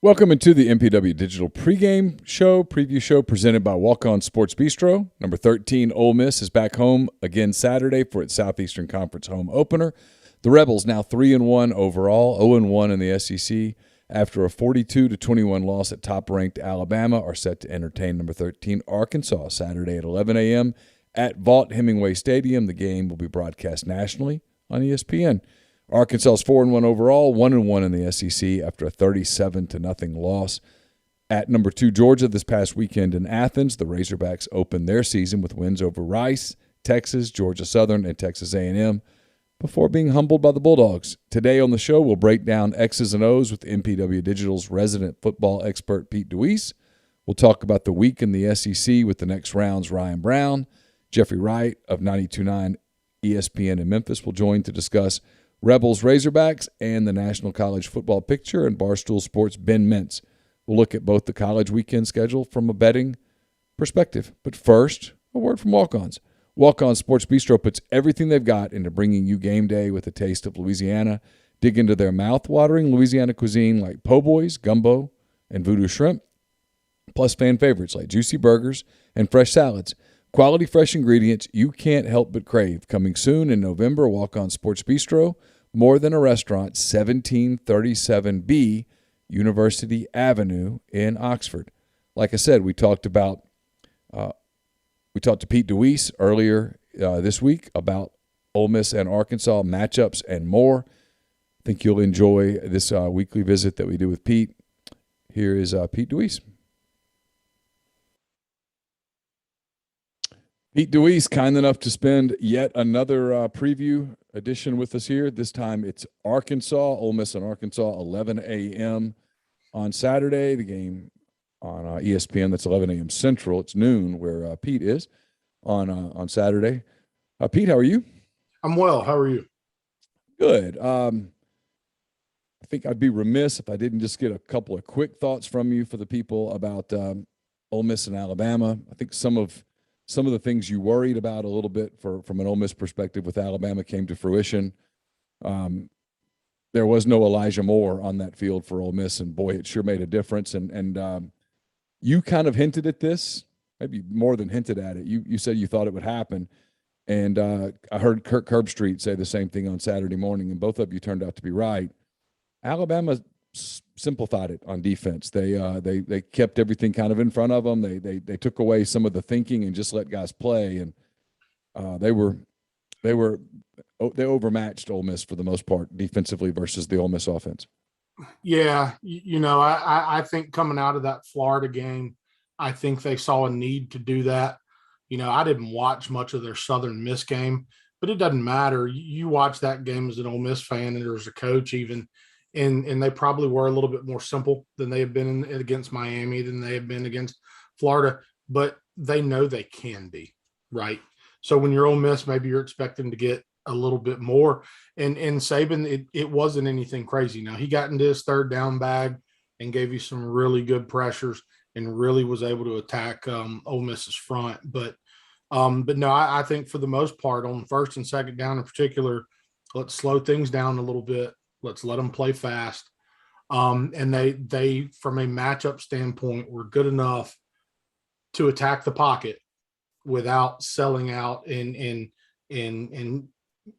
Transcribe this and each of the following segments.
Welcome into the MPW Digital Pregame Show, preview show presented by Walk-On Sports Bistreaux. Number 13, Ole Miss is back home again Saturday for its Southeastern Conference home opener. The Rebels now 3-1 overall, 0-1 in the SEC. After a 42-21 loss at top-ranked Alabama, are set to entertain number 13, Arkansas, Saturday at 11 a.m. at Vaught-Hemingway Stadium. The game will be broadcast nationally on ESPN. Arkansas's 4-1 overall, 1-1 in the SEC after a 37-0 loss. At number 2, Georgia, this past weekend in Athens, the Razorbacks opened their season with wins over Rice, Texas, Georgia Southern, and Texas A&M before being humbled by the Bulldogs. Today on the show, we'll break down X's and O's with MPW Digital's resident football expert, Pete DeWeese. We'll talk about the week in the SEC with the next round's Ryan Brown. Jeffrey Wright of 92.9 ESPN in Memphis will join to discuss Rebels, Razorbacks, and the National College Football Picture, and Barstool Sports' Ben Mintz. We'll look at both the college weekend schedule from a betting perspective. But first, a word from Walk-Ons. Walk-On Sports Bistreaux puts everything they've got into bringing you game day with a taste of Louisiana. Dig into their mouth-watering Louisiana cuisine like po' boys, gumbo, and voodoo shrimp, plus fan favorites like juicy burgers and fresh salads. Quality, fresh ingredients you can't help but crave. Coming soon in November, Walk-On Sports Bistreaux, More Than a Restaurant, 1737B University Avenue in Oxford. Like I said, we talked to Pete DeWeese earlier this week about Ole Miss and Arkansas matchups and more. I think you'll enjoy this weekly visit that we do with Pete. Here is Pete DeWeese. Pete DeWeese, kind enough to spend yet another preview edition with us here. This time it's Arkansas, Ole Miss and Arkansas, 11 a.m. on Saturday. The game on ESPN, that's 11 a.m. Central. It's noon where Pete is on Saturday. Pete, how are you? I'm well. How are you? Good. I think I'd be remiss if I didn't just get a couple of quick thoughts from you for the people about Ole Miss and Alabama. I think some of the things you worried about a little bit from an Ole Miss perspective with Alabama came to fruition. There was no Elijah Moore on that field for Ole Miss, and boy, it sure made a difference. And you kind of hinted at this, maybe more than hinted at it. You said you thought it would happen, and I heard Kirk Herbstreit say the same thing on Saturday morning, and both of you turned out to be right. Alabama simplified it on defense. They kept everything kind of in front of them. They took away some of the thinking and just let guys play, and they overmatched Ole Miss for the most part defensively versus the Ole Miss offense. Yeah, I think coming out of that Florida game, I think they saw a need to do that. I didn't watch much of their Southern Miss game, but it doesn't matter. You watch that game as an Ole Miss fan or as a coach even, and they probably were a little bit more simple than they have been against Miami, than they have been against Florida, but they know they can be, right? So when you're Ole Miss, maybe you're expecting to get a little bit more. And Saban, it wasn't anything crazy. Now, he got into his third down bag and gave you some really good pressures and really was able to attack Ole Miss's front. But no, I think for the most part on first and second down in particular, let's slow things down a little bit. Let's let them play fast. And they, from a matchup standpoint, were good enough to attack the pocket without selling out and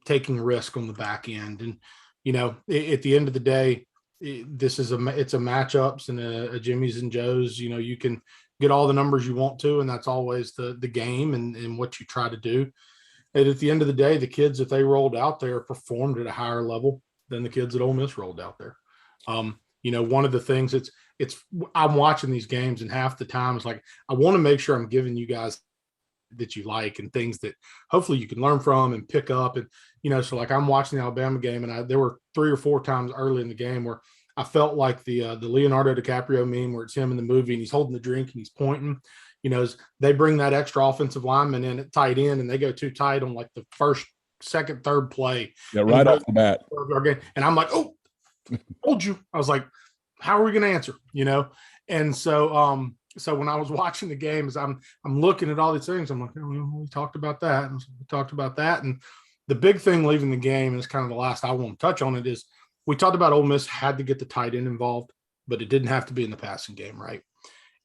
taking risk on the back end. And, at the end of the day, it's a matchups and a Jimmy's and Joe's. You can get all the numbers you want to, and that's always the game and what you try to do. And at the end of the day, the kids that they rolled out there performed at a higher level than the kids at Ole Miss rolled out there. One of the things I'm watching these games, and half the time it's like, I want to make sure I'm giving you guys that you like and things that hopefully you can learn from and pick up. And, so like I'm watching the Alabama game, and there were 3 or 4 times early in the game where I felt like the Leonardo DiCaprio meme where it's him in the movie and he's holding the drink and he's pointing, they bring that extra offensive lineman in at tight end and they go too tight on like the first, second, third play. Yeah, right off the bat. And I'm like, oh, told you. I was like, how are we going to answer? And so when I was watching the games, I'm looking at all these things. I'm like, oh, we talked about that. And we talked about that. And the big thing leaving the game, and it's kind of the last I want to touch on it, is we talked about Ole Miss had to get the tight end involved. but it didn't have to be in the passing game, right?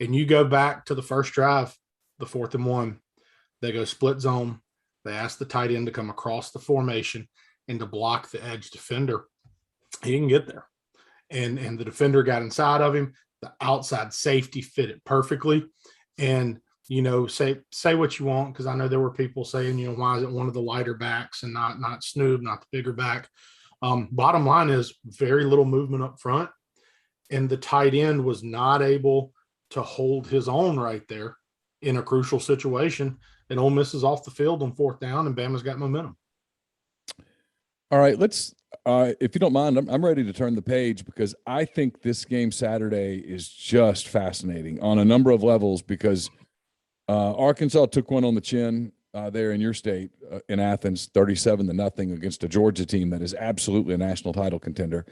And you go back to the first drive, the 4th and 1, they go split zone. They ask the tight end to come across the formation and to block the edge defender. He didn't get there. And the defender got inside of him. The outside safety fit it perfectly. And, say what you want, because I know there were people saying, why is it one of the lighter backs and not Snoop, not the bigger back? Bottom line is very little movement up front. And the tight end was not able to hold his own right there in a crucial situation. And Ole Miss is off the field on 4th down, and Bama's got momentum. All right, let's if you don't mind, I'm ready to turn the page, because I think this game Saturday is just fascinating on a number of levels, because Arkansas took one on the chin there in your state in Athens, 37-0 against a Georgia team that is absolutely a national title contender.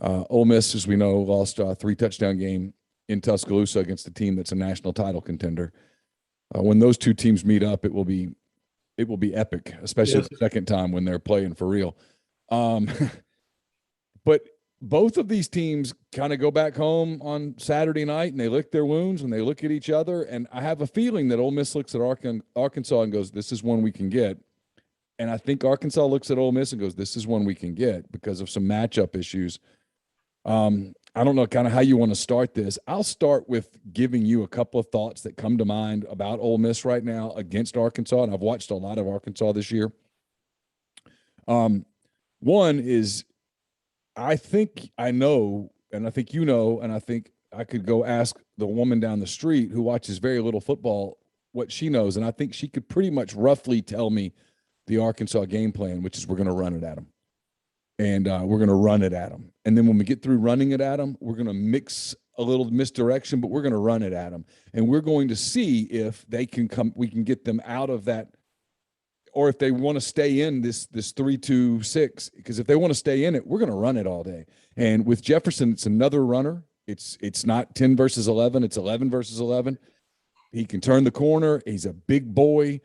Ole Miss, as we know, lost a 3-touchdown game in Tuscaloosa against a team that's a national title contender. When those two teams meet up, it will be epic, especially the second time when they're playing for real. But both of these teams kind of go back home on Saturday night and they lick their wounds and they look at each other. And I have a feeling that Ole Miss looks at Arkansas and goes, this is one we can get. And I think Arkansas looks at Ole Miss and goes, this is one we can get, because of some matchup issues. I don't know kind of how you want to start this. I'll start with giving you a couple of thoughts that come to mind about Ole Miss right now against Arkansas. And I've watched a lot of Arkansas this year. One is, I think I know, and I think you know, and I think I could go ask the woman down the street who watches very little football what she knows, and I think she could pretty much roughly tell me the Arkansas game plan, which is we're going to run it at them. And we're going to run it at them. And then when we get through running it at them, we're going to mix a little misdirection, but we're going to run it at them. And we're going to see if they can come, we can get them out of that, or if they want to stay in this 3-2-6, because if they want to stay in it, we're going to run it all day. And with Jefferson, it's another runner. It's not 10 versus 11. It's 11 versus 11. He can turn the corner. He's a big boy.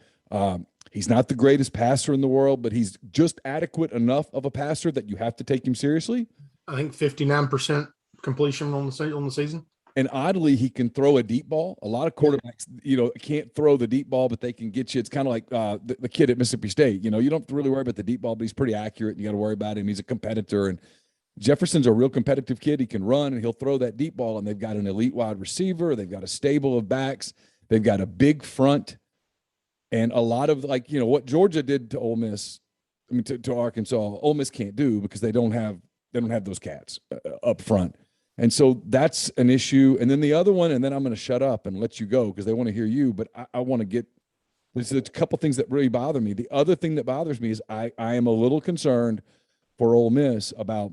He's not the greatest passer in the world, but he's just adequate enough of a passer that you have to take him seriously. I think 59% completion on the season. And oddly, he can throw a deep ball. A lot of quarterbacks, can't throw the deep ball, but they can get you. It's kind of like the kid at Mississippi State. You don't have to really worry about the deep ball, but he's pretty accurate. And you got to worry about him. He's a competitor. And Jefferson's a real competitive kid. He can run, and he'll throw that deep ball. And they've got an elite wide receiver. They've got a stable of backs. They've got a big front. And a lot of what Georgia did to Ole Miss, to Arkansas, Ole Miss can't do, because they don't have those cats up front. And so that's an issue. And then the other one, and then I'm going to shut up and let you go because they want to hear you, but I want to get – there's a couple things that really bother me. The other thing that bothers me is I am a little concerned for Ole Miss about,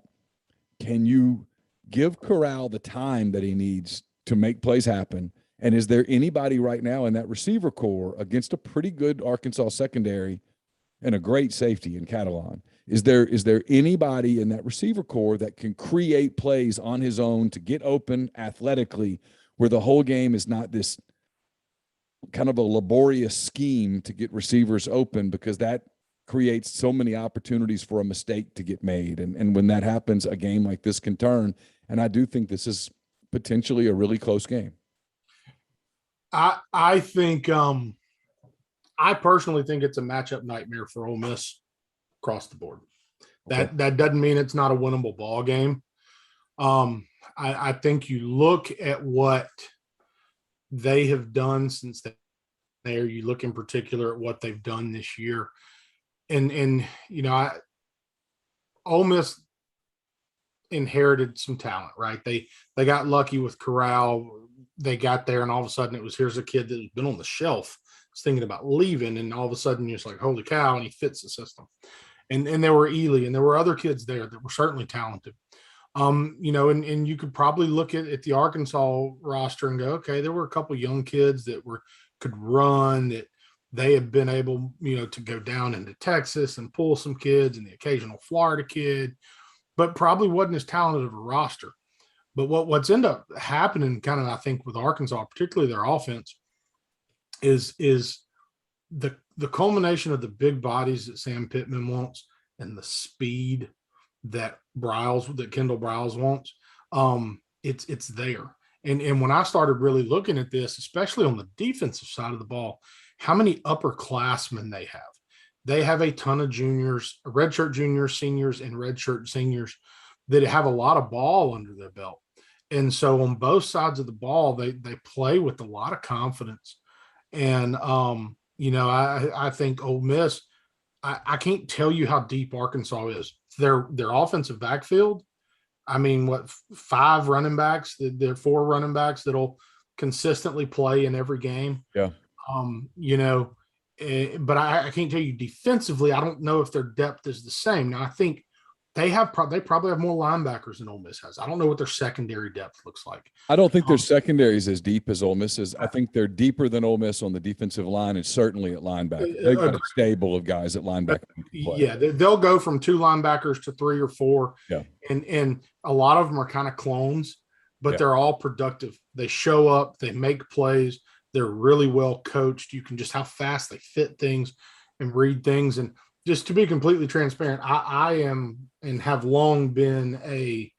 can you give Corral the time that he needs to make plays happen? And is there anybody right now in that receiver core against a pretty good Arkansas secondary and a great safety in Catalan? Is there anybody in that receiver core that can create plays on his own to get open athletically, where the whole game is not this kind of a laborious scheme to get receivers open, because that creates so many opportunities for a mistake to get made. And when that happens, a game like this can turn. And I do think this is potentially a really close game. I think I personally think it's a matchup nightmare for Ole Miss across the board. Okay. That doesn't mean it's not a winnable ball game. I think you look at what they have done since there. You look in particular at what they've done this year, and Ole Miss inherited some talent, right? They got lucky with Corral. They got there, and all of a sudden it was, here's a kid that has been on the shelf, was thinking about leaving, and all of a sudden you're just like, holy cow, and he fits the system. And there were Ely, and there were other kids there that were certainly talented. And you could probably look at the Arkansas roster and go, okay, there were a couple young kids that could run, that they had been able, to go down into Texas and pull some kids, and the occasional Florida kid, but probably wasn't as talented of a roster. But what's ended up happening, kind of, I think, with Arkansas, particularly their offense, is the culmination of the big bodies that Sam Pittman wants and the speed that Kendall Briles wants. it's there. And when I started really looking at this, especially on the defensive side of the ball, how many upperclassmen they have. They have a ton of juniors, redshirt juniors, seniors, and redshirt seniors that have a lot of ball under their belt. And so on both sides of the ball, they play with a lot of confidence. And I think Ole Miss, I can't tell you how deep Arkansas is. Their offensive backfield, I mean, what, 5 running backs? There are 4 running backs that'll consistently play in every game. Yeah. But I can't tell you defensively. I don't know if their depth is the same. Now, I think they probably have more linebackers than Ole Miss has. I don't know what their secondary depth looks like. I don't think their secondary is as deep as Ole Miss is. I think they're deeper than Ole Miss on the defensive line and certainly at linebacker. They've got a stable of guys at linebacker. Yeah, they'll go from 2 linebackers to 3 or 4. Yeah, and a lot of them are kind of clones, but they're all productive. They show up, they make plays. They're really well coached. You can just how fast they fit things and read things. And just to be completely transparent, I am and have long been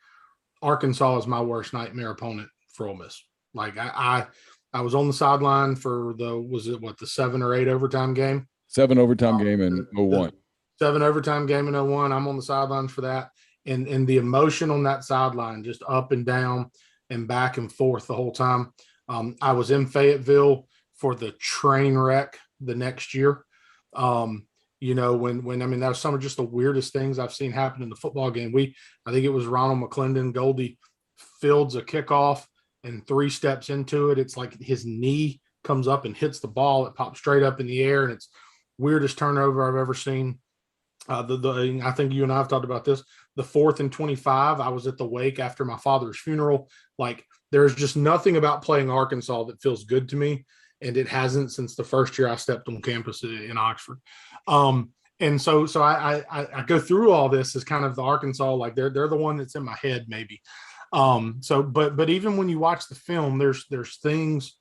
Arkansas is my worst nightmare opponent for Ole Miss. Like I was on the sideline for the 7 or 8 overtime game? 7 overtime game in 01. 7 overtime game in 01. I'm on the sidelines for that. And the emotion on that sideline, just up and down and back and forth the whole time. I was in Fayetteville for the train wreck the next year. When that was some of just the weirdest things I've seen happen in the football game. I think it was Ronald McClendon. Goldie fields a kickoff, and 3 steps into it, it's like his knee comes up and hits the ball. It pops straight up in the air, and it's weirdest turnover I've ever seen. I think you and I have talked about this. The 4th and 25, I was at the wake after my father's funeral. Like, there's just nothing about playing Arkansas that feels good to me, and it hasn't since the first year I stepped on campus in Oxford. And so I go through all this as kind of the Arkansas, like they're the one that's in my head maybe. But even when you watch the film, there's things,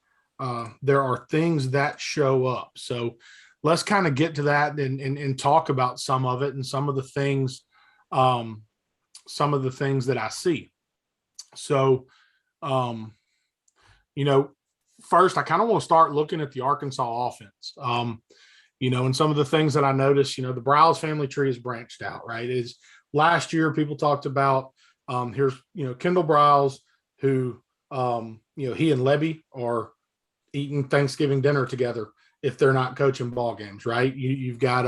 there are things that show up. So let's kind of get to that and talk about some of it and some of the things that I see. So, first I kind of want to start looking at the Arkansas offense. And some of the things that I noticed, the Browse family tree is branched out, right? Is last year people talked about, here's, Kendall Browse, who, he and Lebby are eating Thanksgiving dinner together if they're not coaching ball games, right? You've got,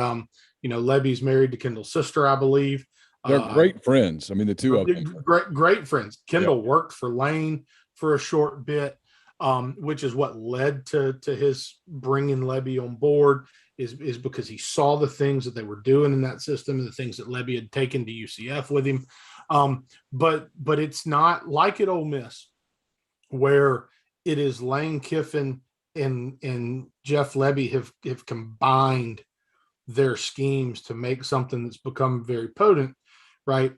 Lebby's married to Kendall's sister, I believe. They're great friends. I mean, the two of them. Great friends. Kendall worked for Lane for a short bit, which is what led to his bringing Lebby on board is because he saw the things that they were doing in that system and the things that Lebby had taken to UCF with him. But it's not like at Ole Miss where it is Lane Kiffin and Jeff Lebby have combined their schemes to make something that's become very potent, right?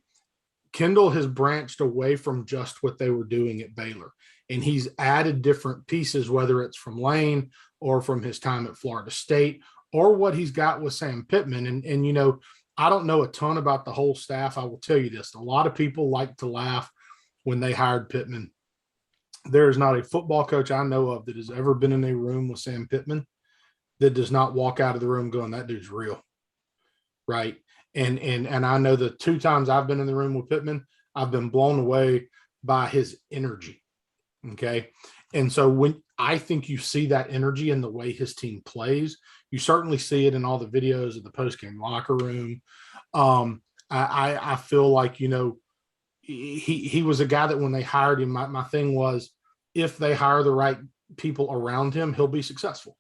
Kendall has branched away from just what they were doing at Baylor, and he's added different pieces, whether it's from Lane or from his time at Florida State or what he's got with Sam Pittman. And I don't know a ton about the whole staff. I will tell you this. A lot of people like to laugh when they hired Pittman. There is not a football coach I know of that has ever been in a room with Sam Pittman that does not walk out of the room going, that dude's real, right? And I know the 2 times I've been in the room with Pittman, I've been blown away by his energy, okay? And so when I think you see that energy in the way his team plays, you certainly see it in all the videos of the post-game locker room. I feel like, he was a guy that when they hired him, my thing was, if they hire the right people around him, he'll be successful.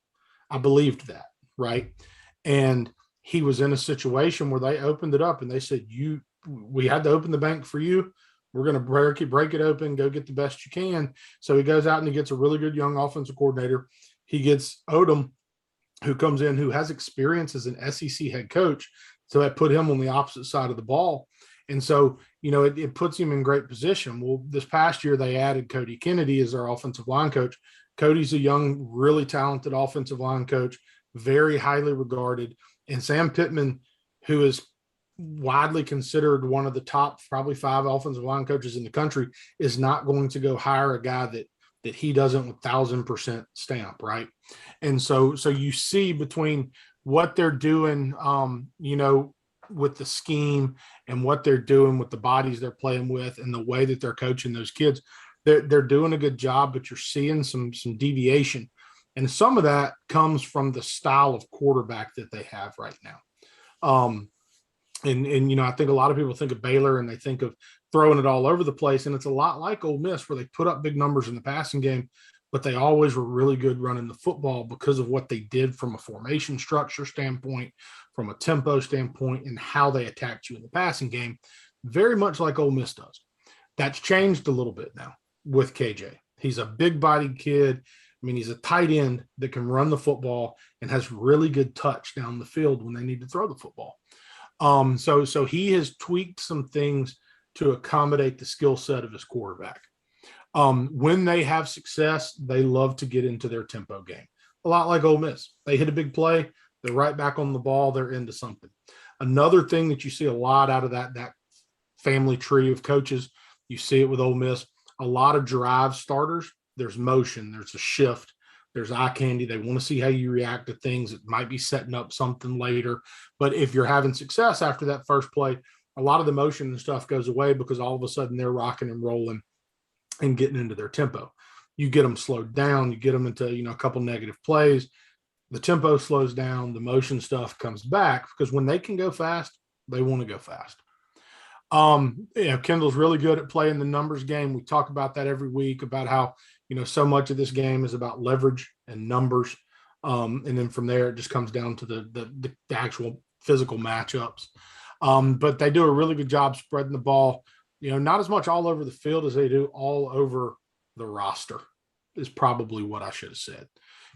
I believed that, right? And he was in a situation where they opened it up and they said, we had to open the bank for you. We're going to break it open, go get the best you can. So he goes out and he gets a really good young offensive coordinator. He gets Odom, who comes in, who has experience as an SEC head coach. So that put him on the opposite side of the ball. And so, it puts him in great position. Well, this past year, they added Cody Kennedy as their offensive line coach. Cody's a young, really talented offensive line coach, very highly regarded. And Sam Pittman, who is widely considered one of the top probably 5 offensive line coaches in the country, is not going to go hire a guy that he doesn't with 1,000% stamp, right? And so you see between what they're doing, with the scheme and what they're doing with the bodies they're playing with and the way that they're coaching those kids, they're doing a good job, but you're seeing some deviation. And some of that comes from the style of quarterback that they have right now. And I think a lot of people think of Baylor and they think of throwing it all over the place. And it's a lot like Ole Miss, where they put up big numbers in the passing game, but they always were really good running the football because of what they did from a formation structure standpoint, from a tempo standpoint, and how they attacked you in the passing game, very much like Ole Miss does. That's changed a little bit now with KJ. He's a big-bodied kid. I mean, he's a tight end that can run the football and has really good touch down the field when they need to throw the football. So he has tweaked some things to accommodate the skill set of his quarterback. When they have success, they love to get into their tempo game. A lot like Ole Miss. They hit a big play, they're right back on the ball, they're into something. Another thing that you see a lot out of that family tree of coaches, you see it with Ole Miss, a lot of drive starters. There's motion, there's a shift, there's eye candy. They want to see how you react to things. It might be setting up something later. But if you're having success after that first play, a lot of the motion and stuff goes away because all of a sudden they're rocking and rolling and getting into their tempo. You get them slowed down, you get them into, a couple negative plays. The tempo slows down, the motion stuff comes back, because when they can go fast, they want to go fast. Kendall's really good at playing the numbers game. We talk about that every week, about how, so much of this game is about leverage and numbers. And then from there, it just comes down to the actual physical matchups. But they do a really good job spreading the ball, not as much all over the field as they do all over the roster, is probably what I should have said.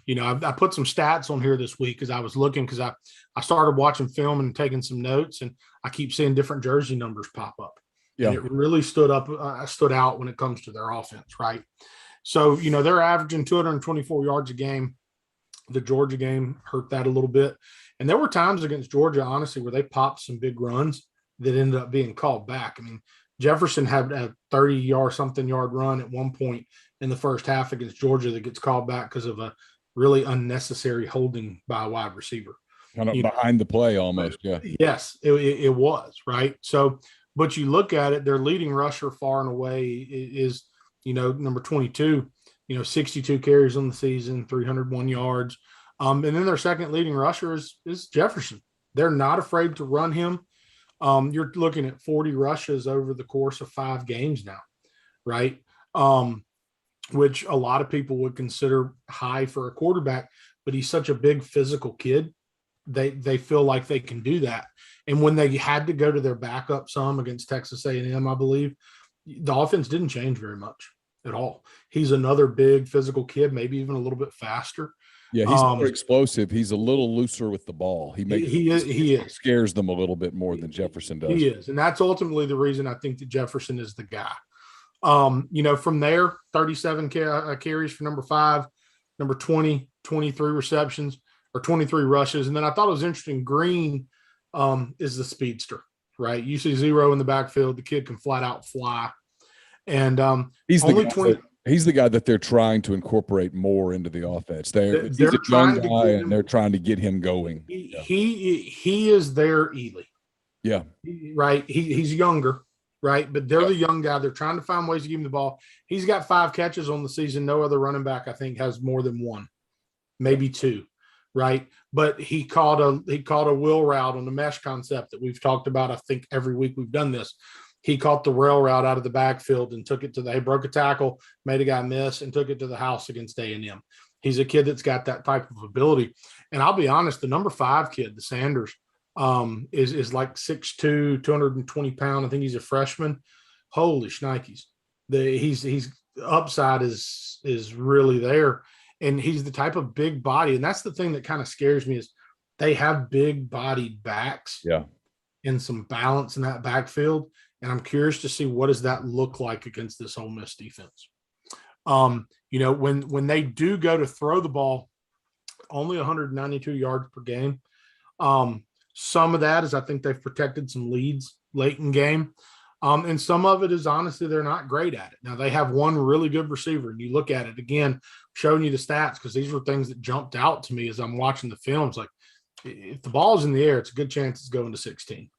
I put some stats on here this week as I was looking, because I started watching film and taking some notes, and I keep seeing different jersey numbers pop up. Yeah. And it really stood out when it comes to their offense, right? So, they're averaging 224 yards a game. The Georgia game hurt that a little bit. And there were times against Georgia, honestly, where they popped some big runs that ended up being called back. I mean, Jefferson had a 30-yard run at one point in the first half against Georgia that gets called back because of a really unnecessary holding by a wide receiver. Kind of behind the play almost, yeah. Yes, it was, right? So, but you look at it, their leading rusher far and away is, number 22, 62 carries on the season, 301 yards. And then their second leading rusher is Jefferson. They're not afraid to run him. You're looking at 40 rushes over the course of 5 games now, right? Which a lot of people would consider high for a quarterback, but he's such a big physical kid. They feel like they can do that. And when they had to go to their backup some against Texas A&M, I believe, the offense didn't change very much at all. He's another big physical kid, maybe even a little bit faster. Yeah, he's more explosive. He's a little looser with the ball. He scares them a little bit more than Jefferson does. He is, and that's ultimately the reason I think that Jefferson is the guy. From there, 37 carries for number 5, number 20, 23 receptions or 23 rushes. And then I thought it was interesting. Green is the speedster, right? You see 0 in the backfield. The kid can flat out fly. And he's the guy that they're trying to incorporate more into the offense. He's a young guy, and they're trying to get him going. He is their Ely. Yeah. Right. He's younger. Right. But they're the young guy. They're trying to find ways to give him the ball. He's got 5 catches on the season. No other running back, I think, has more than 1, maybe 2. Right. But he caught a wheel route on the mesh concept that we've talked about. I think every week we've done this. He caught the rail route out of the backfield and took it he broke a tackle, made a guy miss, and took it to the house against A&M. He's a kid that's got that type of ability. And I'll be honest, the number 5 kid, the Sanders, is like 6'2", 220 pounds. I think he's a freshman. Holy shnikes. He's upside is really there. And he's the type of big body. And that's the thing that kind of scares me, is they have big bodied backs. Yeah. And some balance in that backfield. And I'm curious to see what does that look like against this Ole Miss defense. When they do go to throw the ball, only 192 yards per game. Some of that is I think they've protected some leads late in game. And some of it is honestly they're not great at it. Now they have one really good receiver, and you look at it again, showing you the stats because these were things that jumped out to me as I'm watching the films. Like if the ball's in the air, it's a good chance it's going to 16.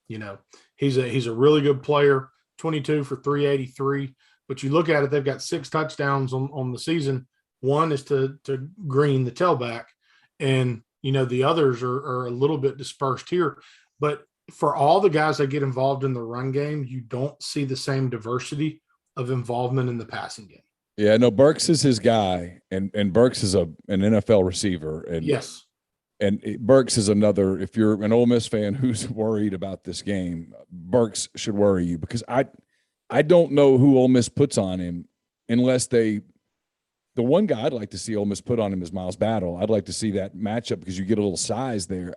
You know, he's a really good player, 22 for 383. But you look at it, they've got 6 touchdowns on the season. One is to Green, the tailback, and you know the others are a little bit dispersed here. But for all the guys that get involved in the run game, you don't see the same diversity of involvement in the passing game. Yeah, no, Burks is his guy, and Burks is an NFL receiver, and yes, and Burks is another. If you're an Ole Miss fan who's worried about this game, Burks should worry you because I don't know who Ole Miss puts on him unless they. The one guy I'd like to see Ole Miss put on him is Miles Battle. I'd like to see that matchup because you get a little size there.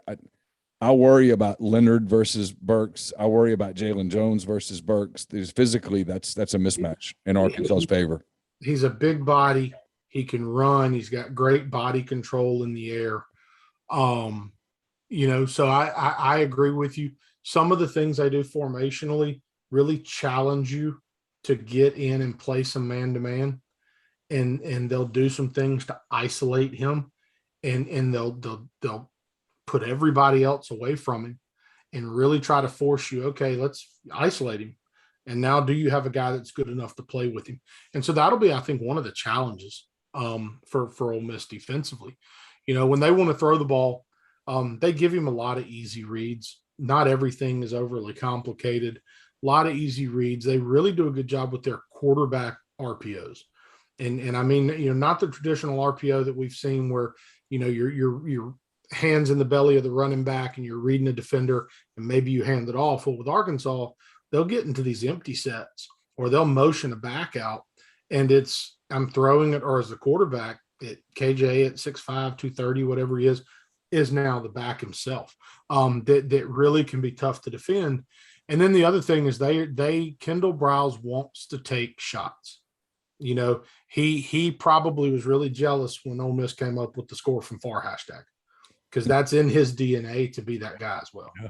I worry about Leonard versus Burks. I worry about Jalen Jones versus Burks. There's physically, that's a mismatch in Arkansas's favor. He's a big body. He can run. He's got great body control in the air. You know, so I agree with you. Some of the things they do formationally really challenge you to get in and play some man-to-man. And they'll do some things to isolate him, and they'll put everybody else away from him and really try to force you, okay, let's isolate him. And now do you have a guy that's good enough to play with him? And so that'll be, I think, one of the challenges for Ole Miss defensively. You know, when they want to throw the ball, they give him a lot of easy reads. Not everything is overly complicated. A lot of easy reads. They really do a good job with their quarterback RPOs. And I mean, you know, not the traditional RPO that we've seen where, you know, your hands in the belly of the running back and you're reading a defender and maybe you hand it off. Well, with Arkansas, they'll get into these empty sets or they'll motion a back out and I'm throwing it, or as the quarterback at KJ at 6'5", 230, whatever he is now the back himself. That really can be tough to defend. And then the other thing is Kendall Browse wants to take shots. You know, he probably was really jealous when Ole Miss came up with the score from far hashtag because that's in his DNA to be that guy as well. Yeah.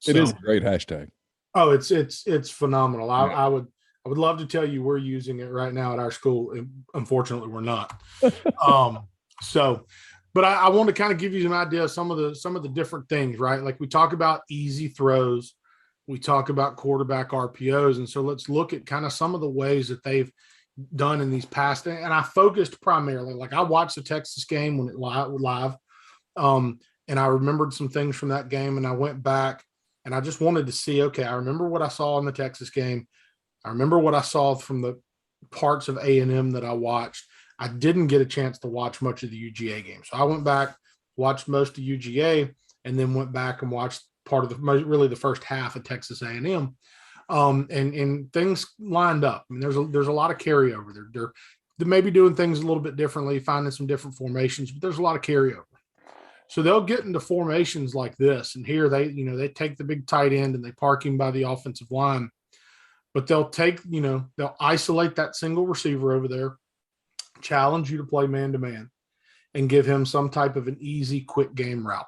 It is a great hashtag. Oh, it's phenomenal. Yeah. I would love to tell you we're using it right now at our school. Unfortunately, we're not. But I want to kind of give you an idea of some of the different things, right? Like we talk about easy throws. We talk about quarterback RPOs. And so let's look at kind of some of the ways that they've done in these past. And I focused primarily, like I watched the Texas game when it live. And I remembered some things from that game. And I went back and I just wanted to see, okay, I remember what I saw in the Texas game. I remember what I saw from the parts of A&M that I watched. I didn't get a chance to watch much of the UGA game. So I went back, watched most of UGA, and then went back and watched part of the first half of Texas A&M, and things lined up. I mean, there's a lot of carryover. They're maybe doing things a little bit differently, finding some different formations, but there's a lot of carryover. So they'll get into formations like this, and here they take the big tight end and they park him by the offensive line, but they'll isolate that single receiver over there, challenge you to play man-to-man, and give him some type of an easy, quick game route.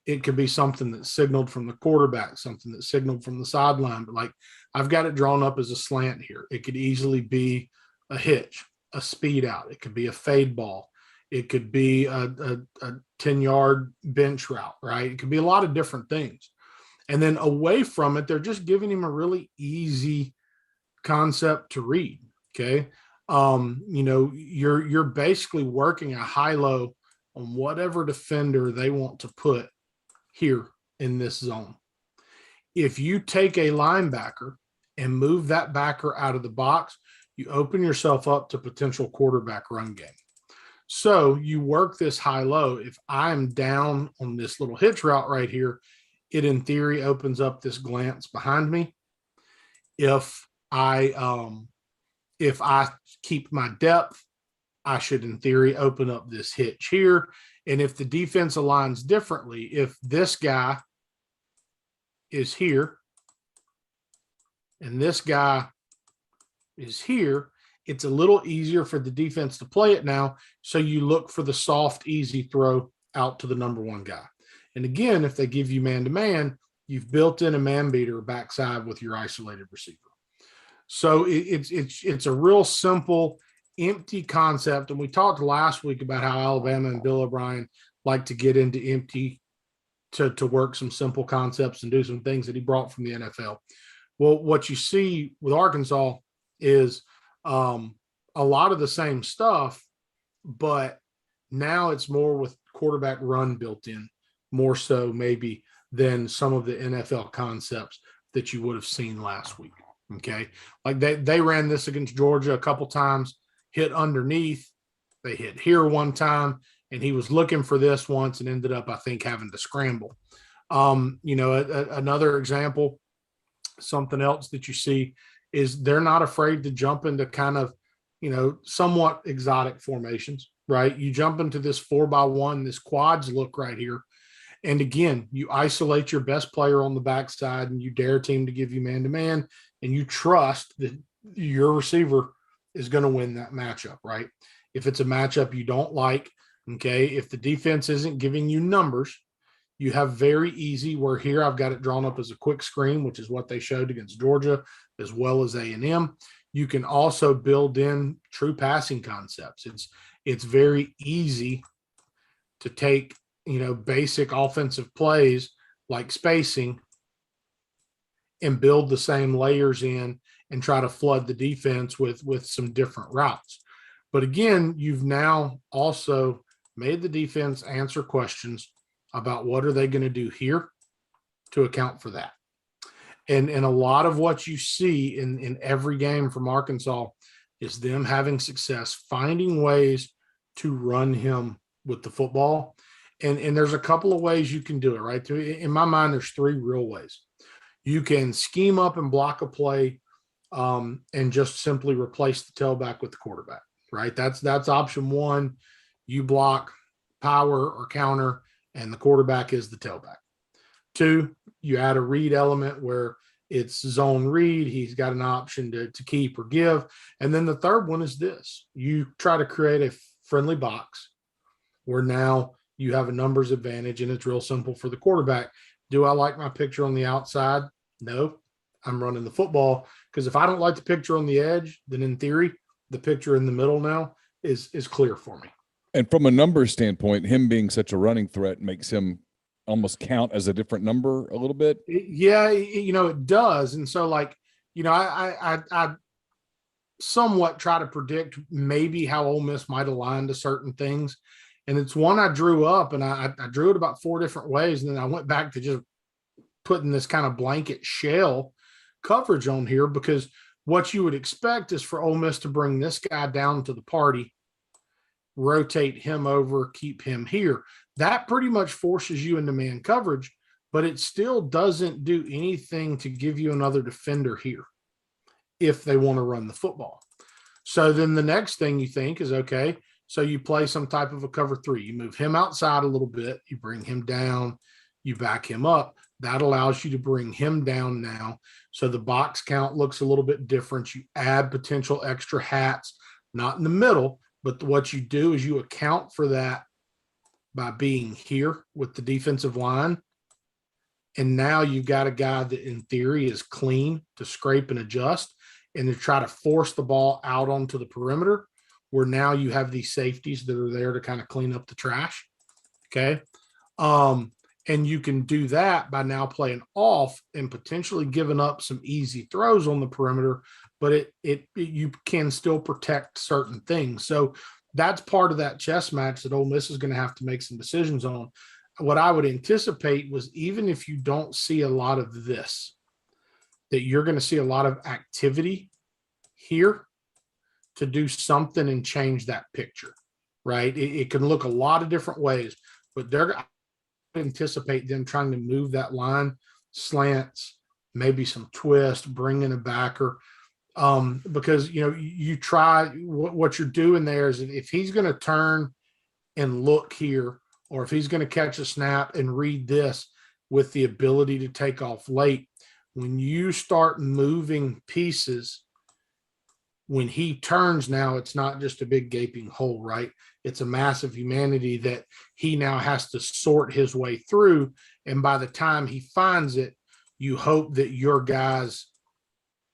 It could be something that's signaled from the quarterback, something that's signaled from the sideline. But like I've got it drawn up as a slant here. It could easily be a hitch, a speed out. It could be a fade ball. It could be a 10-yard bench route, right? It could be a lot of different things. And then away from it, they're just giving him a really easy concept to read, okay? You're basically working a high-low on whatever defender they want to put here in this zone. If you take a linebacker and move that backer out of the box, you open yourself up to potential quarterback run game. So you work this high-low. If I'm down on this little hitch route right here, it in theory opens up this glance behind me. If I keep my depth, I should in theory open up this hitch here. And if the defense aligns differently, if this guy is here and this guy is here, it's a little easier for the defense to play it now. So you look for the soft, easy throw out to the number one guy. And again, if they give you man-to-man, you've built in a man beater backside with your isolated receiver. So it's a real simple, empty concept. And we talked last week about how Alabama and Bill O'Brien like to get into empty to work some simple concepts and do some things that he brought from the NFL. Well, what you see with Arkansas is a lot of the same stuff, but now it's more with quarterback run built in, more so maybe than some of the NFL concepts that you would have seen last week. Okay. Like they ran this against Georgia a couple times, hit underneath. They hit here one time, and he was looking for this once and ended up, I think, having to scramble. Another example, something else that you see is they're not afraid to jump into kind of, somewhat exotic formations, right? You jump into this 4x1, this quads look right here. And again, you isolate your best player on the backside and you dare a team to give you man-to-man, and you trust that your receiver is going to win that matchup, right? If it's a matchup you don't like, okay, if the defense isn't giving you numbers, you have very easy, where here I've got it drawn up as a quick screen, which is what they showed against Georgia as well as A&M. You can also build in true passing concepts. It's very easy to take, basic offensive plays like spacing and build the same layers in and try to flood the defense with some different routes. But again, you've now also made the defense answer questions about what are they going to do here to account for that. And a lot of what you see in every game from Arkansas is them having success, finding ways to run him with the football. And there's a couple of ways you can do it, right? In my mind, there's three real ways. You can scheme up and block a play and just simply replace the tailback with the quarterback, right? That's option one. You block power or counter, and the quarterback is the tailback. Two, you add a read element where it's zone read. He's got an option to keep or give. And then the third one is this. You try to create a friendly box where now you have a numbers advantage, and it's real simple for the quarterback. Do I like my picture on the outside? No, I'm running the football, because if I don't like the picture on the edge, then in theory, the picture in the middle now is clear for me. And from a numbers standpoint, him being such a running threat makes him almost count as a different number a little bit. It does. And so I somewhat try to predict maybe how Ole Miss might align to certain things. And it's one I drew up, and I drew it about 4 different ways. And then I went back to just putting this kind of blanket shell coverage on here, because what you would expect is for Ole Miss to bring this guy down to the party, rotate him over, keep him here. That pretty much forces you into man coverage, but it still doesn't do anything to give you another defender here if they want to run the football. So then the next thing you think is, okay, so you play some type of a cover 3. You move him outside a little bit, you bring him down, you back him up. That allows you to bring him down now. So the box count looks a little bit different. You add potential extra hats, not in the middle, but what you do is you account for that by being here with the defensive line. And now you've got a guy that in theory is clean to scrape and adjust and to try to force the ball out onto the perimeter, where now you have these safeties that are there to kind of clean up the trash. Okay. And you can do that by now playing off and potentially giving up some easy throws on the perimeter, but you can still protect certain things. So that's part of that chess match that Ole Miss is going to have to make some decisions on. What I would anticipate was, even if you don't see a lot of this, that you're going to see a lot of activity here to do something and change that picture, right? It can look a lot of different ways, but they're anticipate them trying to move that line, slants, maybe some twist, bring in a backer, because you try what you're doing there is, if he's going to turn and look here, or if he's going to catch a snap and read this with the ability to take off late, when you start moving pieces when he turns now, it's not just a big gaping hole, right? It's a massive humanity that he now has to sort his way through. And by the time he finds it, you hope that your guys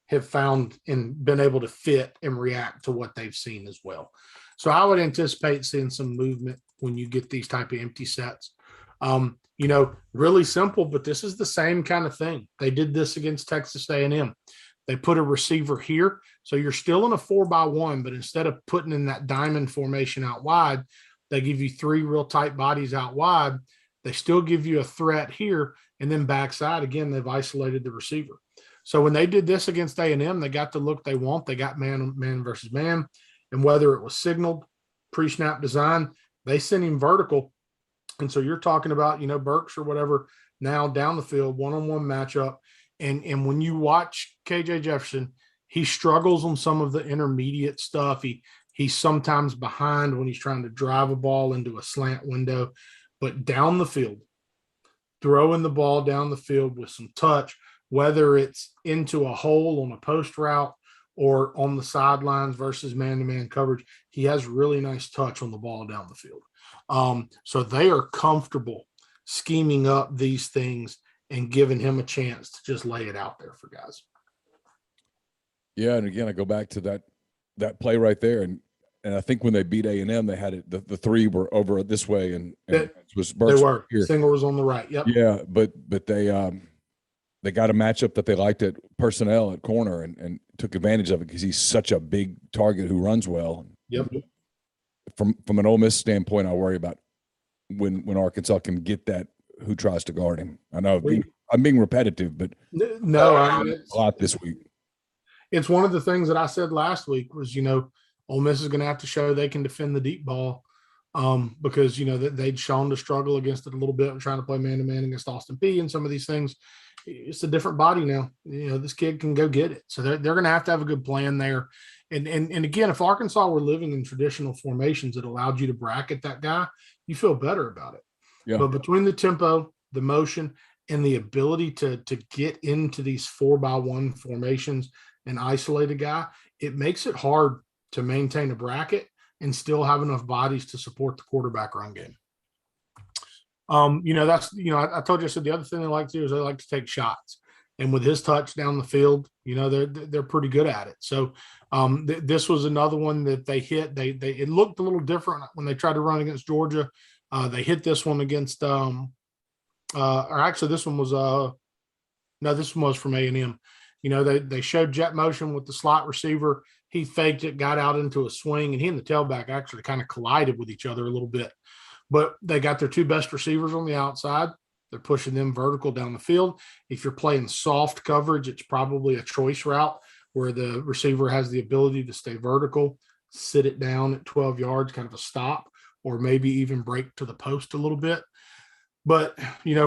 have found and been able to fit and react to what they've seen as well. So I would anticipate seeing some movement when you get these type of empty sets. Really simple, but this is the same kind of thing. They did this against Texas A&M. They put a receiver here. So you're still in a 4x1, but instead of putting in that diamond formation out wide, they give you 3 real tight bodies out wide. They still give you a threat here, and then backside, again, they've isolated the receiver. So when they did this against A&M, they got the look they want. They got man versus man. And whether it was signaled, pre-snap design, they sent him vertical. And so you're talking about, Burks or whatever, now down the field, one-on-one matchup. And when you watch KJ Jefferson, he struggles on some of the intermediate stuff. He's sometimes behind when he's trying to drive a ball into a slant window. But down the field, throwing the ball down the field with some touch, whether it's into a hole on a post route or on the sidelines versus man-to-man coverage, he has really nice touch on the ball down the field. So they are comfortable scheming up these things and giving him a chance to just lay it out there for guys. Yeah, and again, I go back to that play right there, and I think when they beat A&M, they had it. The 3 were over this way, and it was Burks. They were. Here. Single was on the right. Yep. Yeah, but they got a matchup that they liked at personnel at corner and took advantage of it because he's such a big target who runs well. Yep. From an Ole Miss standpoint, I worry about when Arkansas can get that. Who tries to guard him? I know I'm being repetitive, but no, a lot this week. It's one of the things that I said last week was, Ole Miss is going to have to show they can defend the deep ball because, they'd shown to struggle against it a little bit, trying to play man-to-man against Austin Peay and some of these things. It's a different body now. This kid can go get it. So they're going to have a good plan there. And again, if Arkansas were living in traditional formations that allowed you to bracket that guy, you feel better about it. Yeah. But between the tempo, the motion, and the ability to get into these 4x1 formations and isolate a guy, it makes it hard to maintain a bracket and still have enough bodies to support the quarterback run game. I told you, I said the other thing they like to do is they like to take shots. And with his touch down the field, they're pretty good at it. So this was another one that they hit. It looked a little different when they tried to run against Georgia. They hit this one against this one was from A&M. They showed jet motion with the slot receiver. He faked it, got out into a swing, and he and the tailback actually kind of collided with each other a little bit. But they got their 2 best receivers on the outside. They're pushing them vertical down the field. If you're playing soft coverage, it's probably a choice route where the receiver has the ability to stay vertical, sit it down at 12 yards, kind of a stop, or maybe even break to the post a little bit. But,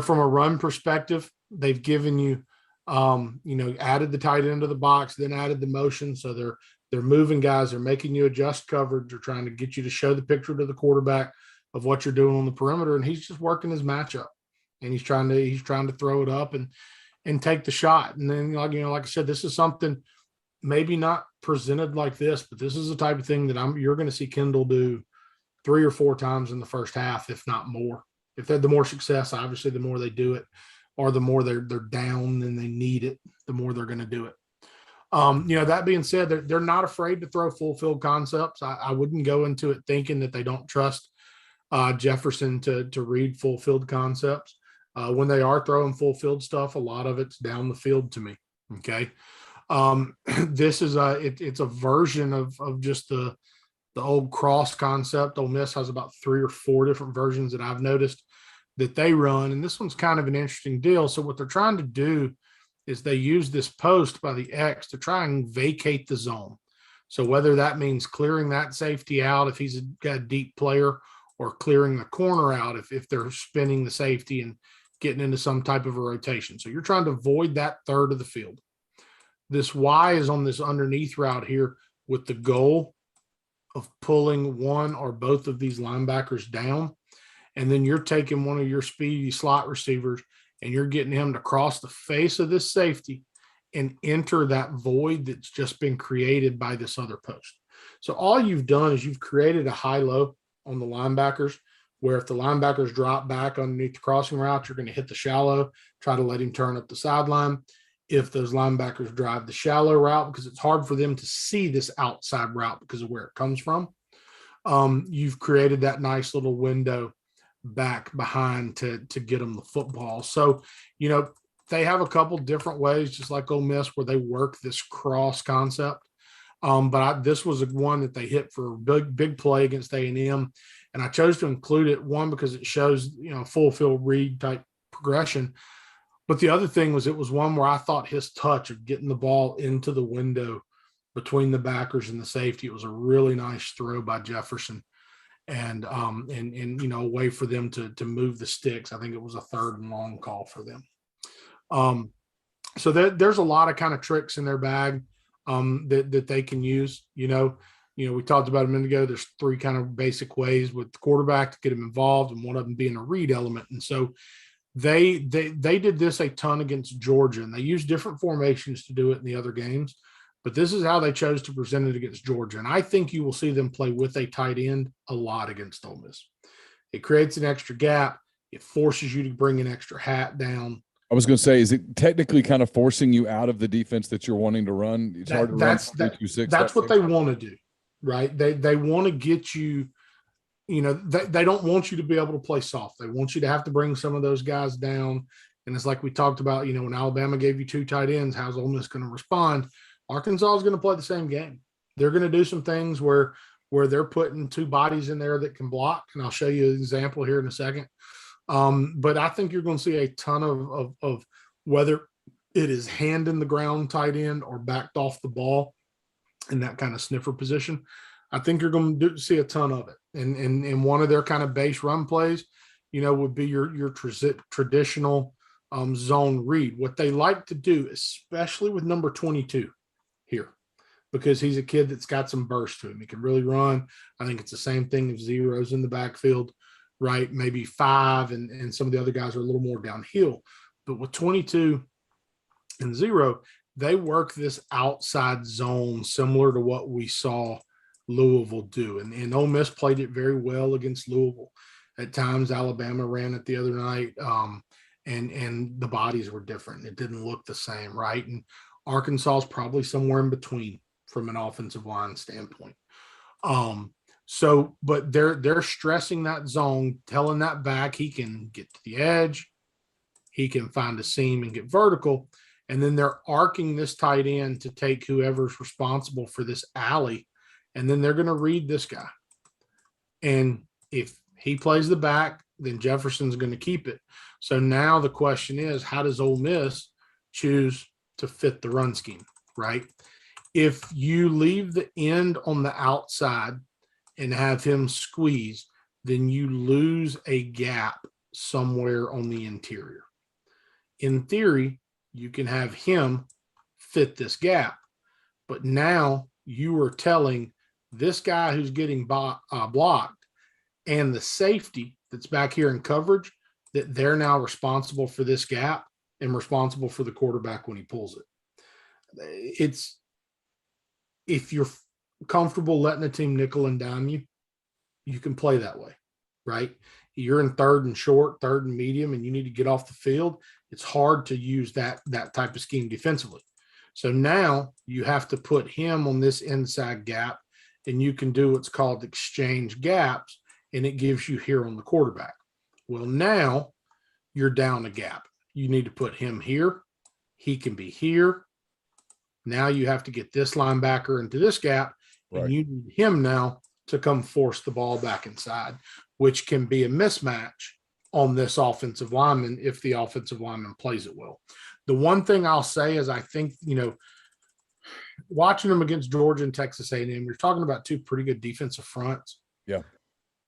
from a run perspective, they've given you, added the tight end of the box, then added the motion. So they're moving guys. They're making you adjust coverage. They're trying to get you to show the picture to the quarterback of what you're doing on the perimeter. And he's just working his matchup. And he's trying to throw it up and take the shot. And then, like I said, this is something maybe not presented like this, but this is the type of thing that you're going to see Kendall do 3 or 4 times in the first half, if not more. If they're the more success, obviously, the more they do it, or the more they're down and they need it, the more they're going to do it. That being said, they're not afraid to throw full field concepts. I wouldn't go into it thinking that they don't trust Jefferson to read full field concepts. When they are throwing full field stuff, a lot of it's down the field to me. Okay. This is it's a version of just the old cross concept. Ole Miss has about 3 or 4 different versions that I've noticed that they run. And this one's kind of an interesting deal. So what they're trying to do is they use this post by the X to try and vacate the zone. So whether that means clearing that safety out if he's got a deep player, or clearing the corner out if they're spinning the safety and getting into some type of a rotation. So you're trying to void that third of the field. This Y is on this underneath route here with the goal of pulling one or both of these linebackers down. And then you're taking one of your speedy slot receivers and you're getting him to cross the face of this safety and enter that void that's just been created by this other post. So all you've done is you've created a high-low on the linebackers, where if the linebackers drop back underneath the crossing route, you're going to hit the shallow, try to let him turn up the sideline. If those linebackers drive the shallow route, because it's hard for them to see this outside route because of where it comes from, you've created that nice little window back behind to get them the football. So, they have a couple different ways, just like Ole Miss, where they work this cross concept. But this was one that they hit for a big play against A&M. And I chose to include it, one, because it shows, full field read type progression. But the other thing was, it was one where I thought his touch of getting the ball into the window between the backers and the safety, it was a really nice throw by Jefferson. And a way for them to move the sticks. I think it was a 3rd and long call for them. So there's a lot of kind of tricks in their bag that they can use. We talked about a minute ago. There's 3 kind of basic ways with the quarterback to get him involved, and one of them being a read element. And so they did this a ton against Georgia, and they used different formations to do it in the other games. But this is how they chose to present it against Georgia. And I think you will see them play with a tight end a lot against Ole Miss. It creates an extra gap. It forces you to bring an extra hat down. I was going to say, is it technically kind of forcing you out of the defense that you're wanting to run? It's hard to run 3-2-6. That's what they want to do, right? They want to get you, they don't want you to be able to play soft. They want you to have to bring some of those guys down. And it's like we talked about, when Alabama gave you 2 tight ends, how's Ole Miss going to respond? Arkansas is going to play the same game. They're going to do some things where they're putting 2 bodies in there that can block. And I'll show you an example here in a second. But I think you're going to see a ton of whether it is hand in the ground tight end or backed off the ball in that kind of sniffer position. I think you're going to see a ton of it. And one of their kind of base run plays, would be your traditional zone read. What they like to do, especially with number 22 here, because he's a kid that's got some burst to him. He can really run. I think it's the same thing if Zero's in the backfield. Right, maybe 5, and some of the other guys are a little more downhill. But with 22 and 0, they work this outside zone similar to what we saw Louisville do. And Ole Miss played it very well against Louisville. At times, Alabama ran it the other night, and the bodies were different. It didn't look the same, right? And Arkansas is probably somewhere in between from an offensive line standpoint. But they're stressing that zone, telling that back he can get to the edge, he can find a seam and get vertical, and then they're arcing this tight end to take whoever's responsible for this alley, and then they're going to read this guy. And if he plays the back, then Jefferson's going to keep it. So now the question is, how does Ole Miss choose to fit the run scheme, right? If you leave the end on the outside and have him squeeze, then you lose a gap somewhere on the interior. In theory, you can have him fit this gap, but now you are telling this guy who's getting blocked and the safety that's back here in coverage that they're now responsible for this gap and responsible for the quarterback when he pulls it. If you're comfortable letting the team nickel and dime you, you can play that way, right? You're in 3rd and short, 3rd and medium, and you need to get off the field. It's hard to use that type of scheme defensively. So now you have to put him on this inside gap, and you can do what's called exchange gaps, and it gives you here on the quarterback. Well, now you're down a gap. You need to put him here. He can be here. Now you have to get this linebacker into this gap, right, and you need him now to come force the ball back inside, which can be a mismatch on this offensive lineman if the offensive lineman plays it well. The one thing I'll say is I think, watching them against Georgia and Texas A&M, you're talking about 2 pretty good defensive fronts. Yeah.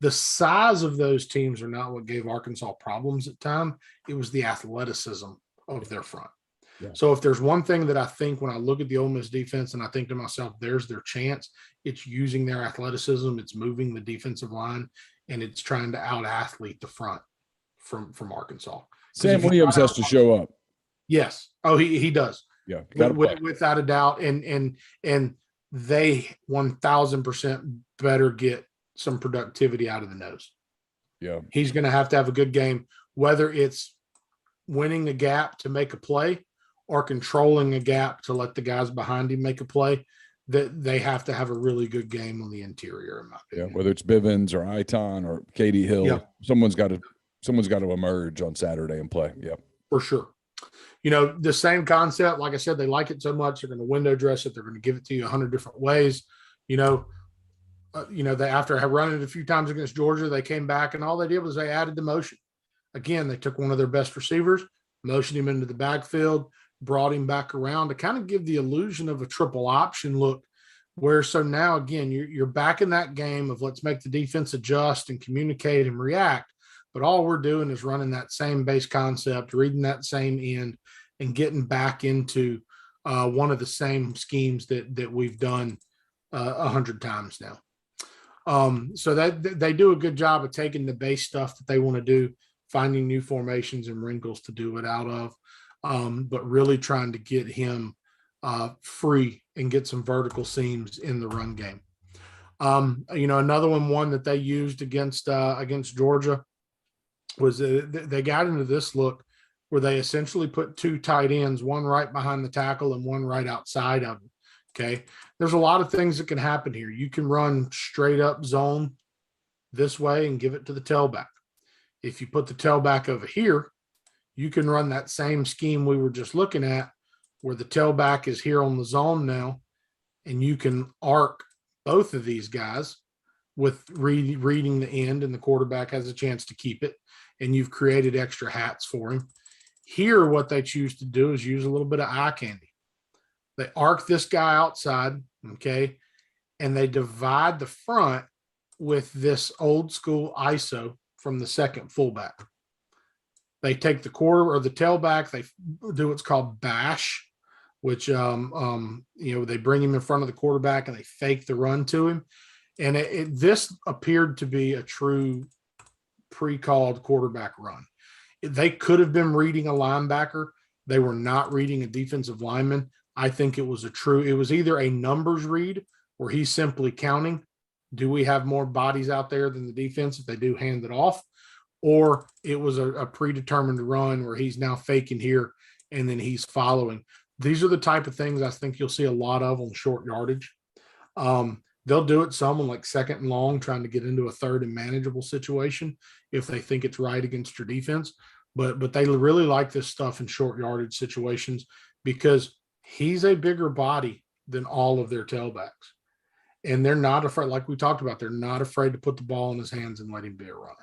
The size of those teams are not what gave Arkansas problems at time. It was the athleticism of their front. Yeah. So if there's one thing that I think when I look at the Ole Miss defense and I think to myself, there's their chance, it's using their athleticism, it's moving the defensive line, and it's trying to out-athlete the front from Arkansas. Sam Williams has to show up. Yes. Oh, he does. Yeah, gotta play. without a doubt. And they 1000% better get some productivity out of the nose. Yeah. He's going to have a good game, whether it's winning a gap to make a play or controlling a gap to let the guys behind him make a play. That they have to have a really good game on the interior, in my opinion. Yeah, whether it's Bivens or Iton or Katie Hill, someone's got to emerge on Saturday and play. Yeah, for sure. The same concept. Like I said, they like it so much they're going to window dress it. They're going to give it to you 100 different ways. They after running it a few times against Georgia, they came back and all they did was they added the motion. Again, they took one of their best receivers, motioned him into the backfield, brought him back around to kind of give the illusion of a triple option look. So now again, you're back in that game of let's make the defense adjust and communicate and react. But all we're doing is running that same base concept, reading that same end, and getting back into one of the same schemes that we've done 100 times now. So that they do a good job of taking the base stuff that they want to do, finding new formations and wrinkles to do it out of, but really trying to get him free and get some vertical seams in the run game. Another one that they used against Georgia was they got into this look where they essentially put two tight ends, one right behind the tackle and one right outside of him. Okay. There's a lot of things that can happen here. You can run straight up zone this way and give it to the tailback. If you put the tailback over here, you can run that same scheme we were just looking at where the tailback is here on the zone now, and you can arc both of these guys with reading the end, and the quarterback has a chance to keep it, and you've created extra hats for him. Here, what they choose to do is use a little bit of eye candy. They arc this guy outside, okay, and they divide the front with this old school ISO from the second fullback. They take the quarter or the tailback, they do what's called bash, which they bring him in front of the quarterback and they fake the run to him. And this appeared to be a true pre-called quarterback run. They could have been reading a linebacker. They were not reading a defensive lineman. I think it was either a numbers read where he's simply counting, do we have more bodies out there than the defense if they do hand it off? Or it was a predetermined run where he's now faking here and then he's following. These are the type of things I think you'll see a lot of on short yardage. They'll do it some on like second and long, trying to get into a third and manageable situation if they think it's right against your defense. But they really like this stuff in short yardage situations because he's a bigger body than all of their tailbacks. And they're not afraid, like we talked about, they're not afraid to put the ball in his hands and let him be a runner.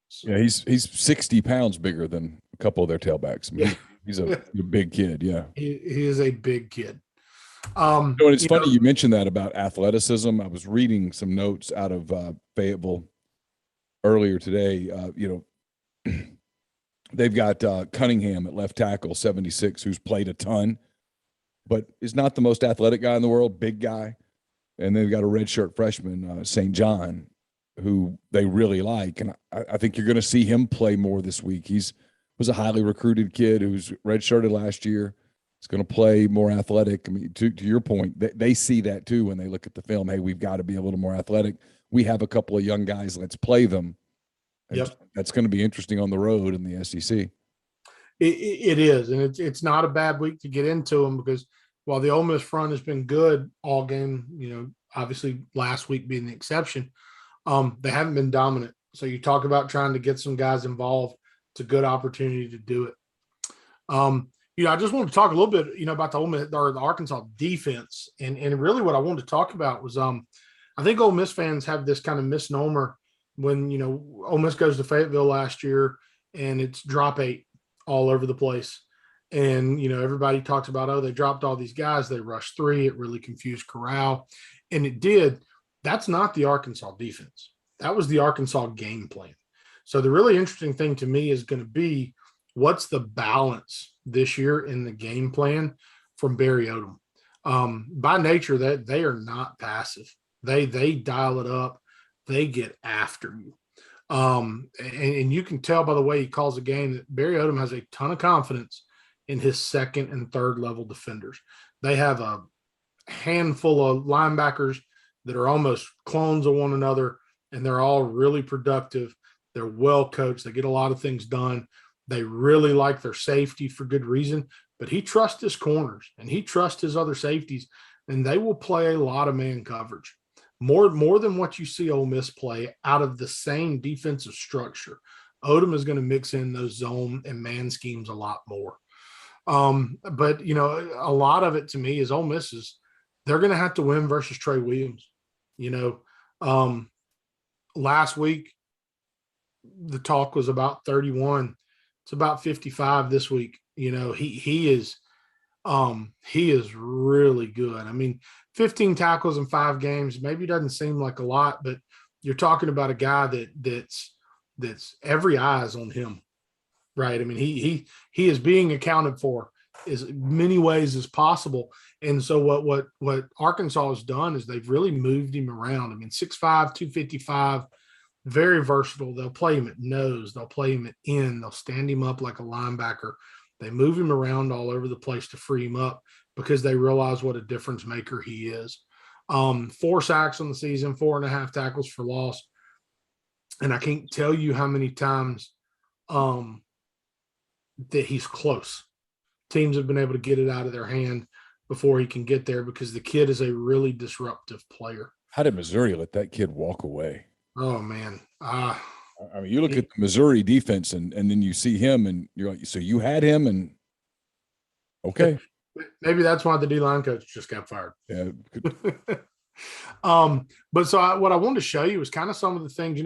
So, yeah, he's 60 pounds bigger than a couple of their tailbacks. I mean, he's a big kid, yeah. He is a big kid. And it's funny you mentioned that about athleticism. I was reading some notes out of Fayetteville earlier today. They've got Cunningham at left tackle, 76, who's played a ton, but is not the most athletic guy in the world, big guy. And they've got a redshirt freshman, St. John, who they really like. And I think you're going to see him play more this week. Was a highly recruited kid who's redshirted last year. He's going to play more athletic. I mean, to your point, they see that too when they look at the film. Hey, we've got to be a little more athletic. We have a couple of young guys. Let's play them. Yep. That's going to be interesting on the road in the SEC. It is, and it's not a bad week to get into them because while the Ole Miss front has been good all game, obviously last week being the exception, they haven't been dominant. So you talk about trying to get some guys involved. It's a good opportunity to do it. I just wanted to talk a little bit, about the Ole Miss or the Arkansas defense, and really what I wanted to talk about was I think Ole Miss fans have this kind of misnomer when Ole Miss goes to Fayetteville last year and it's drop 8 all over the place. And, everybody talks about, they dropped all these guys. They rushed 3. It really confused Corral. And it did. That's not the Arkansas defense. That was the Arkansas game plan. So the really interesting thing to me is going to be what's the balance this year in the game plan from Barry Odom. By nature, that they are not passive. They dial it up. They get after you. And you can tell by the way he calls the game that Barry Odom has a ton of confidence in his second and third level defenders. They have a handful of linebackers that are almost clones of one another, and they're all really productive. They're well coached. They get a lot of things done. They really like their safety for good reason, but he trusts his corners and he trusts his other safeties, and they will play a lot of man coverage. More than what you see Ole Miss play out of the same defensive structure. Odom is going to mix in those zone and man schemes a lot more. But, a lot of it to me is Ole Miss is they're going to have to win versus Trey Williams. Last week, the talk was about 31. It's about 55 this week. He is really good. I mean, 15 tackles in 5 games maybe doesn't seem like a lot, but you're talking about a guy that's every eye is on him, right? I mean, he is being accounted for as many ways as possible. And so what Arkansas has done is they've really moved him around. I mean, 6'5", 255, very versatile. They'll play him at nose. They'll play him at end. They'll stand him up like a linebacker. They move him around all over the place to free him up because they realize what a difference maker he is. 4 sacks on the season, 4.5 tackles for loss. And I can't tell you how many times that he's close. Teams have been able to get it out of their hand before he can get there because the kid is a really disruptive player. How did Missouri let that kid walk away? Oh, man. I mean, you look at the Missouri defense and then you see him and you're like, so you had him and okay. Maybe that's why the D-line coach just got fired. Yeah. But so what I wanted to show you is kind of some of the things,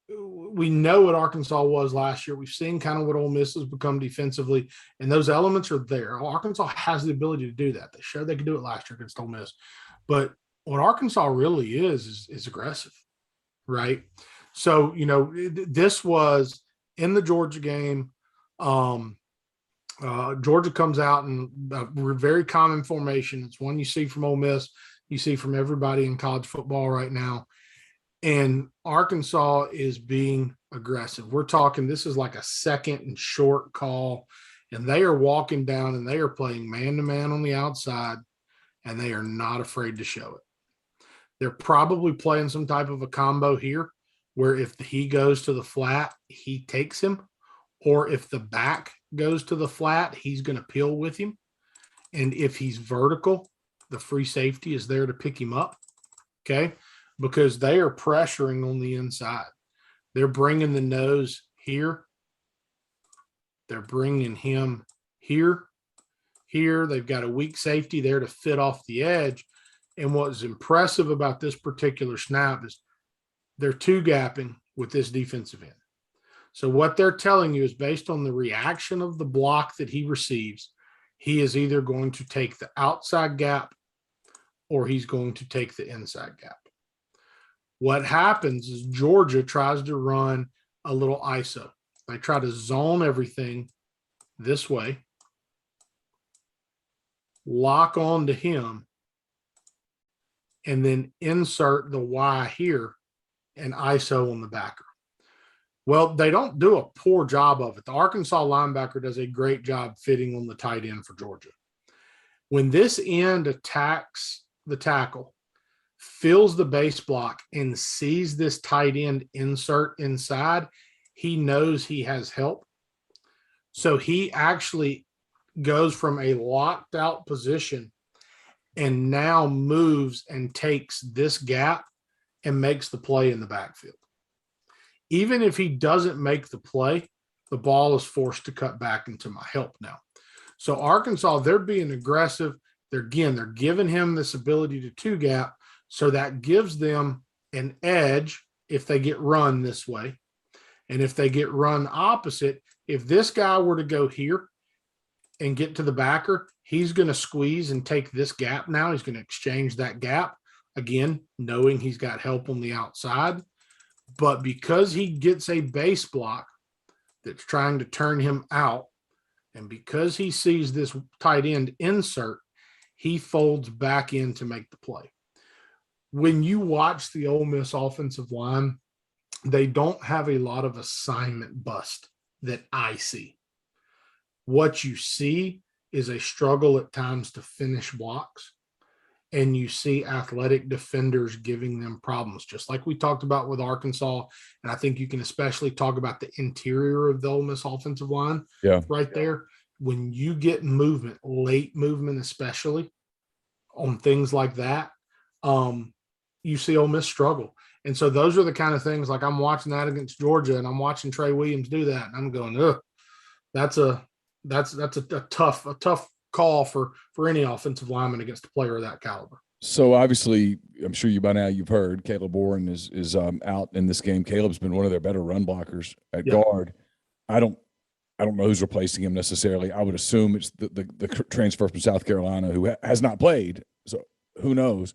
we know what Arkansas was last year. We've seen kind of what Ole Miss has become defensively, and those elements are there. Arkansas has the ability to do that. They showed they could do it last year against Ole Miss. But what Arkansas really is aggressive, right? So, this was in the Georgia game. Georgia comes out in a very common formation. It's one you see from Ole Miss, you see from everybody in college football right now. And Arkansas is being aggressive. We're talking, this is like a second and short call, and they are walking down and they are playing man-to-man on the outside, and they are not afraid to show it. They're probably playing some type of a combo here where if he goes to the flat, he takes him, or if the back goes to the flat, he's going to peel with him. And if he's vertical, the free safety is there to pick him up, okay? Because they are pressuring on the inside. They're bringing the nose here. They're bringing him here. They've got a weak safety there to fit off the edge. And what's impressive about this particular snap is they're two-gapping with this defensive end. So what they're telling you is based on the reaction of the block that he receives, he is either going to take the outside gap or he's going to take the inside gap. What happens is Georgia tries to run a little ISO. They try to zone everything this way, lock on to him, and then insert the Y here and ISO on the backer. Well, they don't do a poor job of it. The Arkansas linebacker does a great job fitting on the tight end for Georgia. When this end attacks the tackle, feels the base block, and sees this tight end insert inside, he knows he has help. So he actually goes from a locked out position and now moves and takes this gap and makes the play in the backfield. Even if he doesn't make the play, the ball is forced to cut back into my help now. So Arkansas, they're being aggressive. They're giving him this ability to two-gap, so that gives them an edge if they get run this way. And if they get run opposite, if this guy were to go here and get to the backer, he's going to squeeze and take this gap now. He's going to exchange that gap, again, knowing he's got help on the outside. But because he gets a base block that's trying to turn him out, and because he sees this tight end insert, he folds back in to make the play. When you watch the Ole Miss offensive line, they don't have a lot of assignment bust that I see. What you see is a struggle at times to finish blocks, and you see athletic defenders giving them problems, just like we talked about with Arkansas. And I think you can especially talk about the interior of the Ole Miss offensive line right there. When you get movement, late movement especially, on things like that, you see Ole Miss struggle. And so those are the kind of things, like I'm watching that against Georgia, and I'm watching Trey Williams do that, and I'm going, ugh, that's a tough call for any offensive lineman against a player of that caliber. So obviously, I'm sure by now you've heard Caleb Warren is out in this game. Caleb's been one of their better run blockers at guard. I don't know who's replacing him necessarily. I would assume it's the transfer from South Carolina who has not played. So who knows?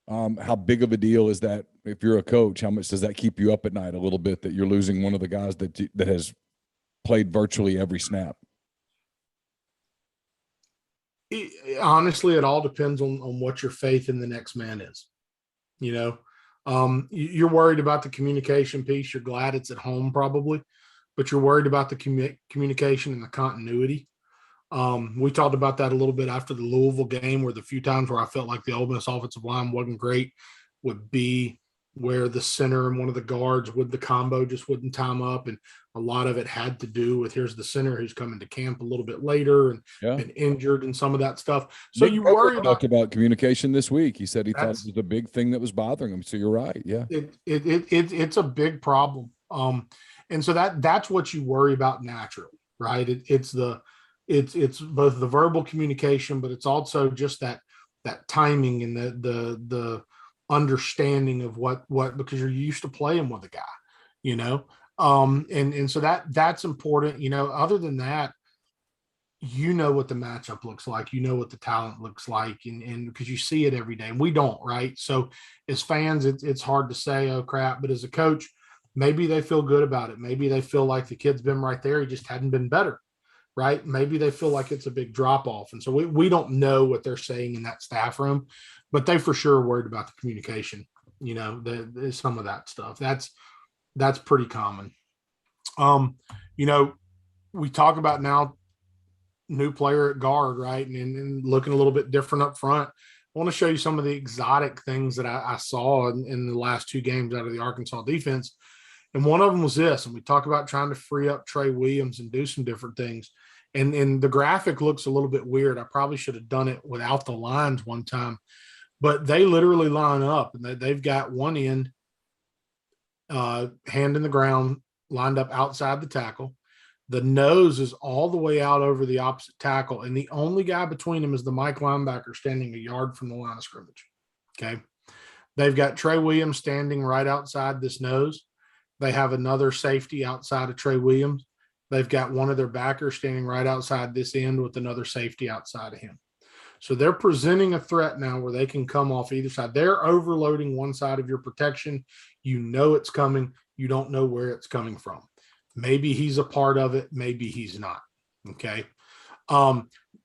How big of a deal is that if you're a coach? How much does that keep you up at night a little bit that you're losing one of the guys that has played virtually every snap? Honestly, it all depends on what your faith in the next man is. You're worried about the communication piece. You're glad it's at home probably, but you're worried about the communication and the continuity. We talked about that a little bit after the Louisville game, where the few times where I felt like the Ole Miss offensive line wasn't great would be where the center and one of the guards with the combo just wouldn't time up. And a lot of it had to do with, here's the center who's coming to camp a little bit later and been injured and some of that stuff. So Nick you worry talked about communication this week. He said he thought it was a big thing that was bothering him. So you're right. Yeah. It's a big problem. And so that's what you worry about naturally, right? It's both the verbal communication, but it's also just that timing and the understanding of what, because you're used to playing with a guy, and so that's important, other than that, what the matchup looks like, what the talent looks like, and because you see it every day, and we don't, right? So as fans, it's hard to say, oh crap, but as a coach, maybe they feel good about it. Maybe they feel like the kid's been right there. He just hadn't been better. Right. Maybe they feel like it's a big drop off. And so we don't know what they're saying in that staff room, but they for sure are worried about the communication, some of that stuff. That's pretty common. We talk about now new player at guard, right. And looking a little bit different up front. I want to show you some of the exotic things that I saw in the last two games out of the Arkansas defense. And one of them was this, and we talk about trying to free up Trey Williams and do some different things. And the graphic looks a little bit weird. I probably should have done it without the lines one time, but they literally line up, and they've got one end, hand in the ground, lined up outside the tackle. The nose is all the way out over the opposite tackle, and the only guy between them is the Mike linebacker standing a yard from the line of scrimmage. Okay. They've got Trey Williams standing right outside this nose. They have another safety outside of Trey Williams. They've got one of their backers standing right outside this end with another safety outside of him. So they're presenting a threat now where they can come off either side. They're overloading one side of your protection. It's coming. You don't know where it's coming from. Maybe he's a part of it. Maybe he's not. Okay.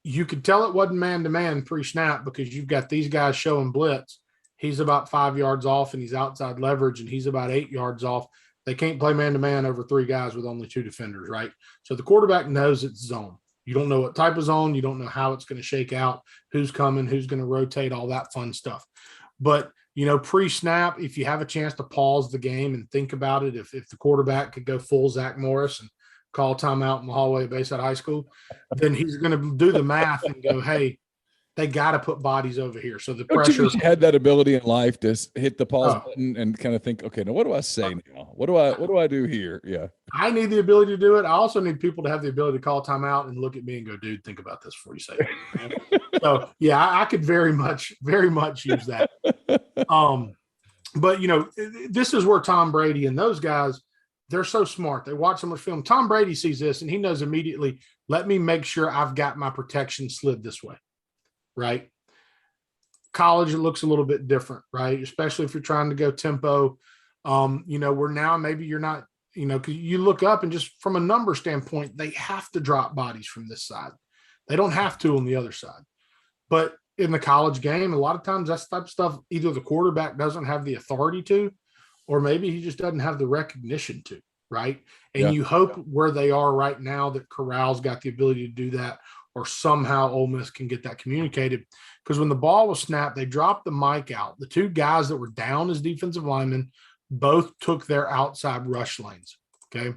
You could tell it wasn't man-to-man pre-snap because you've got these guys showing blitz. He's about 5 yards off and he's outside leverage, and he's about 8 yards off. They can't play man-to-man over three guys with only two defenders, right? So the quarterback knows it's zone. You don't know what type of zone. You don't know how it's going to shake out, who's coming, who's going to rotate, all that fun stuff. But, pre-snap, if you have a chance to pause the game and think about it, if the quarterback could go full Zach Morris and call timeout in the hallway of Bayside High School, then he's going to do the math and go, hey, they got to put bodies over here. So the pressure. You had that ability in life to hit the pause button and kind of think, okay, now what do I say now? What do I do here? Yeah. I need the ability to do it. I also need people to have the ability to call timeout and look at me and go, dude, think about this before you say it. So yeah, I could very much use that. But this is where Tom Brady and those guys, they're so smart. They watch so much film. Tom Brady sees this and he knows immediately, let me make sure I've got my protection slid this way. Right. College, it looks a little bit different, right? Especially if you're trying to go tempo, where now maybe you're not, cause you look up and just from a number standpoint, they have to drop bodies from this side. They don't have to on the other side. But in the college game, a lot of times that type of stuff, either the quarterback doesn't have the authority to, or maybe he just doesn't have the recognition to. right? And Yeah. you hope where they are right now that Corral's got the ability to do that, or somehow Ole Miss can get that communicated. Because when the ball was snapped, they dropped the mic out. The two guys that were down as defensive linemen both took their outside rush lanes, okay?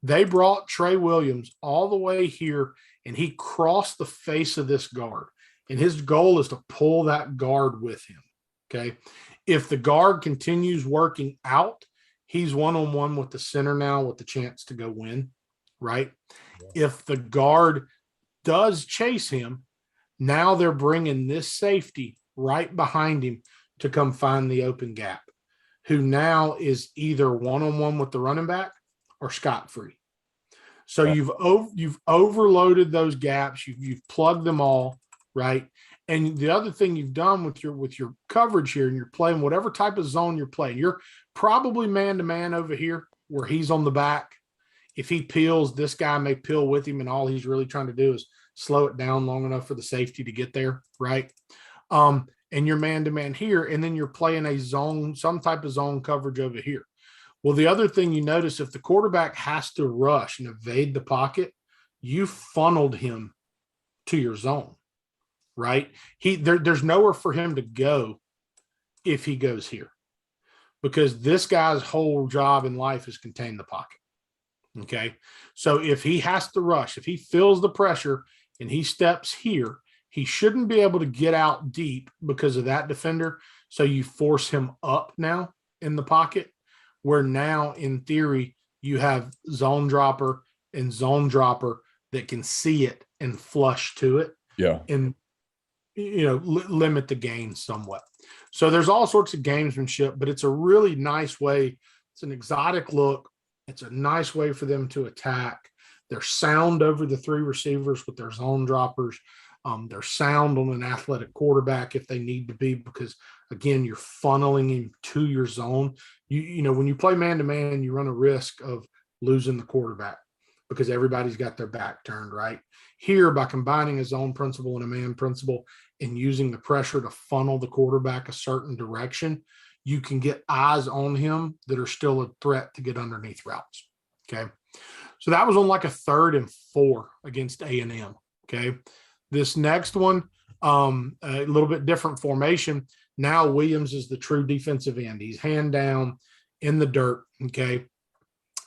They brought Trey Williams all the way here, and he crossed the face of this guard. And his goal is to pull that guard with him, okay? If the guard continues working out, he's one-on-one with the center now with the chance to go win, right? Yeah. If the guard does chase him, now they're bringing this safety right behind him to come find the open gap, who now is either one-on-one with the running back or scot-free. So you've overloaded those gaps. You've plugged them all, right? And the other thing you've done with your coverage here, and you're playing whatever type of zone you're playing, you're probably man-to-man over here where he's on the back. If he peels, this guy may peel with him, and all he's really trying to do is slow it down long enough for the safety to get there, right? And you're man-to-man here, and then you're playing a zone, some type of zone coverage over here. Well, the other thing you notice, if the quarterback has to rush and evade the pocket, you funneled him to your zone, right? There's nowhere for him to go if he goes here, because this guy's whole job in life is contain the pocket, okay? So if he has to rush, if he feels the pressure and he steps here, he shouldn't be able to get out deep because of that defender. So you force him up now in the pocket, where now in theory you have zone dropper and zone dropper that can see it and flush to it. Yeah. And, limit the gain somewhat. So there's all sorts of gamesmanship, but it's a really nice way. It's an exotic look. It's a nice way for them to attack. They're sound over the three receivers with their zone droppers. They're sound on an athletic quarterback if they need to be, because again, you're funneling him to your zone. When you play man-to-man, you run a risk of losing the quarterback because everybody's got their back turned, right? Here, by combining a zone principle and a man principle and using the pressure to funnel the quarterback a certain direction, you can get eyes on him that are still a threat to get underneath routes, okay? So that was on like a 3rd and 4 against A&M, okay? This next one, a little bit different formation. Now Williams is the true defensive end. He's hand down in the dirt, okay?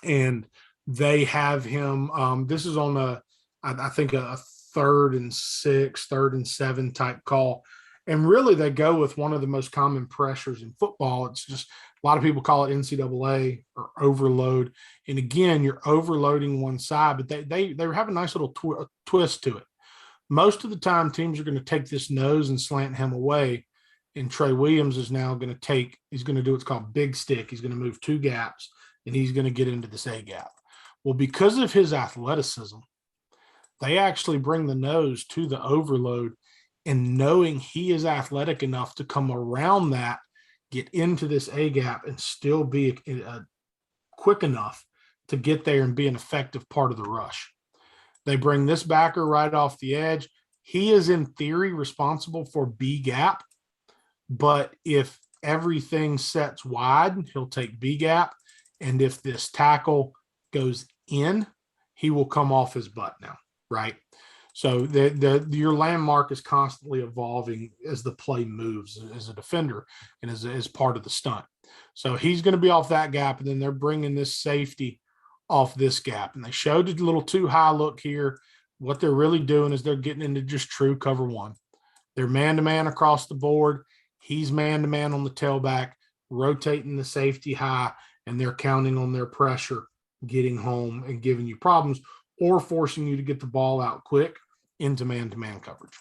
And they have him, this is on I think a 3rd and 6, 3rd and 7 type call. And really they go with one of the most common pressures in football. It's just, a lot of people call it NCAA or overload. And again, you're overloading one side, but they have a nice little twist to it. Most of the time, teams are going to take this nose and slant him away, and Trey Williams is now going to he's going to do what's called big stick. He's going to move 2 gaps, and he's going to get into this A gap. Well, because of his athleticism, they actually bring the nose to the overload, and knowing he is athletic enough to come around that, get into this A gap, and still be quick enough to get there and be an effective part of the rush. They bring this backer right off the edge. He is in theory responsible for B gap, but if everything sets wide, he'll take B gap. And if this tackle goes in, he will come off his butt now, right? So your landmark is constantly evolving as the play moves as a defender and as part of the stunt. So he's going to be off that gap, and then they're bringing this safety off this gap. And they showed a little too high look here. What they're really doing is they're getting into just true cover one. They're man-to-man across the board. He's man-to-man on the tailback, rotating the safety high, and they're counting on their pressure, getting home and giving you problems or forcing you to get the ball out quick into man-to-man coverage.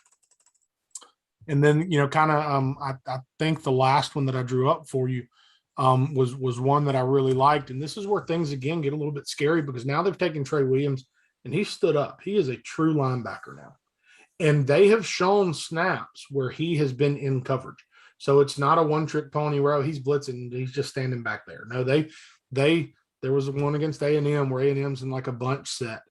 And then, I think the last one that I drew up for you was one that I really liked. And this is where things, again, get a little bit scary, because now they've taken Trey Williams and he stood up. He is a true linebacker now. And they have shown snaps where he has been in coverage. So it's not a one-trick pony where he's blitzing, he's just standing back there. No, there was one against A&M where A&M's in like a bunch set,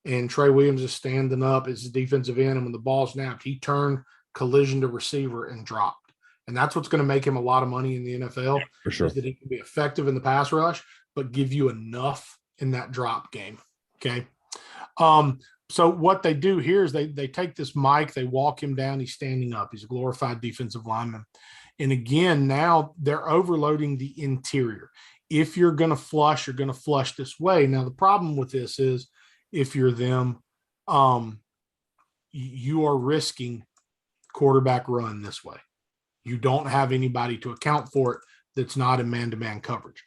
and Trey Williams is standing up as a defensive end, and when the ball snapped, he turned collision to receiver and dropped. And that's what's going to make him a lot of money in the NFL. For sure. Is that he can be effective in the pass rush, but give you enough in that drop game. Okay. So what they do here is they take this Mike, they walk him down. He's standing up. He's a glorified defensive lineman. And again, now they're overloading the interior. If you're going to flush, you're going to flush this way. Now, the problem with this is if you're them, you are risking quarterback run this way. You don't have anybody to account for it that's not in man-to-man coverage.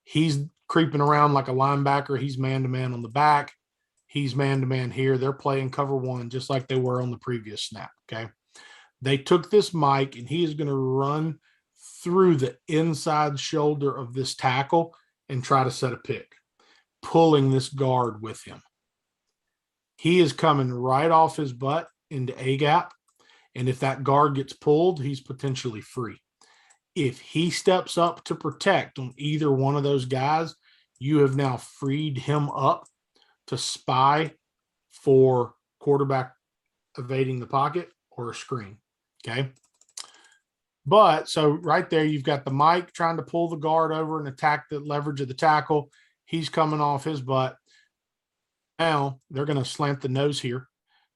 He's creeping around like a linebacker. He's man-to-man on the back. He's man-to-man here. They're playing cover one just like they were on the previous snap, okay? They took this Mike, and he is going to run through the inside shoulder of this tackle and try to set a pick, pulling this guard with him. He is coming right off his butt into A-gap, and if that guard gets pulled, he's potentially free. If he steps up to protect on either one of those guys, you have now freed him up to spy for quarterback evading the pocket or a screen, okay? But so right there, you've got the Mike trying to pull the guard over and attack the leverage of the tackle. He's coming off his butt. Now they're going to slant the nose here.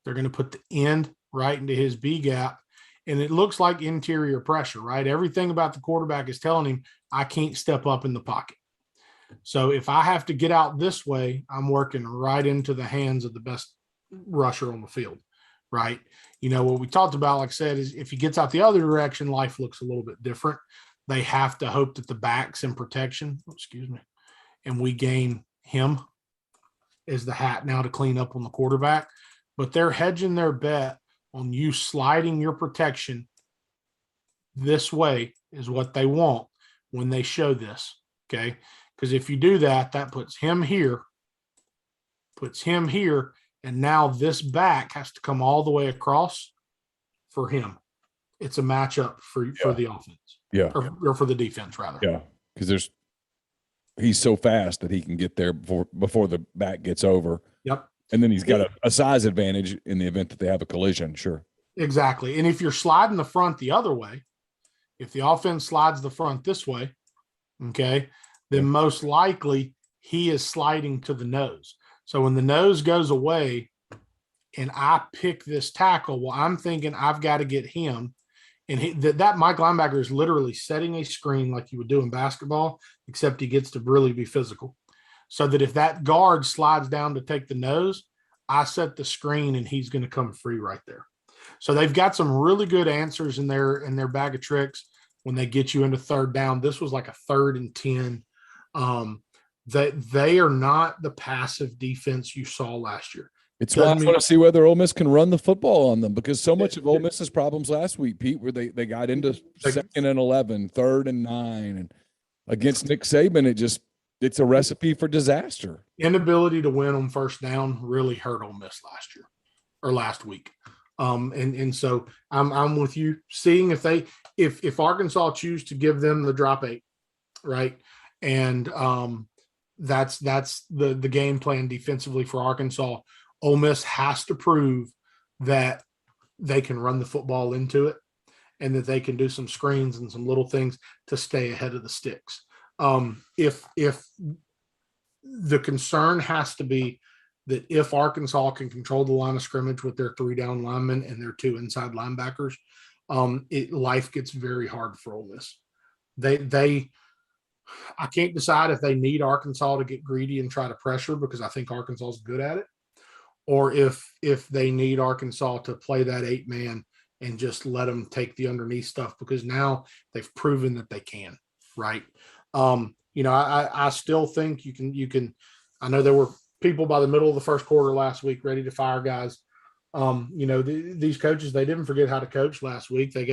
They're going to put the end right into his B gap. And it looks like interior pressure, right? Everything about the quarterback is telling him, I can't step up in the pocket. So if I have to get out this way, I'm working right into the hands of the best rusher on the field, right? You know, what we talked about, like I said, is if he gets out the other direction, life looks a little bit different. They have to hope that the back's in protection. And we gain him as the hat now to clean up on the quarterback. But they're hedging their bet on you sliding your protection this way is what they want when they show this, okay? Because if you do that, that puts him here, and now this back has to come all the way across for him. It's a matchup for the offense. Yeah. Or for the defense, rather. Yeah, because he's so fast that he can get there before the back gets over. Yep. And then he's got a size advantage in the event that they have a collision, sure. Exactly. And if you're sliding the front the other way, if the offense slides the front this way, okay, then most likely he is sliding to the nose. So when the nose goes away and I pick this tackle, well, I'm thinking I've got to get him. And that Mike linebacker is literally setting a screen like you would do in basketball, except he gets to really be physical. So that if that guard slides down to take the nose, I set the screen and he's going to come free right there. So they've got some really good answers in their bag of tricks when they get you into third down. This was like a 3rd and 10. They are not the passive defense you saw last year. It's why I want to see whether Ole Miss can run the football on them, because so much of Ole Miss's problems last week, Pete, where they got into 2nd and 11, 3rd and 9, and against Nick Saban, it's a recipe for disaster. Inability to win on first down really hurt Ole Miss last week. And so I'm with you, seeing if Arkansas choose to give them the drop 8, right? And that's the game plan defensively for Arkansas. Ole Miss has to prove that they can run the football into it and that they can do some screens and some little things to stay ahead of the sticks. If the concern has to be that if Arkansas can control the line of scrimmage with their 3 down linemen and their 2 inside linebackers, life gets very hard for Ole Miss. I can't decide if they need Arkansas to get greedy and try to pressure, because I think Arkansas is good at it, or if they need Arkansas to play that 8-man and just let them take the underneath stuff, because now they've proven that they can, right? I still think you can. I know there were people by the middle of the first quarter last week ready to fire guys. These coaches, they didn't forget how to coach last week. You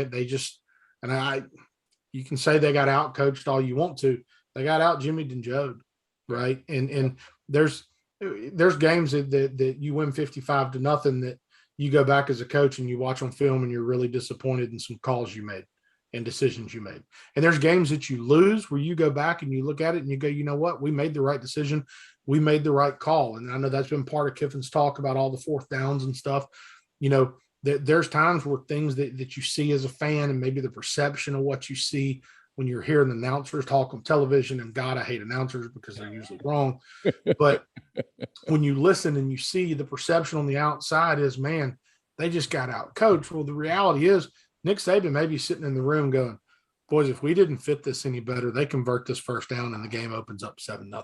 can say they got out coached all you want to. They got out Jimmy'd and Joe'd, right? And there's games that you win 55-0 that you go back as a coach and you watch on film and you're really disappointed in some calls you made and decisions you made. And there's games that you lose where you go back and you look at it and you go, you know what? We made the right decision. We made the right call. And I know that's been part of Kiffin's talk about all the 4th downs and stuff. There's times where things that you see as a fan and maybe the perception of what you see when you're hearing announcers talk on television, and God, I hate announcers because they're usually wrong. But when you listen and you see, the perception on the outside is, man, they just got out coached. Well, the reality is Nick Saban may be sitting in the room going, boys, if we didn't fit this any better, they convert this first down and the game opens up 7-0.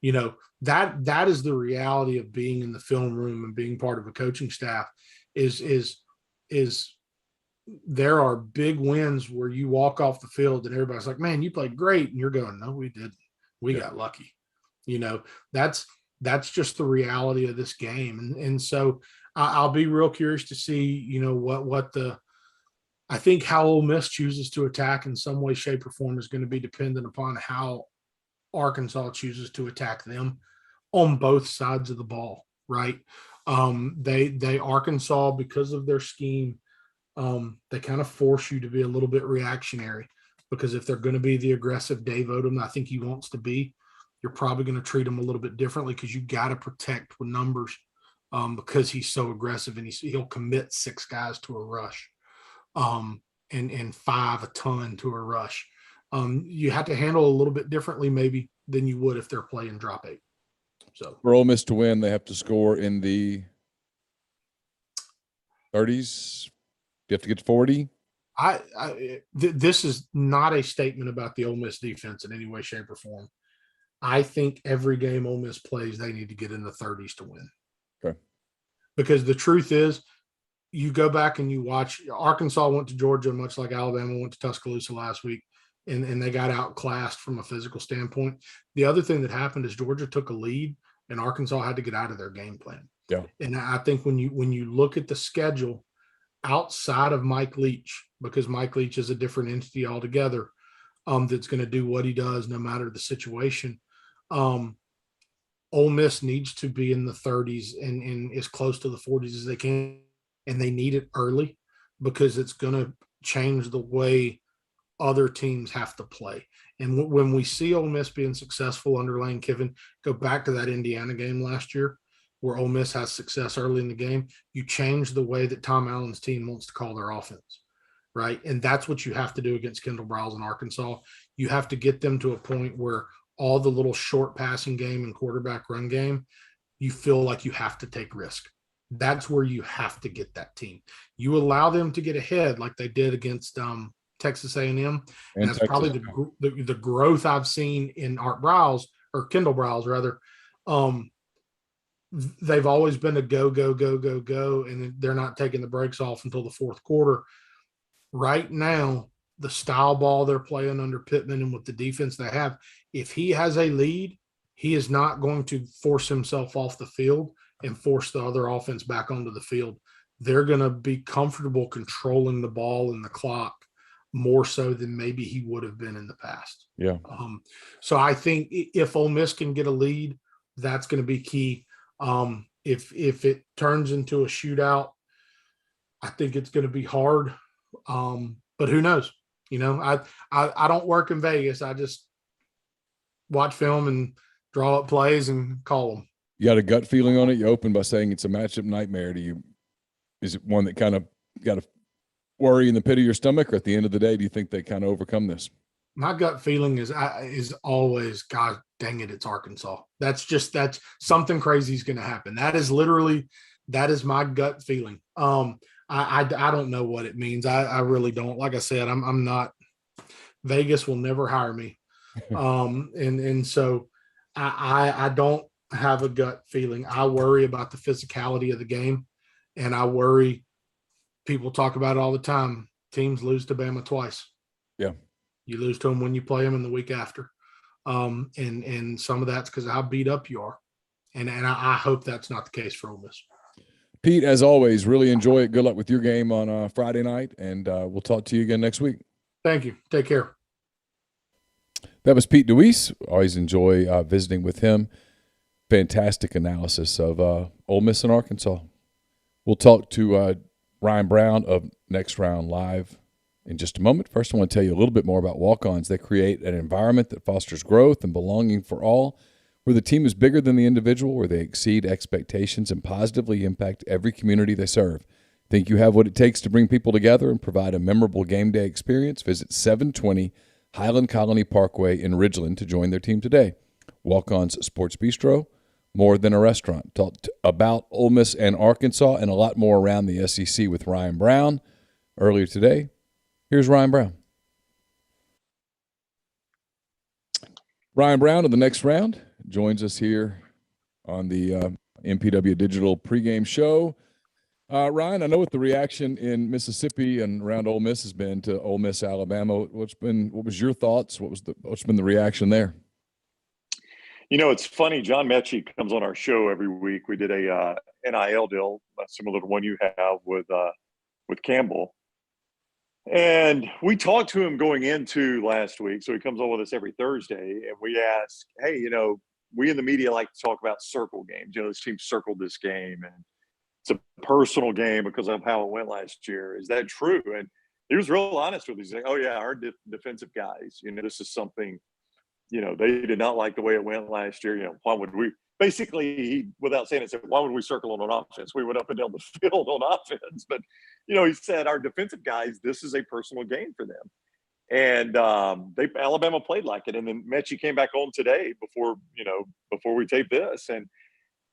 You know, that is the reality of being in the film room and being part of a coaching staff is there are big wins where you walk off the field and everybody's like, man, you played great. And you're going, no, we didn't. We got lucky. You know, that's just the reality of this game. And so I'll be real curious to see, you know, I think how Ole Miss chooses to attack in some way, shape, or form is going to be dependent upon how Arkansas chooses to attack them on both sides of the ball, right? They Arkansas, because of their scheme, they kind of force you to be a little bit reactionary, because if they're going to be the aggressive Dave Odom I think he wants to be, you're probably going to treat him a little bit differently, because you got to protect with numbers, because he's so aggressive and he'll commit 6 guys to a rush, and 5 a ton to a rush. You have to handle a little bit differently maybe than you would if they're playing drop 8. So for Ole Miss to win, they have to score in the 30s. You have to get to 40. This is not a statement about the Ole Miss defense in any way, shape, or form. I think every game Ole Miss plays, they need to get in the 30s to win. Okay. Because the truth is, you go back and you watch, Arkansas went to Georgia much like Alabama went to Tuscaloosa last week, and they got outclassed from a physical standpoint. The other thing that happened is Georgia took a lead and Arkansas had to get out of their game plan. Yeah. And I think when you look at the schedule outside of Mike Leach, because Mike Leach is a different entity altogether, that's going to do what he does no matter the situation. Ole Miss needs to be in the 30s and as close to the 40s as they can, and they need it early, because it's going to change the way other teams have to play. And when we see Ole Miss being successful under Lane Kiffin, go back to that Indiana game last year where Ole Miss has success early in the game, you change the way that Tom Allen's team wants to call their offense, right? And that's what you have to do against Kendall Briles in Arkansas. You have to get them to a point where all the little short passing game and quarterback run game, you feel like you have to take risk. That's where you have to get that team. You allow them to get ahead like they did against Texas A&M. And that's Texas, probably the growth I've seen in Art Briles, or Kendall Briles rather. They've always been a go, and they're not taking the brakes off until the fourth quarter. Right now, the style ball they're playing under Pittman and with the defense they have, if he has a lead, he is not going to force himself off the field and force the other offense back onto the field. They're going to be comfortable controlling the ball and the clock more so than maybe he would have been in the past. Yeah. So I think if Ole Miss can get a lead, that's going to be key. If it turns into a shootout, I think it's going to be hard. But who knows? You know, I don't work in Vegas. I just watch film and draw up plays and call them. You got a gut feeling on it? You open by saying it's a matchup nightmare. Is it one that kind of got a worry in the pit of your stomach, or at the end of the day, do you think they kind of overcome this? My gut feeling is always, God dang it, it's Arkansas. That's something crazy is going to happen. That is my gut feeling. I don't know what it means. I really don't. Like I said, I'm not. Vegas will never hire me, and so I don't have a gut feeling. I worry about the physicality of the game, and I worry. People talk about it all the time. Teams lose to Bama twice. Yeah, you lose to them when you play them in the week after, and some of that's because of how beat up you are, and I hope that's not the case for Ole Miss. Pete, as always, really enjoy it. Good luck with your game on Friday night, and we'll talk to you again next week. Thank you. Take care. That was Pete DeWeese. Always enjoy visiting with him. Fantastic analysis of Ole Miss and Arkansas. We'll talk to Ryan Brown of Next Round Live in just a moment. First, I want to tell you a little bit more about walk-ons. They create an environment that fosters growth and belonging for all, where the team is bigger than the individual, where they exceed expectations and positively impact every community they serve. Think you have what it takes to bring people together and provide a memorable game day experience? Visit 720 Highland Colony Parkway in Ridgeland to join their team today. Walk-On's Sports Bistreaux, more than a restaurant. Talked about Ole Miss and Arkansas and a lot more around the SEC with Ryan Brown earlier today. Here's Ryan Brown. Ryan Brown of the Next Round joins us here on the MPW Digital Pregame Show. Ryan, I know what the reaction in Mississippi and around Ole Miss has been to Ole Miss, Alabama. What was your thoughts? What's been the reaction there? You know, it's funny. John Mechie comes on our show every week. We did a NIL deal, similar to one you have with Campbell. And we talked to him going into last week. So he comes on with us every Thursday, and we ask, hey, you know, we in the media like to talk about circle games. You know, this team circled this game, and it's a personal game because of how it went last year. Is that true? And he was real honest with us. He's like, oh, yeah, our defensive guys, you know, this is something, you know, they did not like the way it went last year. You know, why would we – basically, he, without saying it, said, why would we circle on offense? We went up and down the field on offense. But, you know, he said our defensive guys, this is a personal game for them. And Alabama played like it. And then Mechie came back on today before we taped this. And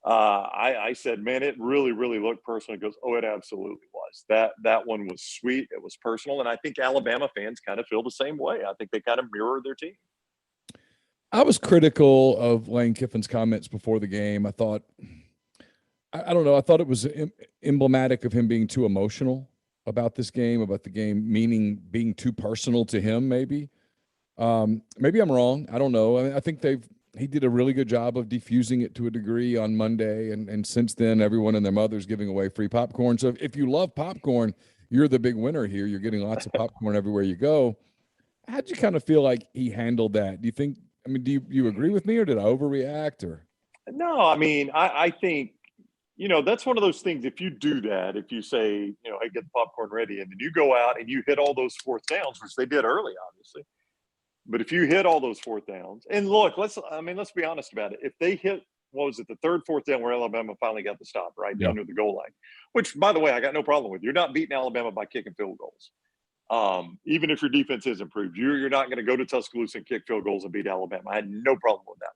I said, man, it really, really looked personal. He goes, oh, it absolutely was. That one was sweet. It was personal. And I think Alabama fans kind of feel the same way. I think they kind of mirror their team. I was critical of Lane Kiffin's comments before the game. I thought it was emblematic of him being too emotional about this game, about the game, meaning being too personal to him, maybe. Maybe I'm wrong. I don't know. I mean, I think he did a really good job of diffusing it to a degree on Monday, and since then, everyone and their mother's giving away free popcorn. So if you love popcorn, you're the big winner here. You're getting lots of popcorn everywhere you go. How'd you kind of feel like he handled that? Do you think – I mean, do you agree with me, or did I overreact? Or no, I mean, I think, you know, that's one of those things. If you do that, if you say, you know, hey, get the popcorn ready, and then you go out and you hit all those fourth downs, which they did early, obviously. But if you hit all those fourth downs, and look, let's be honest about it. If they hit, what was it, the third, fourth down where Alabama finally got the stop, right, down near the goal line, which, by the way, I got no problem with. You're not beating Alabama by kicking field goals. Even if your defense is improved, you're not going to go to Tuscaloosa and kick field goals and beat Alabama. I had no problem with that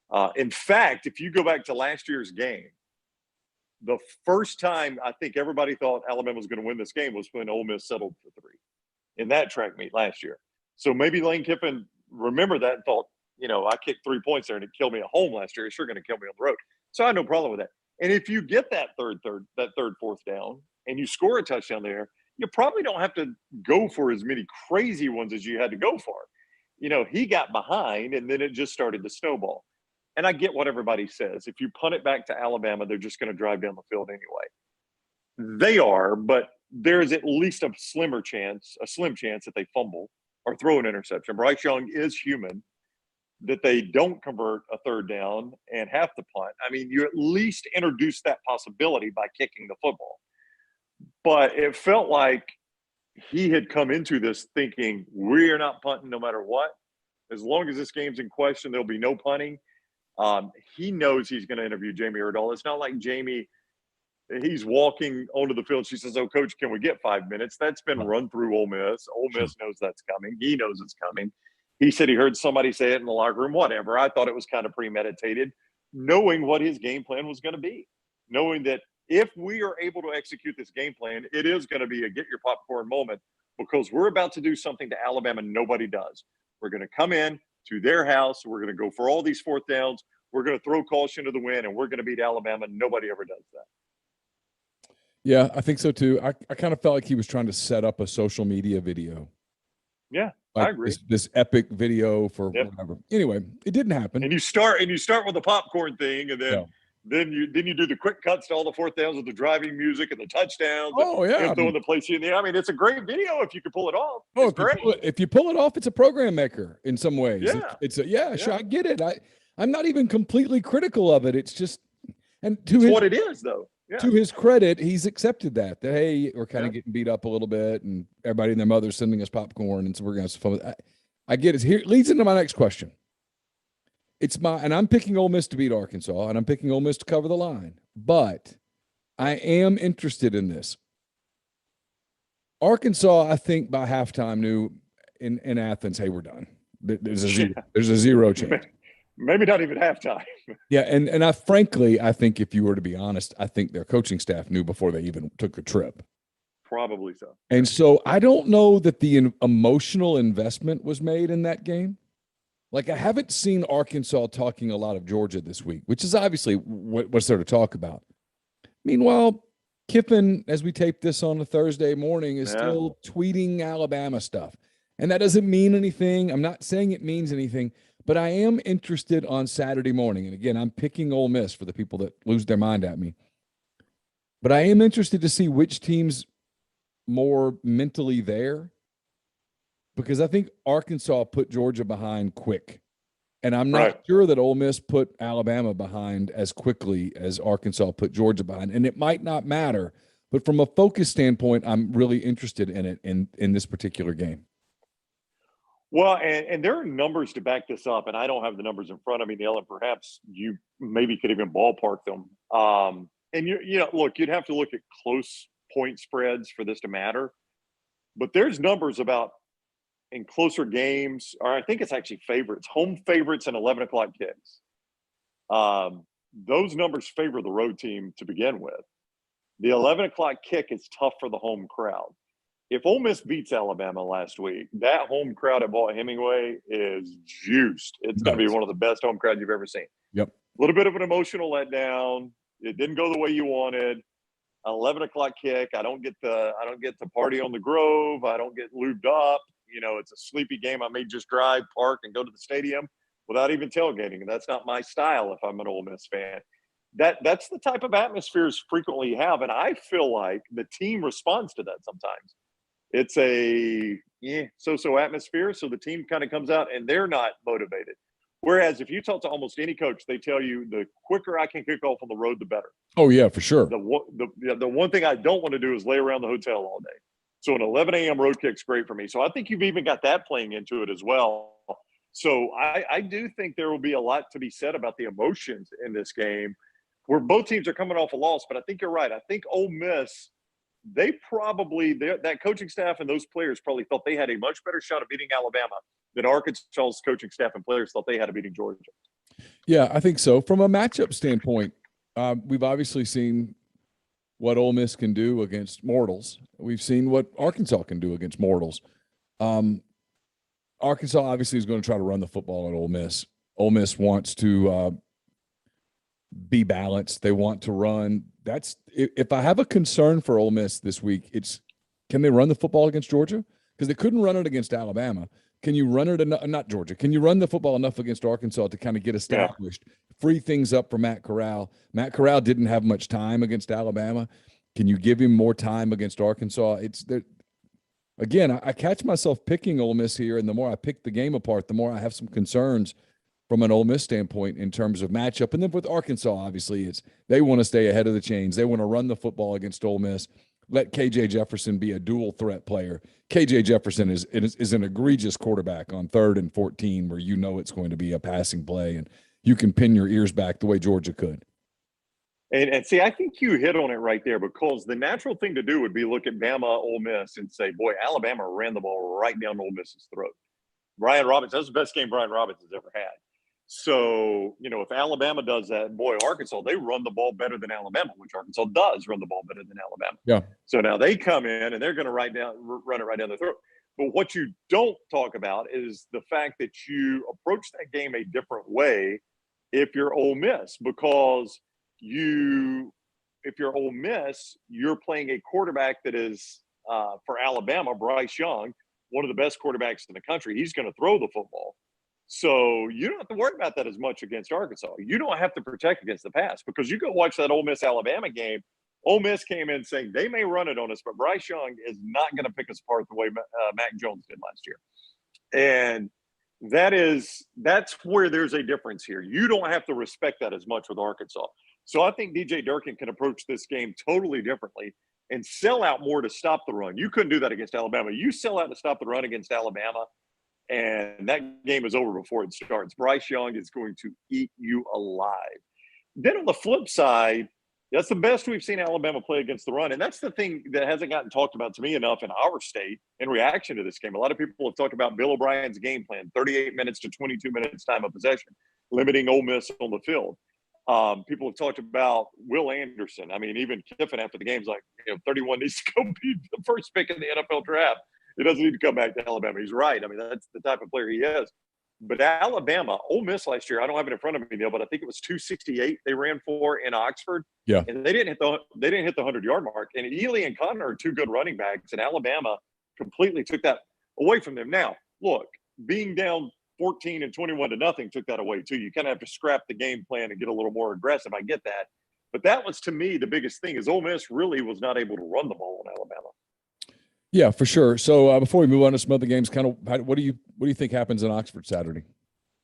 one. In fact, if you go back to last year's game, the first time I think everybody thought Alabama was going to win this game was when Ole Miss settled for 3 in that track meet last year. So maybe Lane Kiffin remembered that and thought, you know, I kicked 3 points there and it killed me at home last year. It's sure going to kill me on the road. So I had no problem with that. And if you get that third, fourth down and you score a touchdown there, you probably don't have to go for as many crazy ones as you had to go for. You know, he got behind and then it just started to snowball. And I get what everybody says. If you punt it back to Alabama, they're just going to drive down the field anyway. They are, but there is at least a slim chance that they fumble or throw an interception. Bryce Young is human, that they don't convert a third down and have to punt. I mean, you at least introduce that possibility by kicking the football. But it felt like he had come into this thinking, we are not punting no matter what. As long as this game's in question, there'll be no punting. He knows he's going to interview Jamie Erdahl. It's not like Jamie, he's walking onto the field. She says, oh, Coach, can we get 5 minutes? That's been run through Ole Miss. Ole Miss knows that's coming. He knows it's coming. He said he heard somebody say it in the locker room, whatever. I thought it was kind of premeditated, knowing what his game plan was going to be, knowing that if we are able to execute this game plan, it is going to be a get your popcorn moment because we're about to do something to Alabama nobody does. We're going to come in to their house. We're going to go for all these fourth downs. We're going to throw caution to the wind, and we're going to beat Alabama. Nobody ever does that. Yeah, I think so too. I kind of felt like he was trying to set up a social media video. Yeah, like I agree. This epic video for whatever. Anyway, it didn't happen. And you start with the popcorn thing, and then then you do the quick cuts to all the fourth downs with the driving music and the touchdowns. Oh yeah, and throwing the place in there. I mean, it's a great video if you can pull it off. Oh, it's great. If you pull it off, it's a program maker in some ways. Yeah, Sure, I get it. I'm not even completely critical of it. It's just, and what it is though. Yeah. To his credit, he's accepted that hey, we're kind of getting beat up a little bit, and everybody and their mother's sending us popcorn, and so we're going to have some fun with it. I get it. Here leads into my next question. And I'm picking Ole Miss to beat Arkansas, and I'm picking Ole Miss to cover the line. But I am interested in this. Arkansas, I think, by halftime knew in Athens, hey, we're done. There's a zero chance. Maybe not even halftime. Yeah, and I frankly, I think if you were to be honest, I think their coaching staff knew before they even took a trip. Probably so. And so I don't know that the emotional investment was made in that game. Like, I haven't seen Arkansas talking a lot of Georgia this week, which is obviously what's there to talk about. Meanwhile, Kiffin, as we tape this on a Thursday morning, is still tweeting Alabama stuff. And that doesn't mean anything. I'm not saying it means anything, but I am interested on Saturday morning. And again, I'm picking Ole Miss for the people that lose their mind at me. But I am interested to see which team's more mentally there, because I think Arkansas put Georgia behind quick. And I'm not sure that Ole Miss put Alabama behind as quickly as Arkansas put Georgia behind. And it might not matter, but from a focus standpoint, I'm really interested in it in this particular game. Well, and there are numbers to back this up, and I don't have the numbers in front of me, Neal, and perhaps you maybe could even ballpark them. And look, you'd have to look at close point spreads for this to matter. But there's numbers about in closer games, or I think it's actually favorites, home favorites and 11 o'clock kicks. Those numbers favor the road team to begin with. The 11 o'clock kick is tough for the home crowd. If Ole Miss beats Alabama last week, that home crowd at Vaught-Hemingway is juiced. It's going to be one of the best home crowds you've ever seen. Yep. A little bit of an emotional letdown. It didn't go the way you wanted. 11 o'clock kick. I don't get to party on the Grove. I don't get lubed up. It's a sleepy game. I may just drive, park, and go to the stadium without even tailgating. And that's not my style if I'm an Ole Miss fan. That's the type of atmospheres frequently you have. And I feel like the team responds to that sometimes. It's a so-so atmosphere. So the team kind of comes out and they're not motivated. Whereas if you talk to almost any coach, they tell you the quicker I can kick off on the road, the better. Oh, yeah, for sure. The one thing I don't want to do is lay around the hotel all day. So an 11 a.m. road kick's great for me. So I think you've even got that playing into it as well. So I do think there will be a lot to be said about the emotions in this game where both teams are coming off a loss. But I think you're right. I think Ole Miss, that coaching staff and those players probably felt they had a much better shot of beating Alabama than Arkansas's coaching staff and players thought they had of beating Georgia. Yeah, I think so. From a matchup standpoint, we've obviously seen what Ole Miss can do against mortals. We've seen what Arkansas can do against mortals. Arkansas obviously is going to try to run the football at Ole Miss. Ole Miss wants to be balanced. They want to run. If I have a concern for Ole Miss this week, it's can they run the football against Georgia? Because they couldn't run it against Alabama. Can you run it not Georgia? Can you run the football enough against Arkansas to kind of get established, free things up for Matt Corral? Matt Corral didn't have much time against Alabama. Can you give him more time against Arkansas? Again, I catch myself picking Ole Miss here, and the more I pick the game apart, the more I have some concerns from an Ole Miss standpoint in terms of matchup. And then with Arkansas, obviously, they want to stay ahead of the chains. They want to run the football against Ole Miss. Let KJ Jefferson be a dual threat player. KJ Jefferson is an egregious quarterback on 3rd and 14 where it's going to be a passing play and you can pin your ears back the way Georgia could. And see, I think you hit on it right there because the natural thing to do would be look at Bama, Ole Miss, and say, boy, Alabama ran the ball right down Ole Miss's throat. Brian Robinson, that's the best game Brian Robinson's ever had. So, if Alabama does that, boy, Arkansas, they run the ball better than Alabama, which Arkansas does run the ball better than Alabama. Yeah. So now they come in and they're going to run it right down their throat. But what you don't talk about is the fact that you approach that game a different way if you're Ole Miss, because if you're Ole Miss, you're playing a quarterback that is, for Alabama, Bryce Young, one of the best quarterbacks in the country. He's going to throw the football. So you don't have to worry about that as much against Arkansas. You don't have to protect against the pass because you go watch that Ole Miss-Alabama game. Ole Miss came in saying they may run it on us, but Bryce Young is not going to pick us apart the way Mac Jones did last year. And that's where there's a difference here. You don't have to respect that as much with Arkansas. So I think DJ Durkin can approach this game totally differently and sell out more to stop the run. You couldn't do that against Alabama. You sell out to stop the run against Alabama, and that game is over before it starts. Bryce Young is going to eat you alive. Then on the flip side, That's the best we've seen Alabama play against the run. And that's the thing that hasn't gotten talked about to me enough in our state in reaction to this game. A lot of people have talked about Bill O'Brien's game plan, 38 minutes to 22 minutes time of possession, limiting Ole Miss on the field. People have talked about Will Anderson. I mean, even Kiffin after the game's like, 31 needs to go be the first pick in the NFL draft. He doesn't need to come back to Alabama. He's right. I mean, that's the type of player he is. But Alabama, Ole Miss last year, I don't have it in front of me, Neal, but I think it was 268 they ran for in Oxford. Yeah. And they didn't hit the 100-yard mark. And Ely and Connor are two good running backs, and Alabama completely took that away from them. Now, look, being down 14 and 21-0 took that away too. You kind of have to scrap the game plan and get a little more aggressive. I get that. But that was, to me, the biggest thing is Ole Miss really was not able to run the ball on Alabama. Yeah, for sure. So before we move on to some other games, what do you think happens in Oxford Saturday?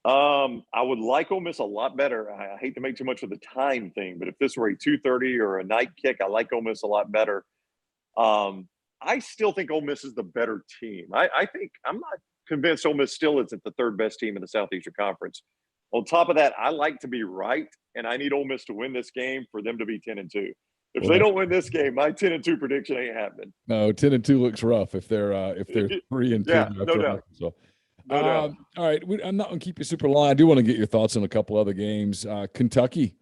I would like Ole Miss a lot better. I hate to make too much of the time thing, but if this were a 2:30 or a night kick, I like Ole Miss a lot better. I still think Ole Miss is the better team. I think I'm not convinced Ole Miss still isn't the third best team in the Southeastern Conference. On top of that, I like to be right, and I need Ole Miss to win this game for them to be 10-2. If they don't win this game, my 10-2 prediction ain't happening. No, 10-2 looks rough if they're 3-2. Yeah, no doubt. So, no doubt. All right, I'm not going to keep you super long. I do want to get your thoughts on a couple other games. Kentucky,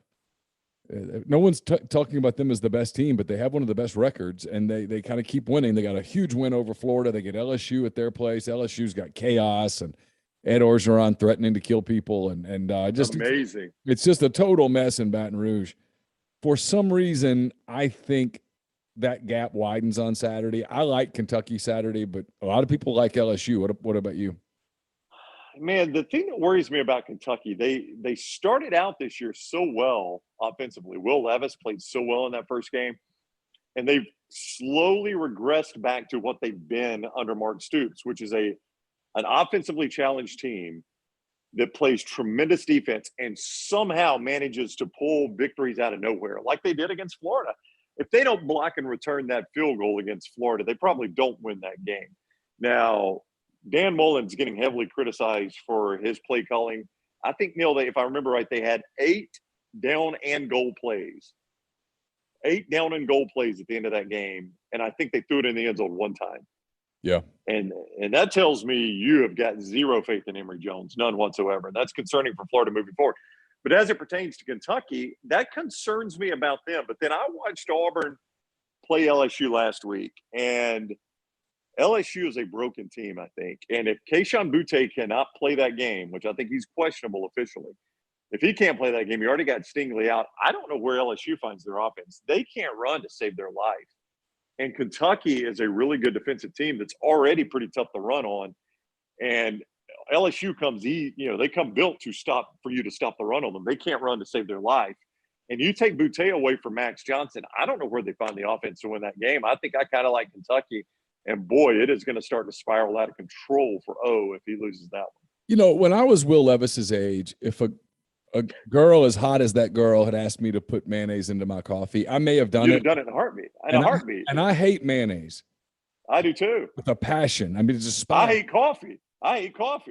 no one's talking about them as the best team, but they have one of the best records, and they kind of keep winning. They got a huge win over Florida. They get LSU at their place. LSU's got chaos, and Ed Orgeron threatening to kill people, and just amazing. It's just a total mess in Baton Rouge. For some reason, I think that gap widens on Saturday. I like Kentucky Saturday, but a lot of people like LSU. What about you? Man, the thing that worries me about Kentucky, they started out this year so well offensively. Will Levis played so well in that first game, and they've slowly regressed back to what they've been under Mark Stoops, which is an offensively challenged team that plays tremendous defense and somehow manages to pull victories out of nowhere, like they did against Florida. If they don't block and return that field goal against Florida, they probably don't win that game. Now, Dan Mullen's getting heavily criticized for his play calling. I think, Neal, if I remember right, they had 8 down and goal plays. 8 down and goal plays at the end of that game, and I think they threw it in the end zone one time. Yeah. And that tells me you have got zero faith in Emory Jones, none whatsoever. And that's concerning for Florida moving forward. But as it pertains to Kentucky, that concerns me about them. But then I watched Auburn play LSU last week, and LSU is a broken team, I think. And if Keishon Butte cannot play that game, which I think he's questionable officially, if he can't play that game, you already got Stingley out. I don't know where LSU finds their offense. They can't run to save their life. And Kentucky is a really good defensive team that's already pretty tough to run on. And LSU they come built for you to stop the run on them. They can't run to save their life. And you take Butte away from Max Johnson, I don't know where they find the offense to win that game. I think I kind of like Kentucky. And boy, it is going to start to spiral out of control for O if he loses that one. When I was Will Levis's age, if a girl as hot as that girl had asked me to put mayonnaise into my coffee, I may have done it. You'd have done it in a heartbeat. And I hate mayonnaise. I do too. With a passion. I mean, it's just spice. I hate coffee.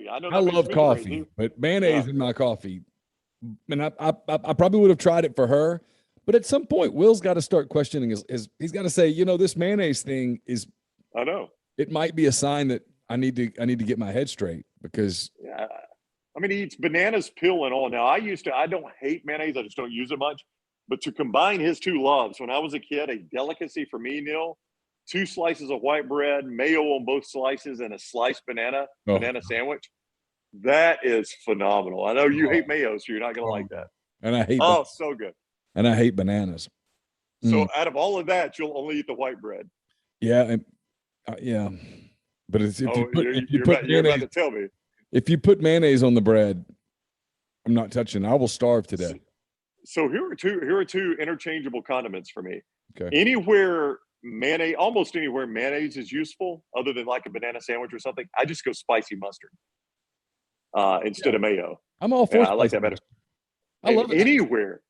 I know. I love coffee, but mayonnaise in my coffee. And I probably would have tried it for her, but at some point, Will's got to start questioning he's got to say, this mayonnaise thing is. I know. It might be a sign that I need to get my head straight because. Yeah. I mean, he eats bananas, peel, and all. Now, I don't hate mayonnaise. I just don't use it much. But to combine his two loves, when I was a kid, a delicacy for me, Neal, 2 slices of white bread, mayo on both slices, and a sliced banana sandwich. That is phenomenal. I know you hate mayo, so you're not going to like that. And I hate so good. And I hate bananas. So out of all of that, you'll only eat the white bread. Yeah. Yeah. But you're about to tell me. If you put mayonnaise on the bread, I'm not touching. I will starve to death. So here are two interchangeable condiments for me. Okay. Almost anywhere mayonnaise is useful, other than like a banana sandwich or something, I just go spicy mustard instead of mayo. I'm all for. I like that better. I love it.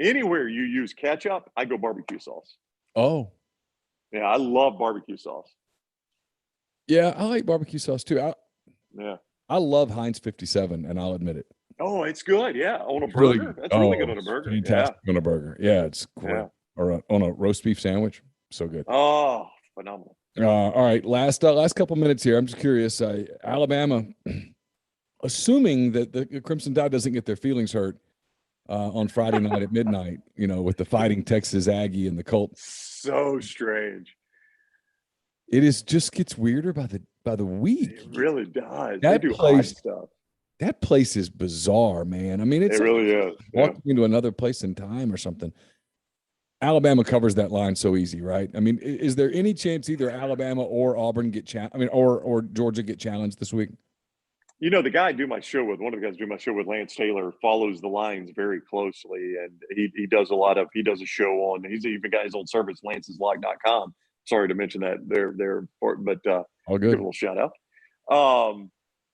Anywhere you use ketchup, I go barbecue sauce. Oh. Yeah, I love barbecue sauce. Yeah, I like barbecue sauce too. Yeah. I love Heinz 57, and I'll admit it. Oh, it's good. Yeah, on a It's really burger. good. That's really good on a It's burger. fantastic on a burger. Yeah, it's great. Yeah. Or on a roast beef sandwich. So good. Oh, phenomenal. All right, last couple minutes here. I'm just curious. Alabama, assuming that the Crimson Tide doesn't get their feelings hurt on Friday night at midnight, with the Fighting Texas Aggie and the Colt. So strange. It just gets weirder by the week. It really does. That They do place- odd stuff. That place is bizarre, man. I mean, it's It really is. walking into another place in time or something. Alabama covers that line so easy, right? I mean, is there any chance either Alabama or Auburn or Georgia get challenged this week? The guy I do my show with, one of the guys I do my show with, Lance Taylor, follows the lines very closely, and he does a show on. He's even got his own service, lanceslog.com. Sorry to mention that they're important, but All give good. a little shout out.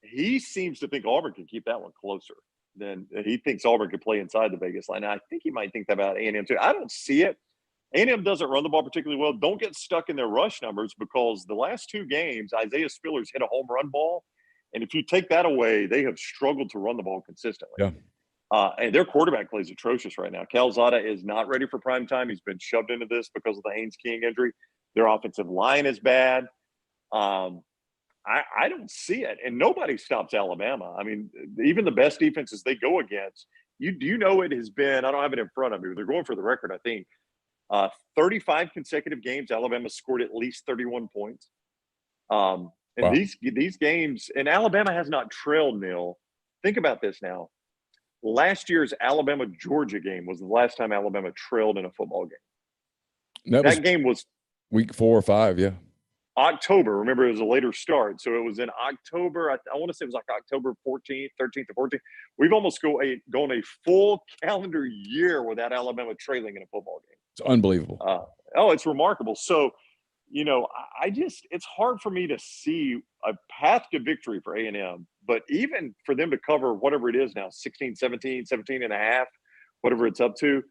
He seems to think Auburn can keep that one closer. Then he thinks Auburn could play inside the Vegas line. I think he might think that about A&M too. I don't see it. A&M doesn't run the ball particularly well. Don't get stuck in their rush numbers, because the last two games, Isaiah Spiller's hit a home run ball. And if you take that away, they have struggled to run the ball consistently. Yeah. And their quarterback plays atrocious right now. Calzada is not ready for prime time. He's been shoved into this because of the Haynes King injury. Their offensive line is bad. I don't see it. And nobody stops Alabama. I mean, even the best defenses they go against, it has been, I don't have it in front of me, but they're going for the record, I think. 35 consecutive games, Alabama scored at least 31 points. And Wow. these games, and Alabama has not trailed, Neal. Think about this now. Last year's Alabama-Georgia game was the last time Alabama trailed in a football game. That game was week 4 or 5, yeah. October. Remember, it was a later start. So it was in October. I want to say it was like October 13th or 14th. We've almost gone a full calendar year without Alabama trailing in a football game. It's unbelievable. It's remarkable. So, it's hard for me to see a path to victory for A&M, but even for them to cover whatever it is now, 16, 17 and a half, whatever it's up to,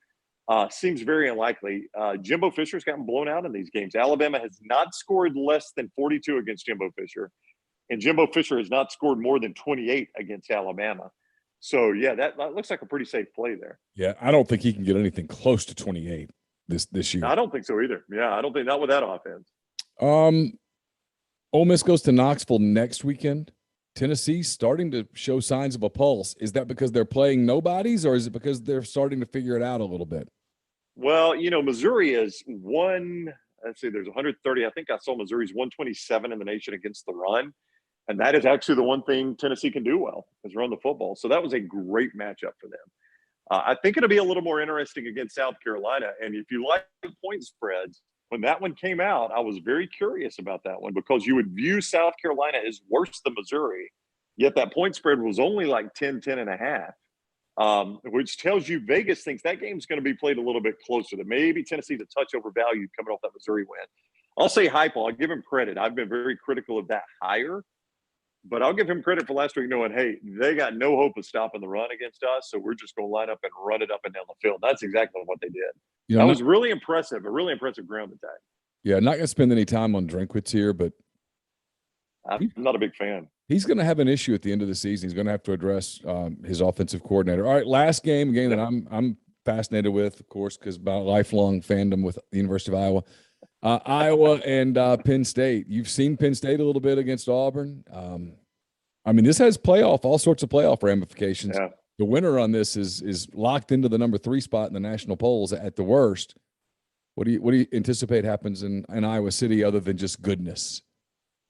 seems very unlikely. Jimbo Fisher's gotten blown out in these games. Alabama has not scored less than 42 against Jimbo Fisher, and Jimbo Fisher has not scored more than 28 against Alabama. So, yeah, that looks like a pretty safe play there. Yeah, I don't think he can get anything close to 28 this year. I don't think so either. Yeah, I don't think, not with that offense. Ole Miss goes to Knoxville next weekend. Tennessee starting to show signs of a pulse. Is that because they're playing nobodies, or is it because they're starting to figure it out a little bit? Well, Missouri is there's 130. I think I saw Missouri's 127 in the nation against the run. And that is actually the one thing Tennessee can do well, is run the football. So that was a great matchup for them. I think it'll be a little more interesting against South Carolina. And if you like point spreads, when that one came out, I was very curious about that one, because you would view South Carolina as worse than Missouri, yet that point spread was only like 10 and a half, which tells you Vegas thinks that game's going to be played a little bit closer, that maybe Tennessee's a touch overvalued coming off that Missouri win. I'll say hype. I'll give him credit. I've been very critical of that hire, but I'll give him credit for last week knowing, hey, they got no hope of stopping the run against us, so we're just going to line up and run it up and down the field. That's exactly what they did. That was really impressive, a really impressive ground attack. Yeah, not going to spend any time on Drinkwitz here, but I'm not a big fan. He's going to have an issue at the end of the season. He's going to have to address his offensive coordinator. All right, last game, a game that I'm fascinated with, of course, because my lifelong fandom with the University of Iowa. Iowa and Penn State. You've seen Penn State a little bit against Auburn. This has all sorts of playoff ramifications. Yeah. The winner on this is locked into the number 3 spot in the national polls at the worst. What do you anticipate happens in Iowa City other than just goodness?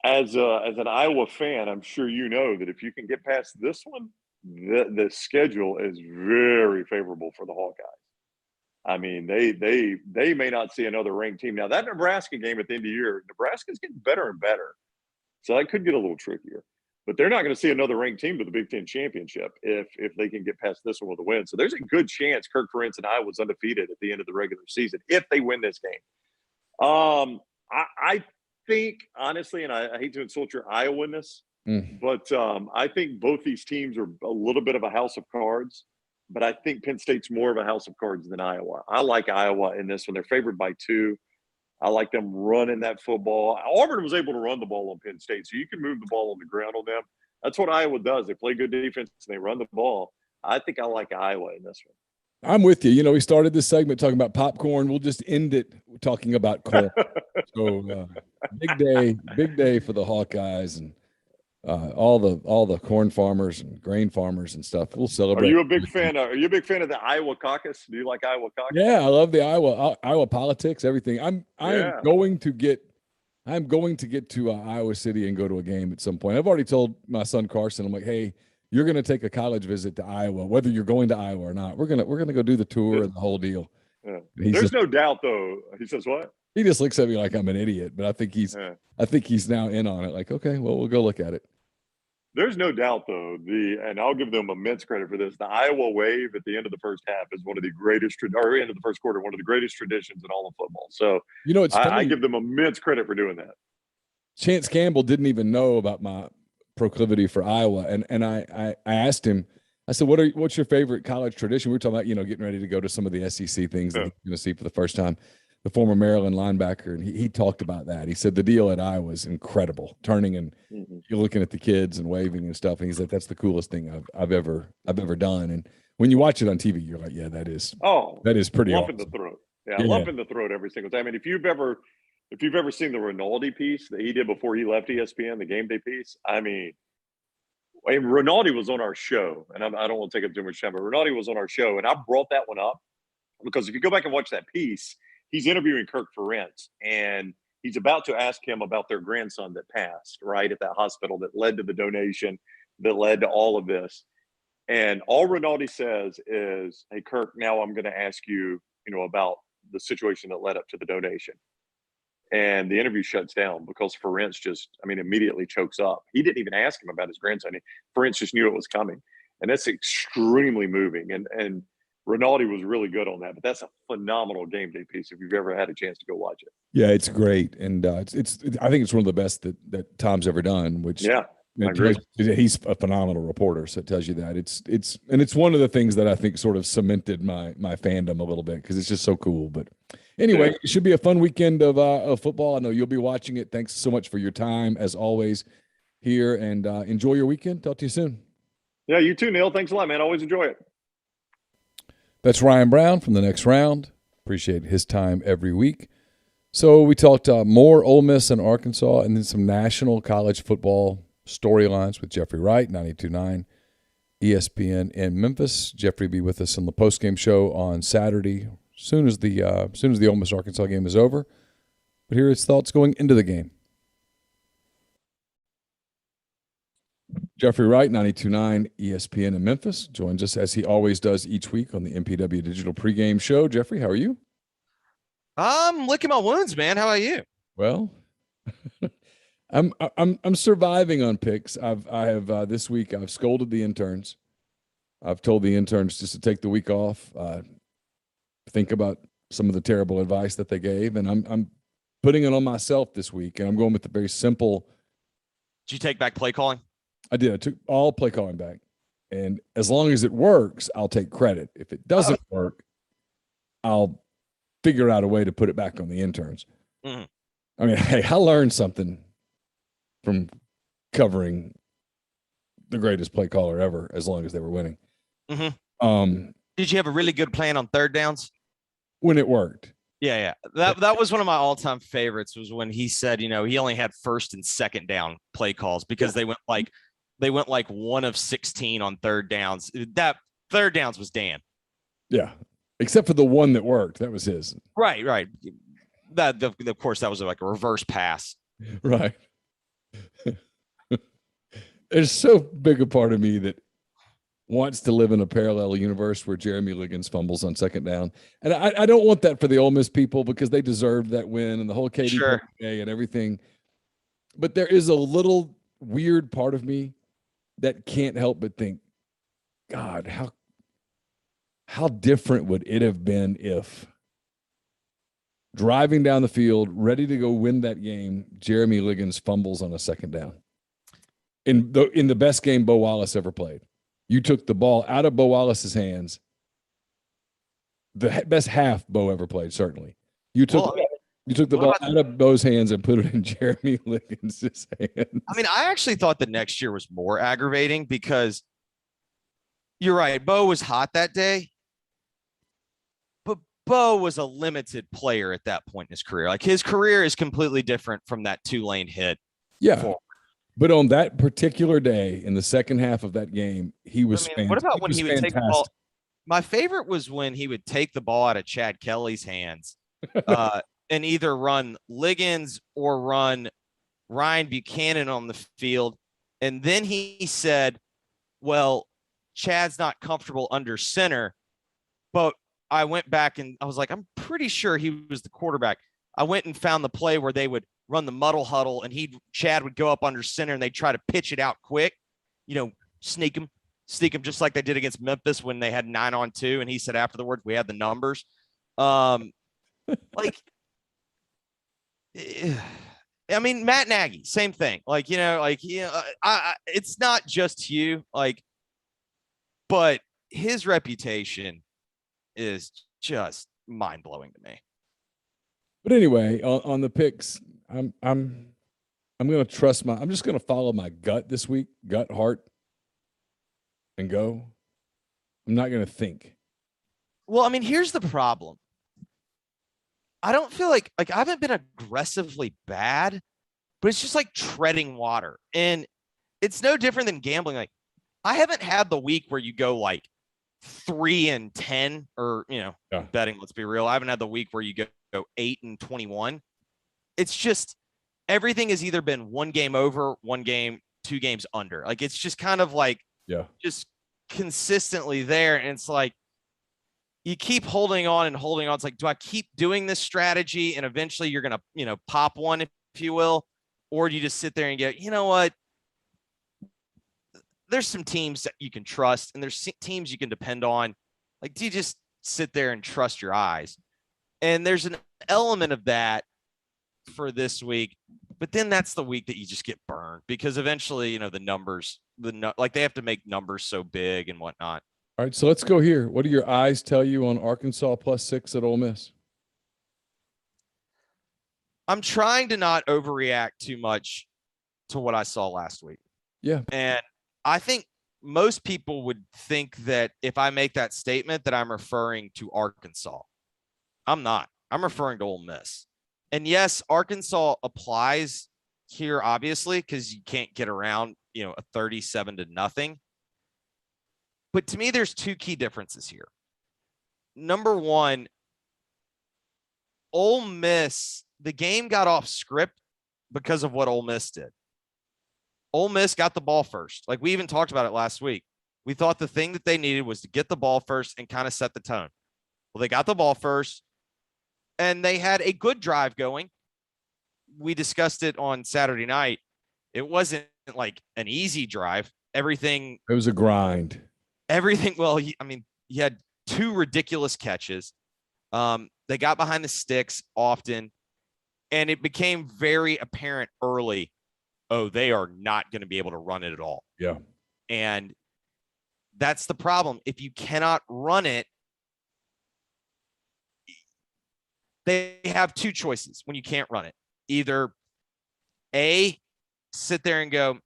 As an Iowa fan, I'm sure you know that if you can get past this one, the schedule is very favorable for the Hawkeyes. I mean, they may not see another ranked team. Now, that Nebraska game at the end of the year, Nebraska's getting better and better. So that could get a little trickier. But they're not going to see another ranked team to the Big Ten championship if they can get past this one with a win. So there's a good chance Kirk Ferentz and Iowa's undefeated at the end of the regular season if they win this game. I think, honestly, and I hate to insult your Iowanness, but I think both these teams are a little bit of a house of cards. But I think Penn State's more of a house of cards than Iowa. I like Iowa in this one. They're favored by 2. I like them running that football. Auburn was able to run the ball on Penn State, so you can move the ball on the ground on them. That's what Iowa does. They play good defense and they run the ball. I think I like Iowa in this one. I'm with you. You know, we started this segment talking about popcorn. We'll just end it talking about corn. So big day for the Hawkeyes and all the corn farmers and grain farmers and stuff. We'll celebrate. Are you a big fan of the Iowa caucus? Do you like Iowa caucus? Yeah, I love the Iowa politics, everything. I'm going to get to Iowa City and go to a game at some point. I've already told my son Carson, I'm like, hey, you're going to take a college visit to Iowa, whether you're going to Iowa or not. We're gonna go do the tour and the whole deal. Yeah. There's no doubt, though. He says what? He just looks at me like I'm an idiot, but I think he's now in on it. Like, okay, well, we'll go look at it. There's no doubt, though, and I'll give them immense credit for this. The Iowa wave at the end of the first half is one of the greatest, or end of the first quarter, one of the greatest traditions in all of football. So, you know, it's funny. I give them immense credit for doing that. Chance Campbell didn't even know about my proclivity for Iowa, and I asked him. I said, "What's your favorite college tradition?" We were talking about, you know, getting ready to go to some of the SEC things that you're going to see for the first time. The former Maryland linebacker, and he talked about that. He said the deal at Iowa is incredible, turning and you're looking at the kids and waving and stuff. And he said that's the coolest thing I've ever done. And when you watch it on TV, you're like, yeah, that is pretty lump awesome. In the throat. Yeah, lump in the throat every single time. I mean, if you've ever seen the Rinaldi piece that he did before he left ESPN, the game day piece, I mean, Rinaldi was on our show, and I don't want to take up too much time, but Rinaldi was on our show, and I brought that one up because if you go back and watch that piece, he's interviewing Kirk Ferentz, and he's about to ask him about their grandson that passed, right, at that hospital that led to the donation, that led to all of this. And all Rinaldi says is, hey, Kirk, now I'm going to ask you, you know, about the situation that led up to the donation. And the interview shuts down because Ferentz immediately chokes up. He didn't even ask him about his grandson. Ferentz just knew it was coming. And that's extremely moving. And Rinaldi was really good on that, but that's a phenomenal game day piece if you've ever had a chance to go watch it. Yeah, it's great, and I think it's one of the best that Tom's ever done. Which I agree. He's a phenomenal reporter, so it tells you that it's one of the things that I think sort of cemented my fandom a little bit because it's just so cool. But anyway, It should be a fun weekend of football. I know you'll be watching it. Thanks so much for your time as always here, and enjoy your weekend. Talk to you soon. Yeah, you too, Neal. Thanks a lot, man. Always enjoy it. That's Ryan Brown from The Next Round. Appreciate his time every week. So we talked more Ole Miss and Arkansas and then some national college football storylines with Jeffrey Wright, 92.9 ESPN in Memphis. Jeffrey will be with us on the postgame show on Saturday as soon as the Ole Miss Arkansas game is over. But here are his thoughts going into the game. Jeffrey Wright, 92.9 ESPN in Memphis, joins us as he always does each week on the MPW Digital Pregame Show. Jeffrey, how are you? I'm licking my wounds, man. How about you? Well, I'm surviving on picks. I have this week I've scolded the interns. I've told the interns just to take the week off, think about some of the terrible advice that they gave, and I'm putting it on myself this week, and I'm going with the very simple. Did you take back play calling? I did. I took all play calling back. And as long as it works, I'll take credit. If it doesn't work, I'll figure out a way to put it back on the interns. Mm-hmm. I mean, hey, I learned something from covering the greatest play caller ever as long as they were winning. Mm-hmm. Did you have a really good plan on third downs? When it worked. Yeah. That was one of my all-time favorites was when he said, you know, he only had first and second down play calls because they went like 1 of 16 on third downs. That third downs was Dan. Yeah. Except for the one that worked. That was his. Right. Of course, that was like a reverse pass. Right. There's so big a part of me that wants to live in a parallel universe where Jeremy Liggins fumbles on second down. And I don't want that for the Ole Miss people because they deserved that win and the whole KD and everything. But there is a little weird part of me that can't help but think, God, how different would it have been if driving down the field, ready to go win that game, Jeremy Liggins fumbles on a second down. In the best game Bo Wallace ever played. You took the ball out of Bo Wallace's hands. The best half Bo ever played, certainly. You took the ball out of Bo's hands and put it in Jeremy Liggins' hands. I mean, I actually thought the next year was more aggravating because You're right. Bo was hot that day, but Bo was a limited player at that point in his career. Like his career is completely different from that Tulane hit. Yeah. But on that particular day, in the second half of that game, he was. What about when he would fantastic. take the ball? My favorite was when he would take the ball out of Chad Kelly's hands, and either run Liggins or run Ryan Buchanan on the field, and then he said, "Well, Chad's not comfortable under center," but I went back and I was like, I'm pretty sure he was the quarterback. I went and found the play where they would run the muddle huddle and Chad would go up under center and they try to pitch it out quick, sneak him just like they did against Memphis when they had 9-on-2. And he said afterwards, we had the numbers. Matt Nagy, same thing. It's not just you, but his reputation is just mind blowing to me. But anyway, on the picks, I'm going to trust I'm just going to follow my gut this week, gut, heart, and go. I'm not going to think. Well, here's the problem. I don't feel like I haven't been aggressively bad, but it's just like treading water. And it's no different than gambling. I haven't had the week where you go 3-10 or, betting, let's be real. I haven't had the week where you go 8-21. It's just everything has either been one game over, one game, 2 games under. It's just kind of just consistently there. And it's you keep holding on and holding on. It's do I keep doing this strategy and eventually you're going to, pop one, if you will, or do you just sit there and go, you know what? There's some teams that you can trust and there's teams you can depend on. Do you just sit there and trust your eyes? And there's an element of that for this week, but then that's the week that you just get burned because eventually, the numbers, they have to make numbers so big and whatnot. All right, so let's go here. What do your eyes tell you on Arkansas +6 at Ole Miss? I'm trying to not overreact too much to what I saw last week. Yeah. And I think most people would think that if I make that statement that I'm referring to Arkansas. I'm not. I'm referring to Ole Miss. And yes, Arkansas applies here, obviously, because you can't get around, a 37-0. But to me, there's 2 key differences here. Number one, Ole Miss, the game got off script because of what Ole Miss did. Ole Miss got the ball first. We even talked about it last week. We thought the thing that they needed was to get the ball first and kind of set the tone. Well, they got the ball first and they had a good drive going. We discussed it on Saturday night. It wasn't an easy drive. It was a grind. Well, you had 2 ridiculous catches. They got behind the sticks often, and it became very apparent early, they are not going to be able to run it at all. Yeah. And that's the problem. If you cannot run it, they have 2 choices when you can't run it. Either A, sit there and go,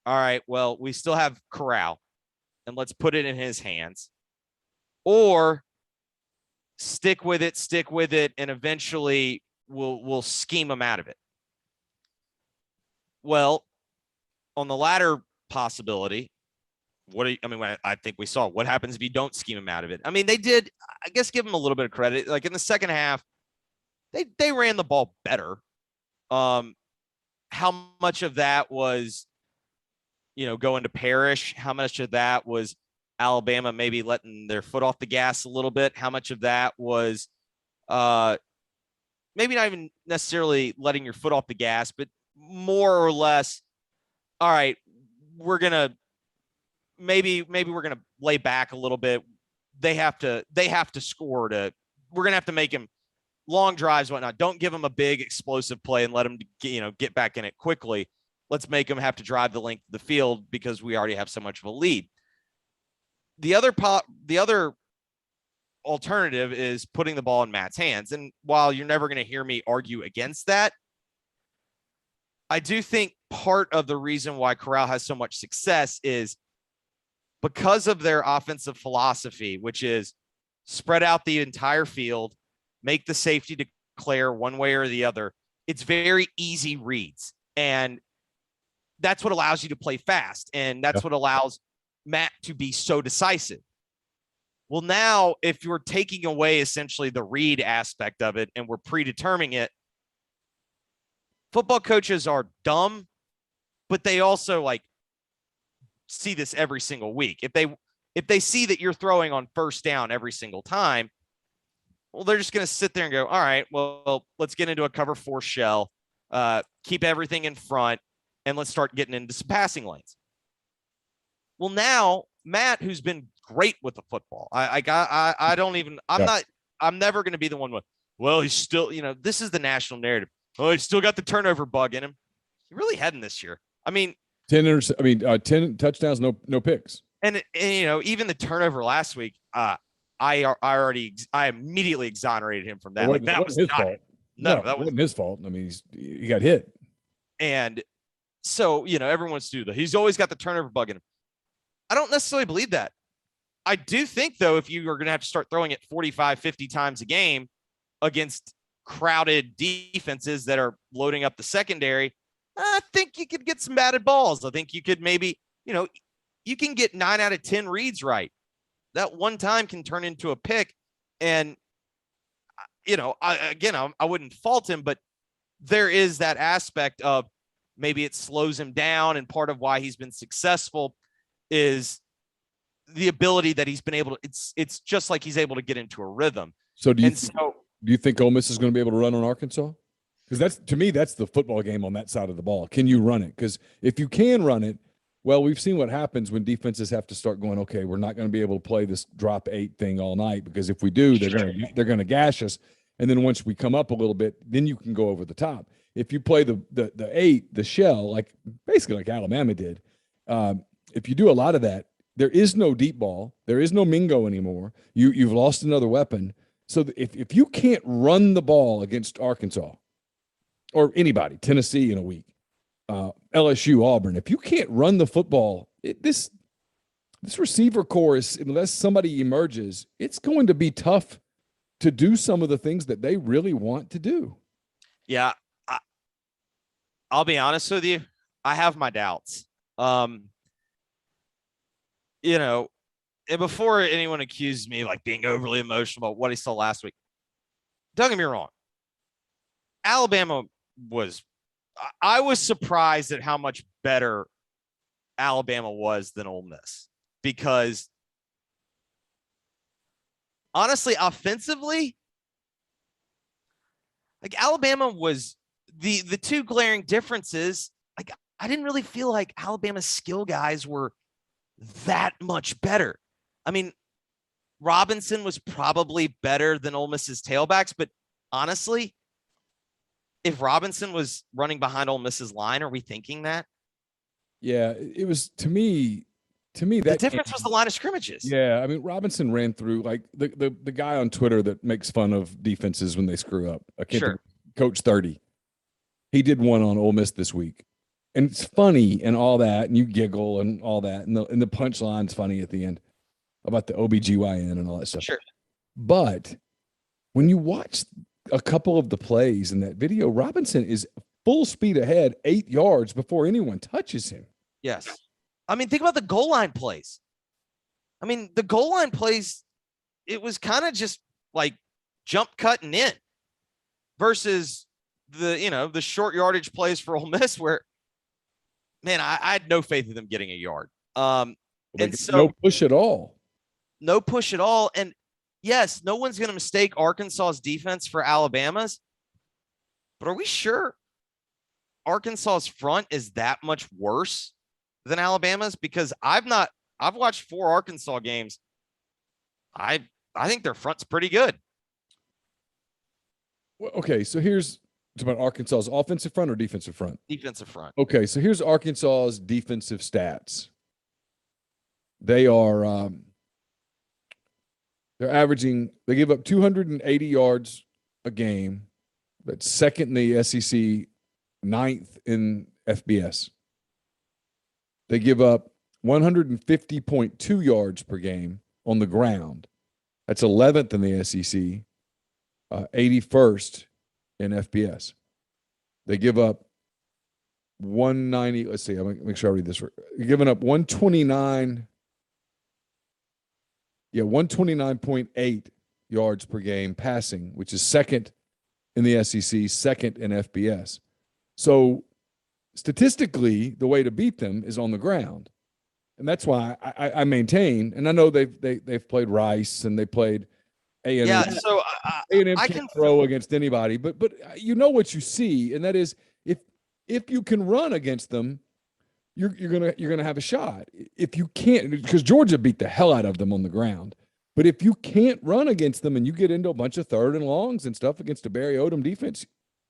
all right, well, we still have Corral, and let's put it in his hands. Or stick with it, and eventually we'll scheme him out of it. Well, on the latter possibility, I think we saw what happens if you don't scheme him out of it. They did, I guess, give him a little bit of credit. In the second half, they ran the ball better. How much of that was, going to Parrish? How much of that was Alabama maybe letting their foot off the gas a little bit? How much of that was maybe not even necessarily letting your foot off the gas, but more or less, all right, we're going to maybe we're going to lay back a little bit. They have to score we're going to have to make him long drives, whatnot. Don't give him a big explosive play and let him, get back in it quickly. Let's make him have to drive the length of the field because we already have so much of a lead. The other alternative is putting the ball in Matt's hands. And while you're never going to hear me argue against that, I do think part of the reason why Corral has so much success is because of their offensive philosophy, which is spread out the entire field, make the safety declare one way or the other. It's very easy reads. And that's what allows you to play fast. And that's what allows Matt to be so decisive. Well, now if you're taking away essentially the read aspect of it and we're predetermining it, football coaches are dumb, but they also like see this every single week. If they see that you're throwing on first down every single time, well, they're just going to sit there and go, all right, well, let's get into a cover 4 shell, keep everything in front, and let's start getting into some passing lanes. Well, now Matt, who's been great with the football, I'm never going to be the one with, well, he's still, this is the national narrative. Oh, he's still got the turnover bug in him. He really hadn't this year. I mean, 10 touchdowns, no picks. And even the turnover last week, I immediately exonerated him from that. Like that was his fault. No, that wasn't his fault. I mean, he got hit. And so, everyone wants to do that. He's always got the turnover bug in him. I don't necessarily believe that. I do think, though, if you are going to have to start throwing it 45, 50 times a game against crowded defenses that are loading up the secondary, I think you could get some batted balls. I think you could maybe, you can get 9 out of 10 reads right. That one time can turn into a pick. And, I wouldn't fault him, but there is that aspect of maybe it slows him down. And part of why he's been successful is the ability that he's been able to, it's just like he's able to get into a rhythm. So do you think Ole Miss is going to be able to run on Arkansas? Because to me, that's the football game on that side of the ball. Can you run it? Because if you can run it, well, we've seen what happens when defenses have to start going, okay, we're not going to be able to play this drop 8 thing all night, because if we do, they're going to gash us. And then once we come up a little bit, then you can go over the top. If you play the 8, the shell, basically like Alabama did, if you do a lot of that, there is no deep ball. There is no Mingo anymore. You've lost another weapon. So if you can't run the ball against Arkansas or anybody, Tennessee in a week, LSU, Auburn, if you can't run the football, this receiver core is, unless somebody emerges, it's going to be tough to do some of the things that they really want to do. Yeah. I'll be honest with you. I have my doubts. And before anyone accused me of being overly emotional about what he saw last week, don't get me wrong. Alabama I was surprised at how much better Alabama was than Ole Miss, because honestly, offensively, Alabama was the two glaring differences. I didn't really feel like Alabama's skill guys were that much better. I mean, Robinson was probably better than Ole Miss's tailbacks, but honestly, if Robinson was running behind Ole Miss's line, are we thinking that? Yeah, it was to me that the difference was the line of scrimmages. Yeah, I mean, Robinson ran through the guy on Twitter that makes fun of defenses when they screw up. I can't think, Coach 30. He did one on Ole Miss this week. And it's funny and all that, and you giggle and all that, and the punchline's funny at the end about the OBGYN and all that stuff. Sure. But when you watch a couple of the plays in that video, Robinson is full speed ahead 8 yards before anyone touches him. Yes. I mean, think about the goal line plays. I mean, the goal line plays, it was kind of just jump cutting in versus the short yardage plays for Ole Miss where, man, I had no faith in them getting a yard. And so no push at all. No push at all. And yes, no one's going to mistake Arkansas's defense for Alabama's. But are we sure Arkansas's front is that much worse than Alabama's? Because I've watched 4 Arkansas games. I think their front's pretty good. Well, okay, so it's about Arkansas's offensive front or defensive front? Defensive front. Okay, so here's Arkansas's defensive stats. They are they give up 280 yards a game. That's second in the SEC, 9th in FBS. They give up 150.2 yards per game on the ground. That's 11th in the SEC, 81st in FBS. They give up 190. Let's see. I'm going to make sure I read this right. They're giving up 129. Yeah, 129.8 yards per game passing, which is second in the SEC, second in FBS. So statistically, the way to beat them is on the ground. And that's why I maintain, and I know they've played Rice and they played A&M. Yeah, so A&M I can't throw against anybody, but you know what you see, and that is if you can run against them, you're gonna have a shot. If you can't, because Georgia beat the hell out of them on the ground, but if you can't run against them and you get into a bunch of third and longs and stuff against a Barry Odom defense,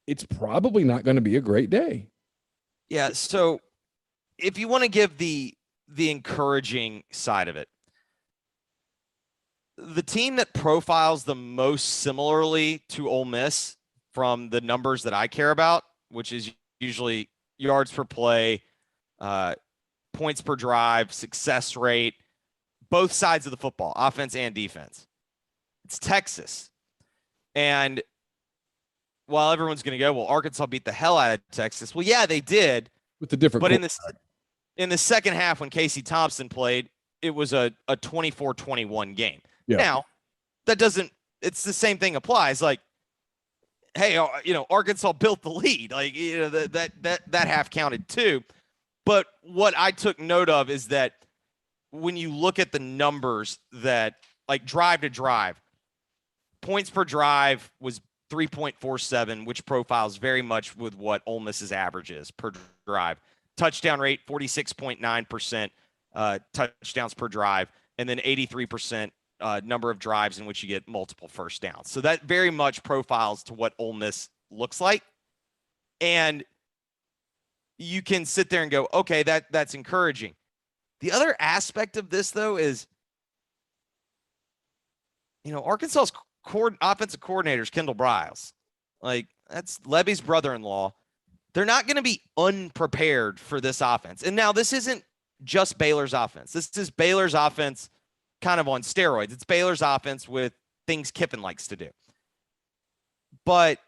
it's probably not going to be a great day. Yeah, so if you want to give the encouraging side of it, the team that profiles the most similarly to Ole Miss from the numbers that I care about, which is usually yards per play, points per drive, success rate, both sides of the football, offense and defense. It's Texas. And while everyone's going to go, well, Arkansas beat the hell out of Texas. Well, yeah, they did. With the different, but in the second half when Casey Thompson played, it was a 24-21 game. Yeah. Now, that doesn't – it's the same thing applies. Like, hey, Arkansas built the lead. Like, that half counted too. But what I took note of is that when you look at the numbers that, like, drive to drive, points per drive was 3.47, which profiles very much with what Ole Miss's average is per drive. Touchdown rate, 46.9% touchdowns per drive, and then 83% number of drives in which you get multiple first downs. So that very much profiles to what Ole Miss looks like. And you can sit there and go, okay, that's encouraging. The other aspect of this, though, is, Arkansas's offensive coordinator's Kendall Briles. Like, that's Levy's brother-in-law. They're not going to be unprepared for this offense. And now this isn't just Baylor's offense. This is Baylor's offense kind of on steroids. It's Baylor's offense with things Kiffin likes to do. But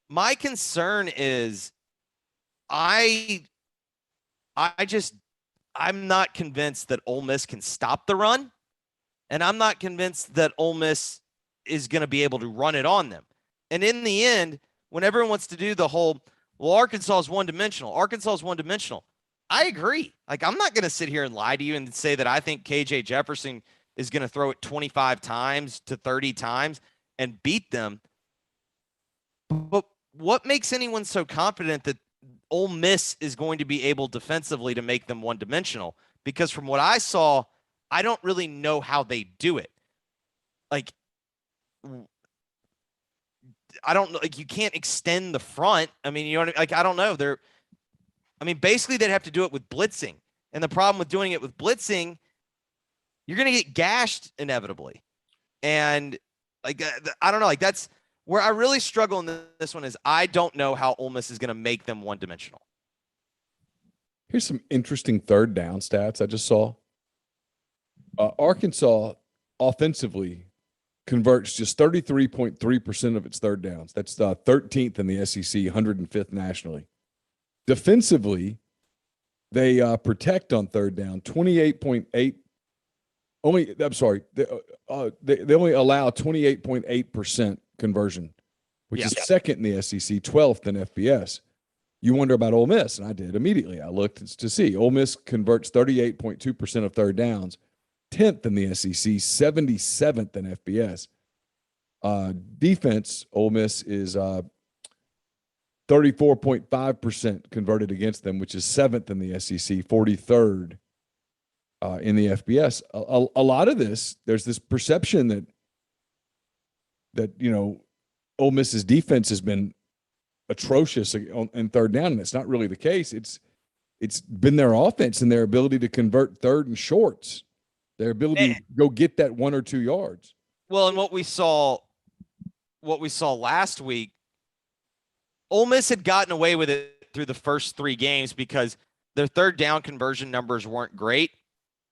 my concern is I'm not convinced that Ole Miss can stop the run. And I'm not convinced that Ole Miss is going to be able to run it on them. And in the end, when everyone wants to do the whole, well, Arkansas is one-dimensional. I agree. Like, I'm not going to sit here and lie to you and say that I think KJ Jefferson is going to throw it 25 times to 30 times and beat them. But what makes anyone so confident that Ole Miss is going to be able defensively to make them one-dimensional? Because from what I saw, I don't really know how they do it. Like, I don't know. Like, you can't extend the front. I mean, I don't know. Basically they'd have to do it with blitzing. And the problem with doing it with blitzing, you're going to get gashed inevitably. And like, I don't know. Like, that's where I really struggle in this one is I don't know how Ole Miss is going to make them one-dimensional. Here's some interesting third down stats I just saw. Arkansas offensively converts just 33.3% of its third downs. That's 13th in the SEC, 105th nationally. Defensively, they protect on third down 28.8. They only allow 28.8% conversion, which is second in the SEC, 12th in FBS. You wonder about Ole Miss, and I did immediately. I looked to see Ole Miss converts 38.2% of third downs, 10th in the SEC, 77th in FBS. Defense, Ole Miss is 34.5% converted against them, which is 7th in the SEC, 43rd in the FBS. A lot of this, there's this perception that Ole Miss's defense has been atrocious in third down, and it's not really the case. It's been their offense and their ability to convert third and shorts, their ability to go get that 1 or 2 yards. Well, and what we saw last week, Ole Miss had gotten away with it through the first 3 games because their third down conversion numbers weren't great.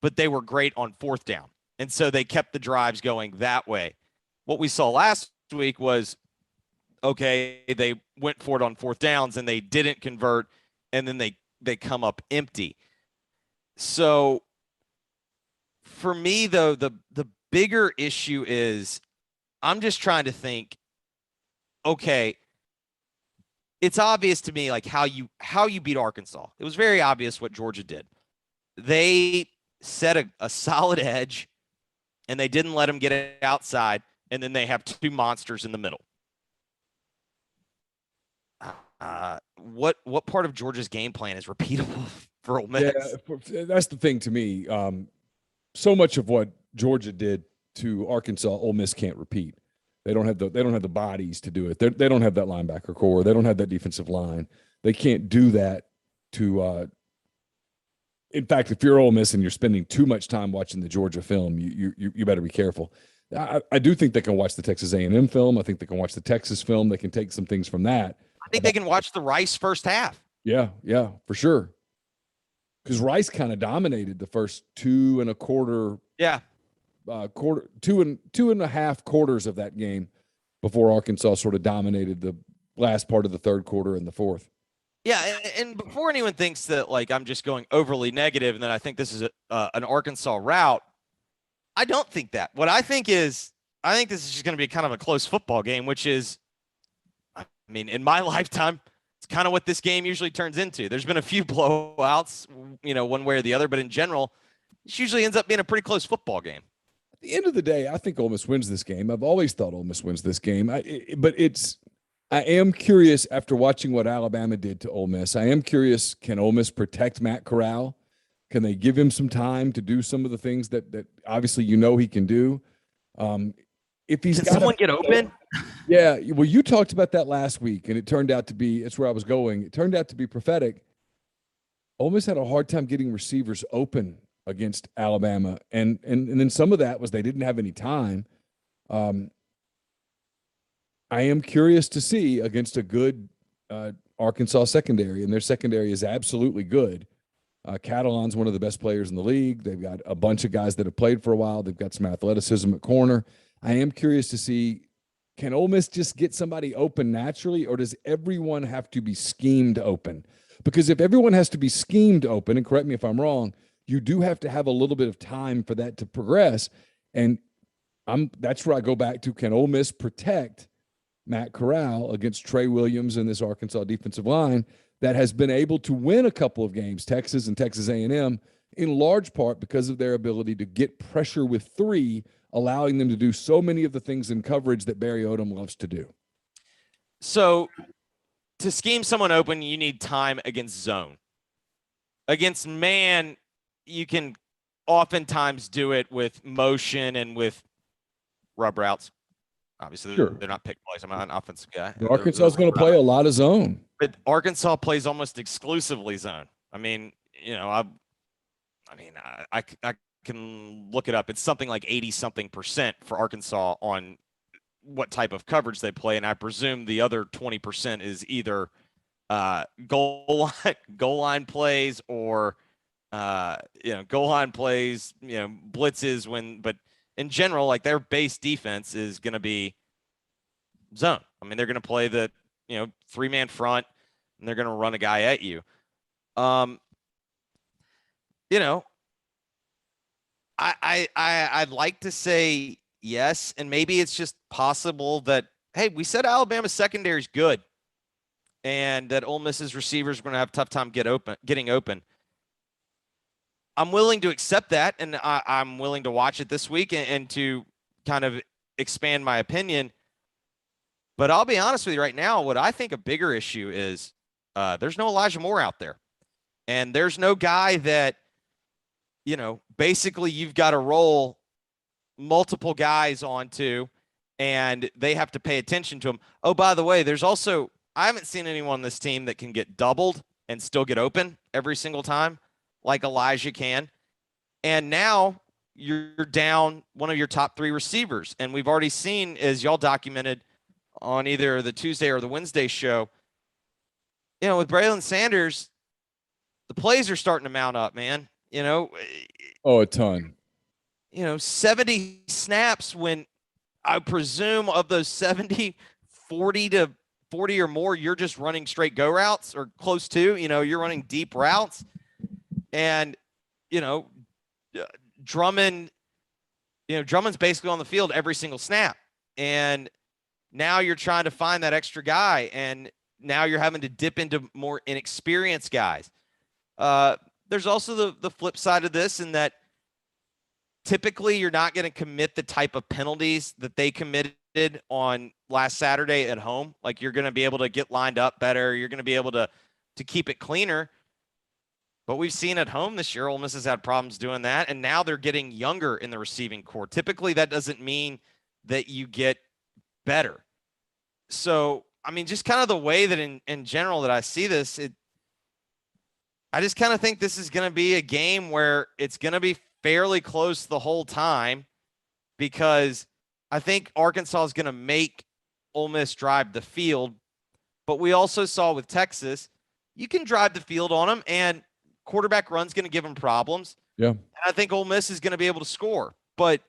but they were great on fourth down. And so they kept the drives going that way. What we saw last week was, okay, they went for it on fourth downs and they didn't convert, and then they come up empty. So for me, though, the bigger issue is I'm just trying to think, okay, it's obvious to me like how you beat Arkansas. It was very obvious what Georgia did. They set a solid edge, and they didn't let them get it outside, and then they have two monsters in the middle. What part of Georgia's game plan is repeatable for Ole Miss? Yeah, that's the thing to me. So much of what Georgia did to Arkansas, Ole Miss can't repeat. They don't have the bodies to do it. They don't have that linebacker core. They don't have that defensive line. They can't do that to. In fact, if you're Ole Miss and you're spending too much time watching the Georgia film, you better be careful. I do think they can watch the Texas A&M film. I think they can watch the Texas film. They can take some things from that. I think they can watch the Rice first half. Yeah, for sure. Because Rice kind of dominated the first 2.25. Yeah. Two and a half quarters of that game before Arkansas sort of dominated the last part of the third quarter and the fourth. Yeah, and before anyone thinks that like I'm just going overly negative and that I think this is an Arkansas rout, I don't think that. What I think is this is just going to be kind of a close football game, which is, I mean, in my lifetime, it's kind of what this game usually turns into. There's been a few blowouts, one way or the other, but in general, it usually ends up being a pretty close football game. At the end of the day, I think Ole Miss wins this game. I've always thought Ole Miss wins this game. I am curious after watching what Alabama did to Ole Miss. I am curious, can Ole Miss protect Matt Corral? Can they give him some time to do some of the things that obviously he can do? If he's Can someone get open? Yeah, well, you talked about that last week, and it turned out to be – it's where I was going. It turned out to be prophetic. Ole Miss had a hard time getting receivers open against Alabama, and then some of that was they didn't have any time. I am curious to see against a good Arkansas secondary, and their secondary is absolutely good. Catalan's one of the best players in the league. They've got a bunch of guys that have played for a while. They've got some athleticism at corner. I am curious to see, can Ole Miss just get somebody open naturally, or does everyone have to be schemed open? Because if everyone has to be schemed open, and correct me if I'm wrong, you do have to have a little bit of time for that to progress. And that's where I go back to, can Ole Miss protect Matt Corral against Trey Williams and this Arkansas defensive line that has been able to win a couple of games, Texas and Texas A&M, in large part because of their ability to get pressure with three, allowing them to do so many of the things in coverage that Barry Odom loves to do. So to scheme someone open, you need time against zone. Against man, you can oftentimes do it with motion and with rub routes. Obviously, sure, they're not pick plays. I'm not an offensive guy. Arkansas is going to play a lot of zone. But Arkansas plays almost exclusively zone. I mean, I can look it up. It's something like 80-something% for Arkansas on what type of coverage they play, and I presume the other 20% is either goal line plays or goal line plays, blitzes but in general, like their base defense is going to be zone. I mean, they're going to play the, 3-man front, and they're going to run a guy at you. I'd like to say yes, and maybe it's just possible that, hey, we said Alabama's secondary is good, and that Ole Miss's receivers are going to have a tough time getting open. I'm willing to accept that, and I'm willing to watch it this week and to kind of expand my opinion. But I'll be honest with you right now, what I think a bigger issue is there's no Elijah Moore out there. And there's no guy that, basically you've got to roll multiple guys onto, and they have to pay attention to him. Oh, by the way, I haven't seen anyone on this team that can get doubled and still get open every single time like Elijah can. And now you're down one of your top 3 receivers. And we've already seen, as y'all documented on either the Tuesday or the Wednesday show, with Braylon Sanders, the plays are starting to mount up, man. Oh, a ton. 70 snaps when I presume of those 70, 40 or more, you're just running straight go routes or close to, you're running deep routes. And, Drummond, Drummond's basically on the field every single snap. And now you're trying to find that extra guy. And now you're having to dip into more inexperienced guys. There's also the flip side of this in that typically you're not going to commit the type of penalties that they committed on last Saturday at home. Like you're going to be able to get lined up better. You're going to be able to keep it cleaner. But we've seen at home this year, Ole Miss has had problems doing that. And now they're getting younger in the receiving core. Typically that doesn't mean that you get better. So, I mean, just kind of the way that in general that I see this, I just kind of think this is going to be a game where it's going to be fairly close the whole time, because I think Arkansas is going to make Ole Miss drive the field. But we also saw with Texas, you can drive the field on them and quarterback run's going to give them problems. Yeah. And I think Ole Miss is going to be able to score. But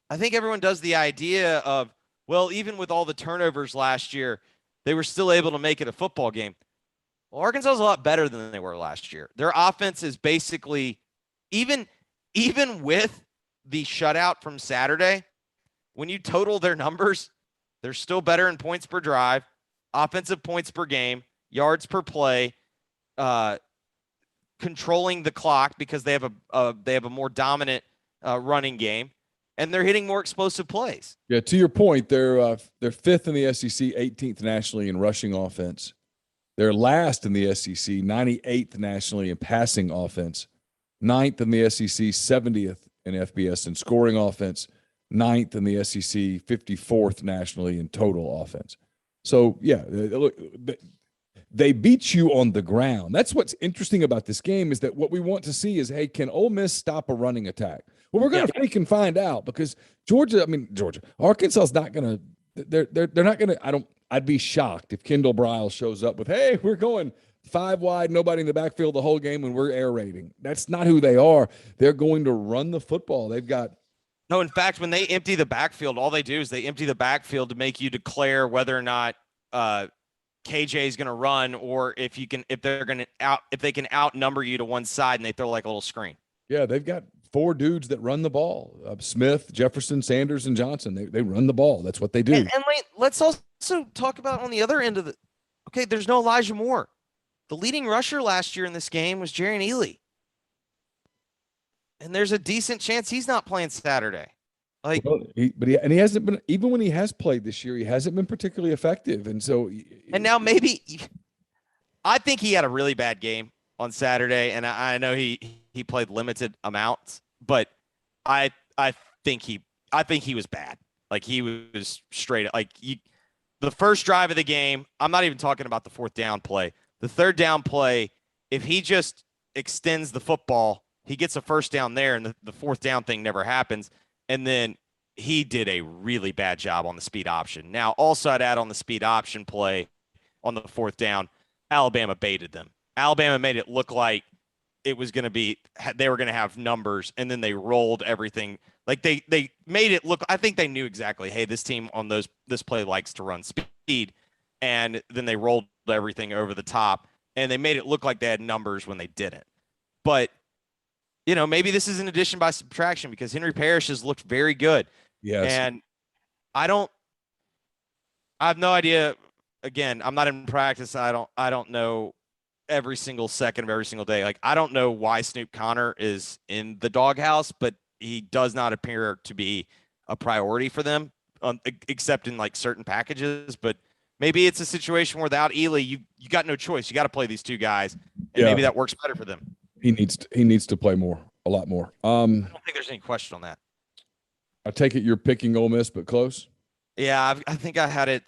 I think everyone does the idea of, well, even with all the turnovers last year, they were still able to make it a football game. Well, Arkansas is a lot better than they were last year. Their offense is basically, even with the shutout from Saturday, when you total their numbers, they're still better in points per drive, offensive points per game, yards per play, controlling the clock because they have a more dominant running game, and they're hitting more explosive plays. Yeah, to your point, they're fifth in the SEC, 18th nationally in rushing offense. They're last in the SEC, 98th nationally in passing offense, 9th in the SEC, 70th in FBS in scoring offense, 9th in the SEC, 54th nationally in total offense. So, yeah, look, they beat you on the ground. That's what's interesting about this game, is that what we want to see is, hey, can Ole Miss stop a running attack? Well, we're going to freaking find out, because Arkansas is not going to – they're not going to – I'd be shocked if Kendall Briles shows up with, hey, we're going 5 wide, nobody in the backfield the whole game, and we're air raiding. That's not who they are. They're going to run the football. They've got – No, in fact, when they empty the backfield, all they do is they empty the backfield to make you declare whether or not KJ is going to run, or if they can outnumber you to one side and they throw like a little screen. Yeah, they've got 4 dudes that run the ball. Smith, Jefferson, Sanders, and Johnson. They run the ball. That's what they do. And let's also talk about on the other end of the – okay, there's no Elijah Moore. The leading rusher last year in this game was Jerrion Ely. And there's a decent chance he's not playing Saturday. Like, well, he hasn't been, even when he has played this year, he hasn't been particularly effective. And so, and now maybe I think he had a really bad game on Saturday, and I know he played limited amounts, but I think he was bad. Like, he was straight like the first drive of the game. I'm not even talking about the 4th down play. The 3rd down play, if he just extends the football, he gets a first down there, and the 4th down thing never happens. And then he did a really bad job on the speed option. Now, also I'd add on the speed option play on the 4th down, Alabama baited them. Alabama made it look like it was going to be, they were going to have numbers, and then they rolled everything. Like they made it look, I think they knew exactly, hey, this team on this play likes to run speed. And then they rolled everything over the top, and they made it look like they had numbers when they didn't. But maybe this is an addition by subtraction, because Henry Parrish has looked very good. Yes. And I have no idea. Again, I'm not in practice. I don't know every single second of every single day. Like, I don't know why Snoop Connor is in the doghouse, but he does not appear to be a priority for them, except in like certain packages. But maybe it's a situation where without Ely, you got no choice. You got to play these 2 guys, and maybe that works better for them. He needs to play more, a lot more. I don't think there's any question on that. I take it you're picking Ole Miss, but close? Yeah, I think I had it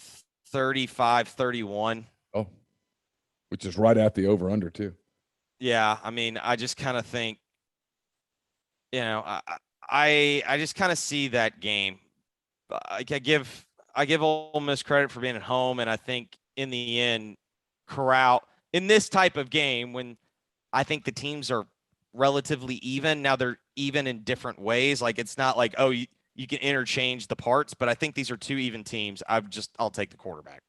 35-31. Oh, which is right at the over-under, too. Yeah, I mean, I just kind of think, I just kind of see that game. I give Ole Miss credit for being at home, and I think in the end, Corral, in this type of game, when I think the teams are relatively even. Now they're even in different ways. Like it's not like, oh, you can interchange the parts, but I think these are two even teams. I'll take the quarterback.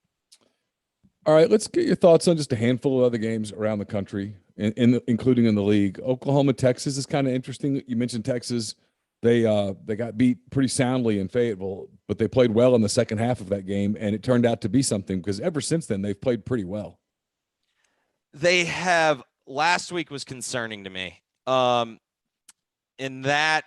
All right, let's get your thoughts on just a handful of other games around the country, including in the league. Oklahoma, Texas is kind of interesting. You mentioned Texas. They got beat pretty soundly in Fayetteville, but they played well in the second half of that game, and it turned out to be something because ever since then they've played pretty well. They have. Last week was concerning to me. In that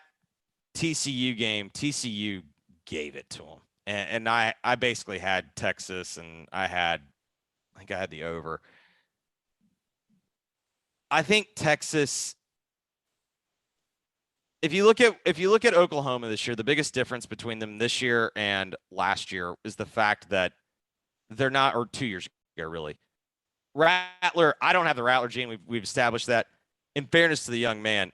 TCU game, TCU gave it to them, and I basically had Texas, and I think I had the over. I think Texas. If you look at Oklahoma this year, the biggest difference between them this year and last year is the fact that they're not, or 2 years ago, really. Rattler, I don't have the Rattler gene. We've established that. In fairness to the young man,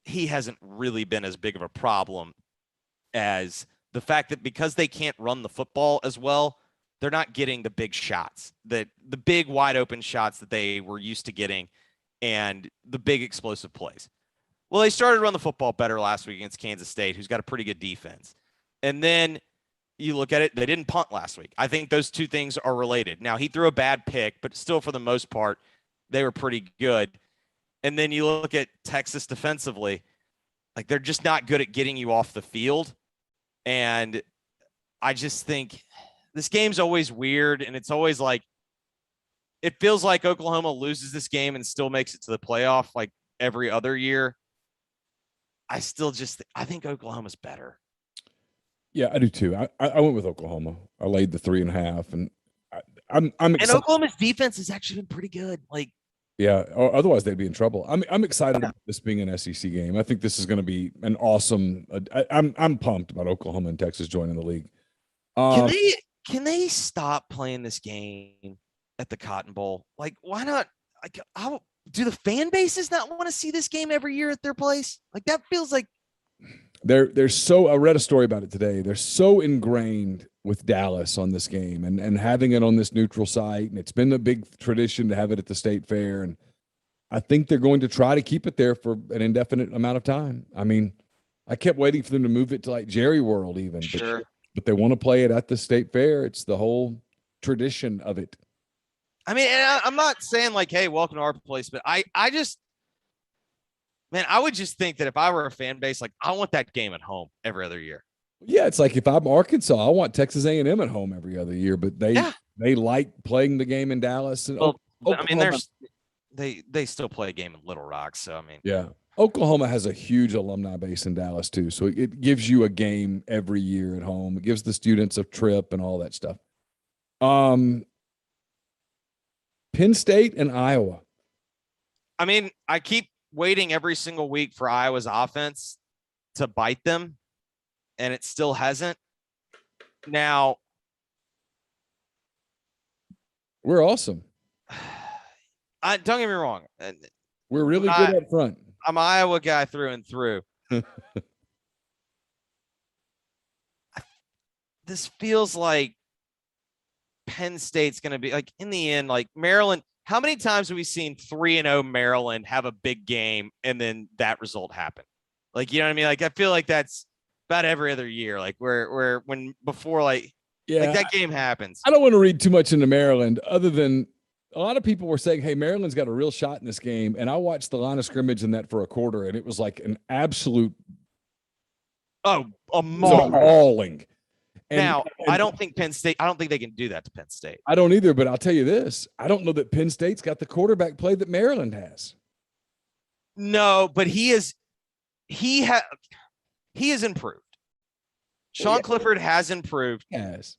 he hasn't really been as big of a problem as the fact that because they can't run the football as well, they're not getting the big shots, the big wide open shots that they were used to getting, and the big explosive plays. Well, they started to run the football better last week against Kansas State, who's got a pretty good defense. And then you look at it, they didn't punt last week. I think those two things are related. Now, he threw a bad pick, but still, for the most part, they were pretty good. And then you look at Texas defensively, like they're just not good at getting you off the field. And I just think this game's always weird, and it's always like it feels like Oklahoma loses this game and still makes it to the playoff like every other year. I think Oklahoma's better. Yeah, I do too. I went with Oklahoma. I laid the 3.5, and I'm excited. And Oklahoma's defense has actually been pretty good. Like, yeah, or otherwise they'd be in trouble. I'm excited about this being an SEC game. I think this is going to be an awesome. I'm pumped about Oklahoma and Texas joining the league. Can they stop playing this game at the Cotton Bowl? Like, why not? Like, do the fan bases not want to see this game every year at their place? Like, that feels like they're so. I read a story about it today. They're so ingrained with Dallas on this game and having it on this neutral site, and it's been a big tradition to have it at the state fair. And I think they're going to try to keep it there for an indefinite amount of time. I mean, I kept waiting for them to move it to like Jerry World even. Sure. But they want to play it at the state fair. It's the whole tradition of it. I mean, and I'm not saying like, hey, welcome to our place, but I would just think that if I were a fan base, like I want that game at home every other year. Yeah, it's like if I'm Arkansas, I want Texas A&M at home every other year, but they like playing the game in Dallas. And I mean, they still play a game in Little Rock, so I mean, yeah. Oklahoma has a huge alumni base in Dallas too, so it gives you a game every year at home. It gives the students a trip and all that stuff. Penn State and Iowa. I mean, I keep waiting every single week for Iowa's offense to bite them, and it still hasn't. Now, we're awesome. Don't get me wrong. We're really good up front. I'm an Iowa guy through and through. This feels like Penn State's going to be like in the end, like Maryland. How many times have we seen 3-0 Maryland have a big game and then that result happen? Like, you know what I mean? Like, I feel like that's about every other year. Like where when before, like that game happens. I don't want to read too much into Maryland other than a lot of people were saying, hey, Maryland's got a real shot in this game. And I watched the line of scrimmage in that for a quarter, and it was like an absolute mauling. I don't think Penn State, I don't think they can do that to Penn State. I don't either, but I'll tell you this. I don't know that Penn State's got the quarterback play that Maryland has. No, but he has improved. Sean Clifford has improved. Yes.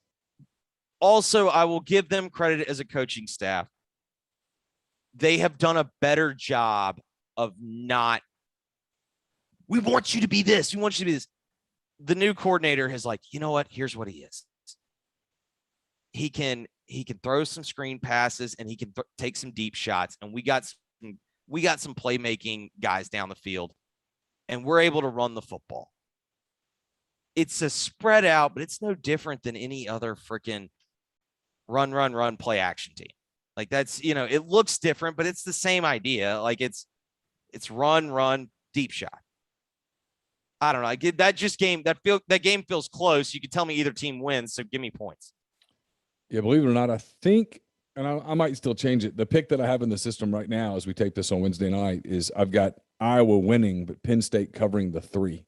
Also, I will give them credit as a coaching staff. They have done a better job of not, we want you to be this. We want you to be this. The new coordinator has like, you know what? Here's what he is. He can throw some screen passes and he can take some deep shots. And we got some playmaking guys down the field, and we're able to run the football. It's a spread out, but it's no different than any other freaking run, play action team. Like that's, it looks different, but it's the same idea. Like it's It's run, deep shot. I don't know. I get that that game feels close. You can tell me either team wins, so give me points. Yeah, believe it or not, I think, and I might still change it. The pick that I have in the system right now as we tape this on Wednesday night is I've got Iowa winning, but Penn State covering the 3.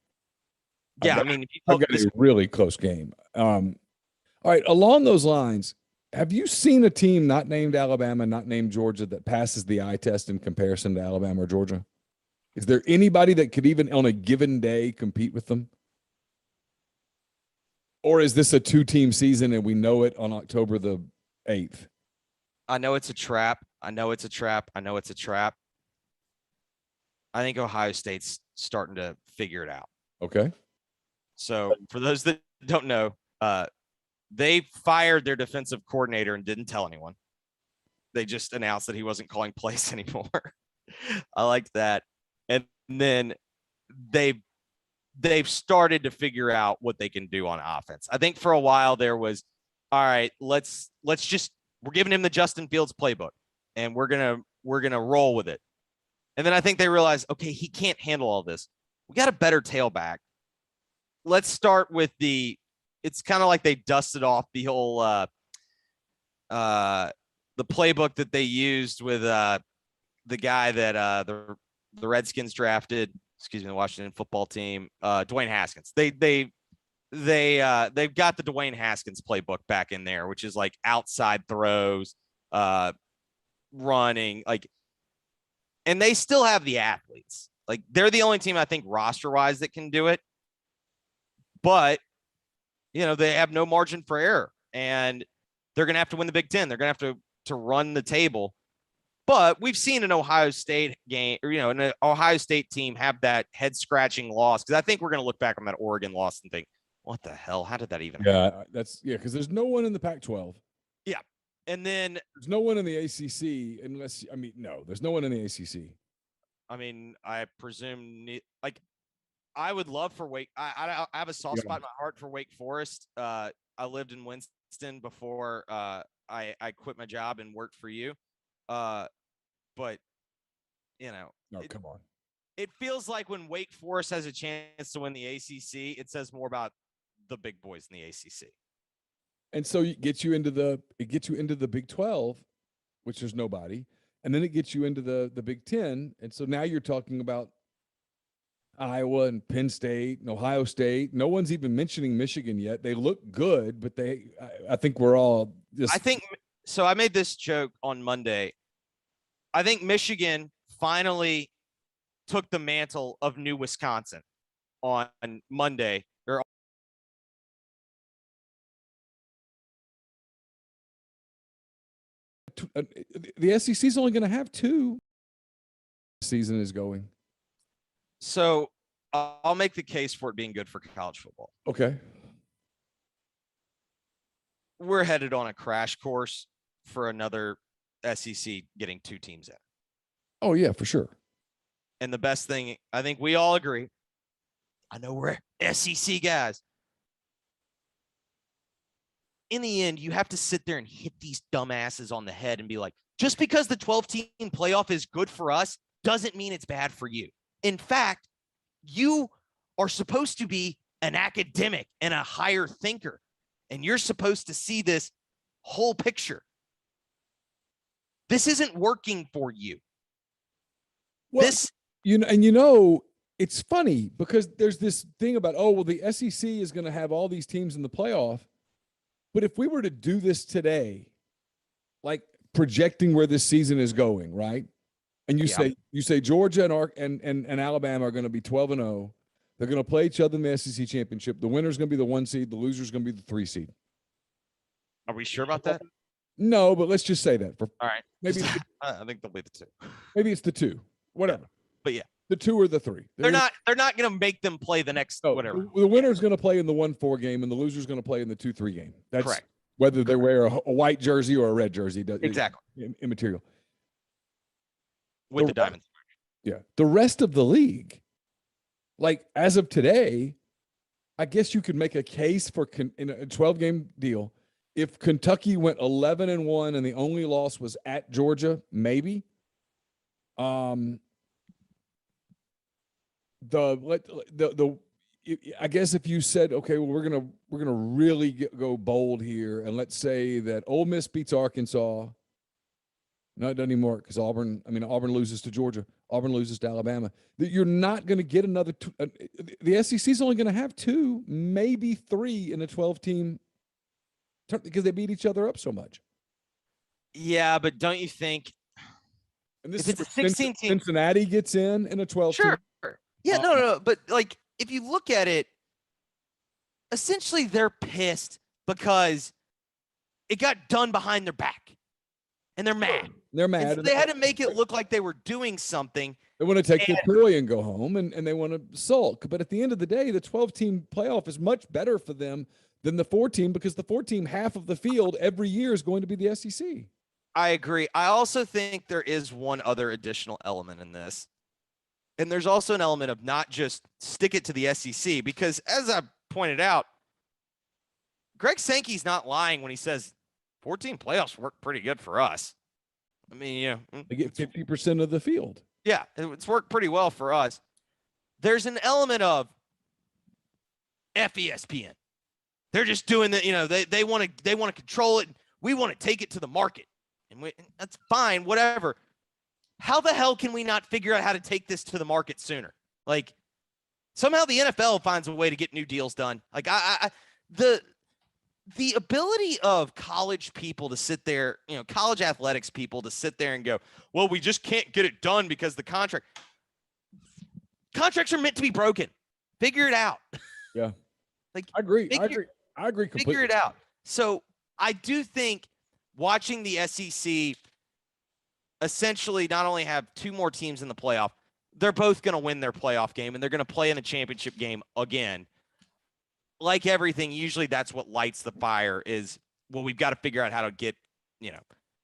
Yeah, I've got a really close game. All right, along those lines, have you seen a team not named Alabama, not named Georgia that passes the eye test in comparison to Alabama or Georgia? Is there anybody that could even on a given day compete with them? Or is this a 2-team season and we know it on October the 8th? I know it's a trap. I think Ohio State's starting to figure it out. Okay. So for those that don't know, they fired their defensive coordinator and didn't tell anyone. They just announced that he wasn't calling plays anymore. I like that. And then they've started to figure out what they can do on offense. I think for a while there was, all right, we're giving him the Justin Fields playbook and we're going to roll with it. And then I think they realized, okay, he can't handle all this. We got a better tailback. Let's start with it's kind of like they dusted off the whole, the playbook that they used with the guy that the Redskins drafted, the Washington football team, Dwayne Haskins. They've got the Dwayne Haskins playbook back in there, which is like outside throws, running, and they still have the athletes. Like they're the only team I think roster wise that can do it, but they have no margin for error and they're going to have to win the Big Ten. They're going to have to run the table. But we've seen an Ohio State game, or, an Ohio State team have that head scratching loss. Cause I think we're going to look back on that Oregon loss and think, what the hell? How did that even happen? Cause there's no one in the Pac-12. Yeah. And then there's no one in the ACC there's no one in the ACC. I presume I would love for Wake. I have a soft spot in my heart for Wake Forest. I lived in Winston before I quit my job and worked for you. But come on. It feels like when Wake Forest has a chance to win the ACC, it says more about the big boys in the ACC. And so it gets you into the Big 12, which there's nobody, and then it gets you into the Big 10. And so now you're talking about Iowa and Penn State and Ohio State. No one's even mentioning Michigan yet. They look good, but I think we're all just. So I made this joke on Monday. I think Michigan finally took the mantle of new Wisconsin on Monday. The SEC is only going to have 2. Season is going. So I'll make the case for it being good for college football. Okay. We're headed on a crash course for another SEC getting 2 teams in. Oh, yeah, for sure. And the best thing, I think we all agree, I know we're SEC guys. In the end, you have to sit there and hit these dumbasses on the head and be like, just because the 12-team playoff is good for us doesn't mean it's bad for you. In fact, you are supposed to be an academic and a higher thinker, and you're supposed to see this whole picture. This isn't working for you. Well, it's funny because there's this thing about, the SEC is going to have all these teams in the playoff. But if we were to do this today, like projecting where this season is going, right? And you say Georgia and Alabama are going to be 12-0. They're going to play each other in the SEC championship. The winner's going to be the 1 seed. The loser's going to be the 3 seed. Are we sure about that? No, but let's just say that. All right. Maybe I think they'll be the 2. Maybe it's the 2. Whatever. Yeah. But yeah. The 2 or the 3. They're not going to make them play the next whatever. The winner's going to play in the 1-4 game, and the loser's going to play in the 2-3 game. That's correct. Whether they wear a white jersey or a red jersey. Exactly. Immaterial. With the diamonds. Yeah. The rest of the league, like as of today, I guess you could make a case for in a 12-game deal. If Kentucky went 11-1 and the only loss was at Georgia, maybe. I guess if you said, okay, well, we're gonna really go bold here, and let's say that Ole Miss beats Arkansas. No, it doesn't even work because Auburn loses to Georgia. Auburn loses to Alabama. You're not going to get another two. The SEC is only going to have 2, maybe 3 in a 12-team because they beat each other up so much. Yeah, but don't you think And this if is it's a 16 team, Cincinnati gets in a 12 sure. team? Yeah, no. But like, if you look at it, essentially they're pissed because it got done behind their back. And they're mad. They're mad. So they had to make it look like they were doing something. They want to take their toy and go home, and they want to sulk. But at the end of the day, the 12-team playoff is much better for them than the 4-team because the 4-team, half of the field every year is going to be the SEC. I agree. I also think there is one other additional element in this. And there's also an element of not just stick it to the SEC because, as I pointed out, Greg Sankey's not lying when he says 14 playoffs work pretty good for us. I mean, they get 50% of the field. Yeah, it's worked pretty well for us. There's an element of ESPN. They're just doing the, they want to control it. We want to take it to the market, and that's fine, whatever. How the hell can we not figure out how to take this to the market sooner? Like, somehow the NFL finds a way to get new deals done. Like, the ability of college people to sit there, college athletics people to sit there and go, well, we just can't get it done because the contracts are meant to be broken. Figure it out. Yeah. Like, I agree. I agree completely. Figure it out. So I do think watching the SEC essentially not only have 2 more teams in the playoff, they're both going to win their playoff game and they're going to play in a championship game again. Like everything, usually that's what lights the fire is, well, we've got to figure out how to get,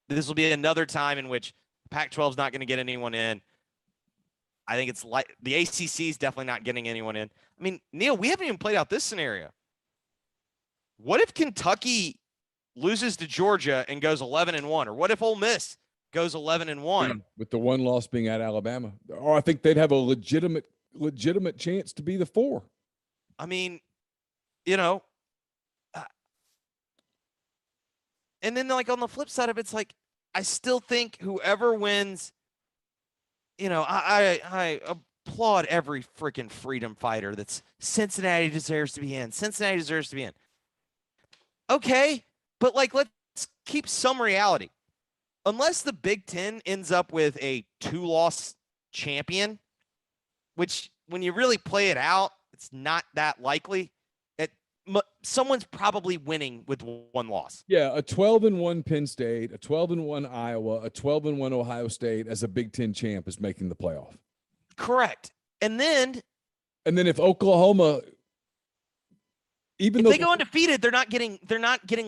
this will be another time in which Pac-12 is not going to get anyone in. I think it's like the ACC is definitely not getting anyone in. I mean, Neal, we haven't even played out this scenario. What if Kentucky loses to Georgia and goes 11-1? Or what if Ole Miss goes 11-1? With the one loss being at Alabama. Or I think they'd have a legitimate chance to be the 4. I mean, and then like on the flip side of it, it's like, I still think whoever wins, I applaud every freaking freedom fighter that's Cincinnati deserves to be in. Cincinnati deserves to be in. Okay. But like, let's keep some reality. Unless the Big Ten ends up with a 2-loss champion, which when you really play it out, it's not that likely. Someone's probably winning with 1 loss. Yeah, a 12-1 Penn State, a 12-1 Iowa, a 12-1 Ohio State as a Big Ten champ is making the playoff. Correct. And then if Oklahoma, if they go undefeated, they're not getting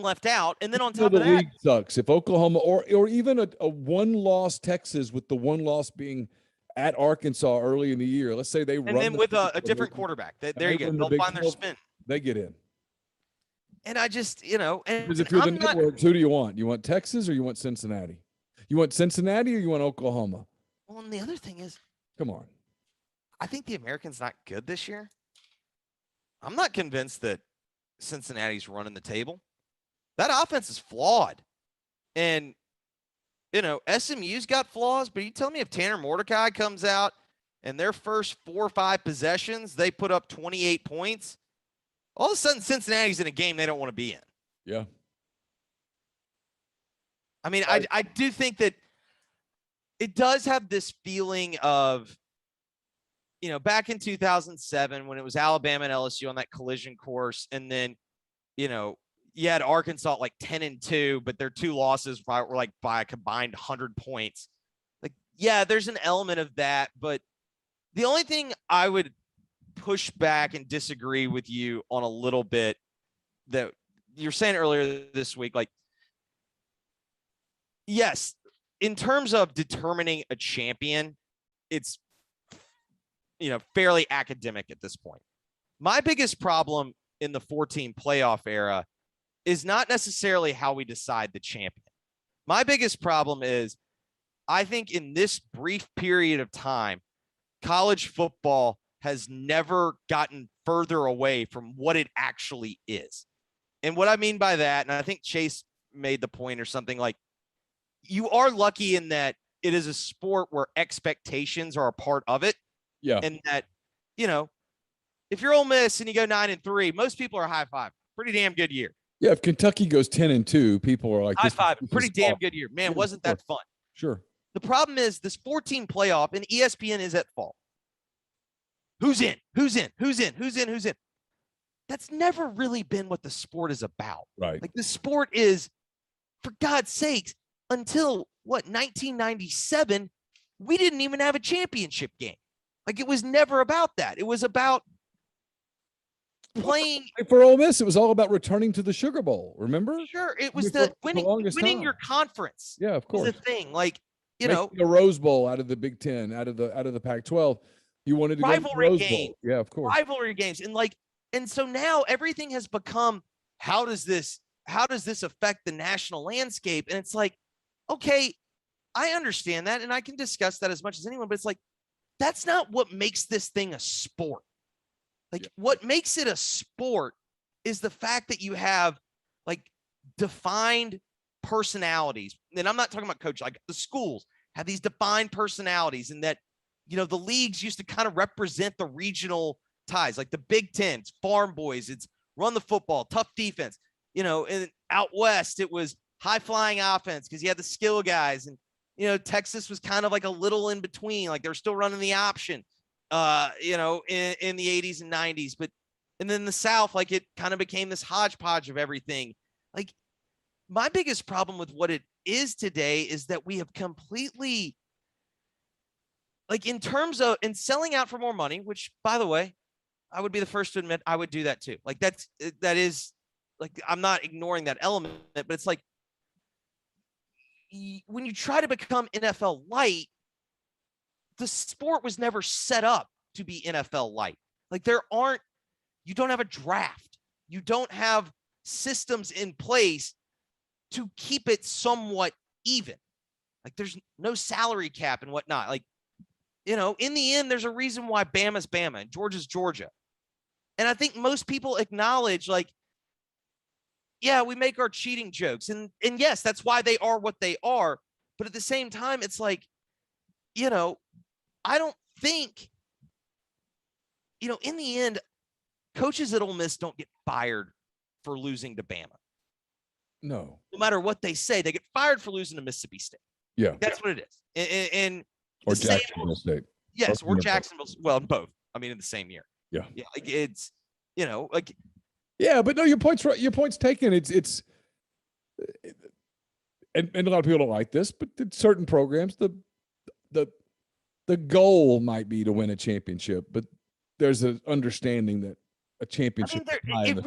left out. And then on top of that, the league sucks. If Oklahoma or even a 1-loss Texas with the 1 loss being at Arkansas early in the year, let's say they run and then with a different quarterback, there you go. They'll find their spin. They get in. And I just, and because if you're the networks, who do you want? You want Texas or you want Cincinnati? You want Cincinnati or you want Oklahoma? Well, and the other thing is, come on. I think the American's not good this year. I'm not convinced that Cincinnati's running the table. That offense is flawed. And, SMU's got flaws, but you tell me if Tanner Mordecai comes out and their first 4 or 5 possessions, they put up 28 points. All of a sudden, Cincinnati's in a game they don't want to be in. Yeah. I mean, I do think that it does have this feeling of, back in 2007 when it was Alabama and LSU on that collision course. And then, you had Arkansas at like 10-2, but their 2 losses were like by a combined 100 points. Like, yeah, there's an element of that. But the only thing I would push back and disagree with you on a little bit that you're saying earlier this week, like, yes, in terms of determining a champion, it's, fairly academic at this point. My biggest problem in the 14 playoff era is not necessarily how we decide the champion. My biggest problem is I think in this brief period of time, college football has never gotten further away from what it actually is. And what I mean by that, and I think Chase made the point or something, like, you are lucky in that it is a sport where expectations are a part of it. Yeah. And that, you know, if you're Ole Miss and you go 9-3, most people are high five. Pretty damn good year. Yeah. If Kentucky goes 10-2, people are like, high five. Pretty damn good year. Man, wasn't that fun? Sure. The problem is this 14 playoff, and ESPN is at fault. Who's in? Who's in? Who's in? Who's in? Who's in? That's never really been what the sport is about. Right. Like, the sport is, for God's sakes, until what, 1997, we didn't even have a championship game. Like, it was never about that. It was about playing. For Ole Miss, it was all about returning to the Sugar Bowl. Remember? Sure, it was the winning your conference. Yeah, of course. Was the thing. Like, you Making know, a Rose Bowl out of the Big Ten, out of the Pac-12. You wanted to rivalry go to the Rose game. Bowl. Yeah, of course. Rivalry games. And so now everything has become, how does this affect the national landscape? And it's like, okay, I understand that, and I can discuss that as much as anyone, but it's like, that's not what makes this thing a sport. Like, what makes it a sport is the fact that you have, like, defined personalities. And I'm not talking about coach, like the schools have these defined personalities, and that, you know, the leagues used to kind of represent the regional ties, like the Big Ten, it's farm boys, it's run the football, tough defense, you know, and out West, it was high flying offense because you had the skill guys. And, you know, Texas was kind of like a little in between, like they're still running the option, you know, in the 80s and 90s. But, and then the South, like, it kind of became this hodgepodge of everything. Like, my biggest problem with what it is today is that we have completely, like, in terms of, in selling out for more money, which, by the way, I would be the first to admit I would do that too. Like, that is, like, I'm not ignoring that element, but it's like, when you try to become NFL light, the sport was never set up to be NFL light. Like, you don't have a draft. You don't have systems in place to keep it somewhat even. Like, there's no salary cap and whatnot. Like, you know, in the end, there's a reason why Bama's Bama and Georgia's Georgia. And I think most people acknowledge, like, yeah, we make our cheating jokes. And yes, that's why they are what they are. But at the same time, it's like, you know, I don't think, you know, in the end, coaches at Ole Miss don't get fired for losing to Bama. No. No matter what they say, they get fired for losing to Mississippi State. Yeah. That's what it is. And or Jacksonville State. Yes, or Jacksonville. Well, both. I mean, in the same year. Yeah. Yeah. Like, it's, you know, like. Yeah, but no, your point's right. Your point's taken. It's and a lot of people don't like this, but in certain programs, the goal might be to win a championship, but there's an understanding that a championship. I mean,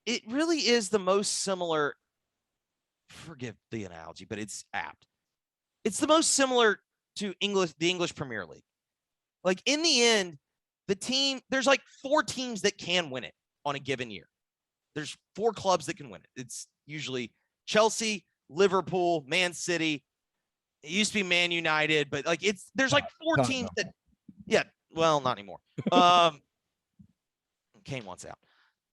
it really is the most similar. Forgive the analogy, but it's apt. It's the most similar to the English Premier League. Like, in the end, there's like 4 teams that can win it on a given year. There's 4 clubs that can win it. It's usually Chelsea, Liverpool, Man City. It used to be Man United, but like, there's like 4 teams that, yeah, well, not anymore. Kane wants out.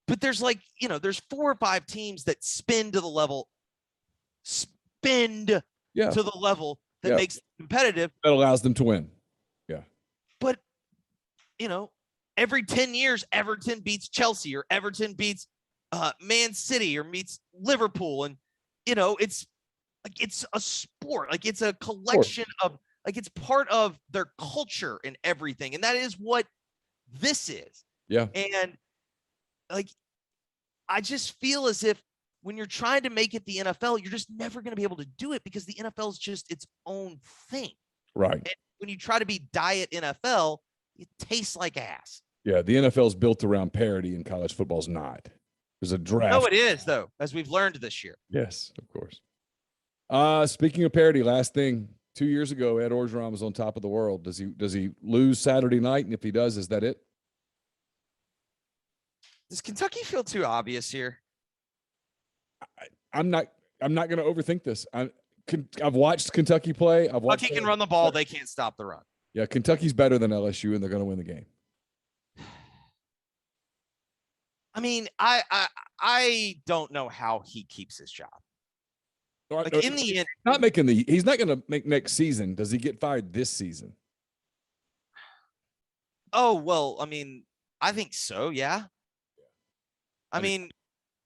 But there's, like, you know, there's 4 or 5 teams that spin to the level that makes it competitive. That allows them to win. Yeah. But, you know, every 10 years, Everton beats Chelsea, or Everton beats Man City, or meets Liverpool. And, you know, it's like, it's a sport. Like, it's a collection of, like, it's part of their culture and everything. And that is what this is. Yeah. And, like, I just feel as if when you're trying to make it the NFL, you're just never going to be able to do it, because the NFL is just its own thing. Right. And when you try to be diet NFL, it tastes like ass. Yeah, the NFL is built around parity, and college football's not. There's a draft. No, it is, though, as we've learned this year. Yes, of course. Speaking of parity, last thing, 2 years ago, Ed Orgeron was on top of the world. Does he lose Saturday night? And if he does, is that it? Does Kentucky feel too obvious here? I'm not going to overthink this. I've watched Kentucky play. Kentucky can run the ball. They can't stop the run. Yeah, Kentucky's better than LSU, and they're going to win the game. I mean, I don't know how he keeps his job. Like in the end, he's not going to make next season. Does he get fired this season? Oh, well, I mean, I think so. Yeah. I mean,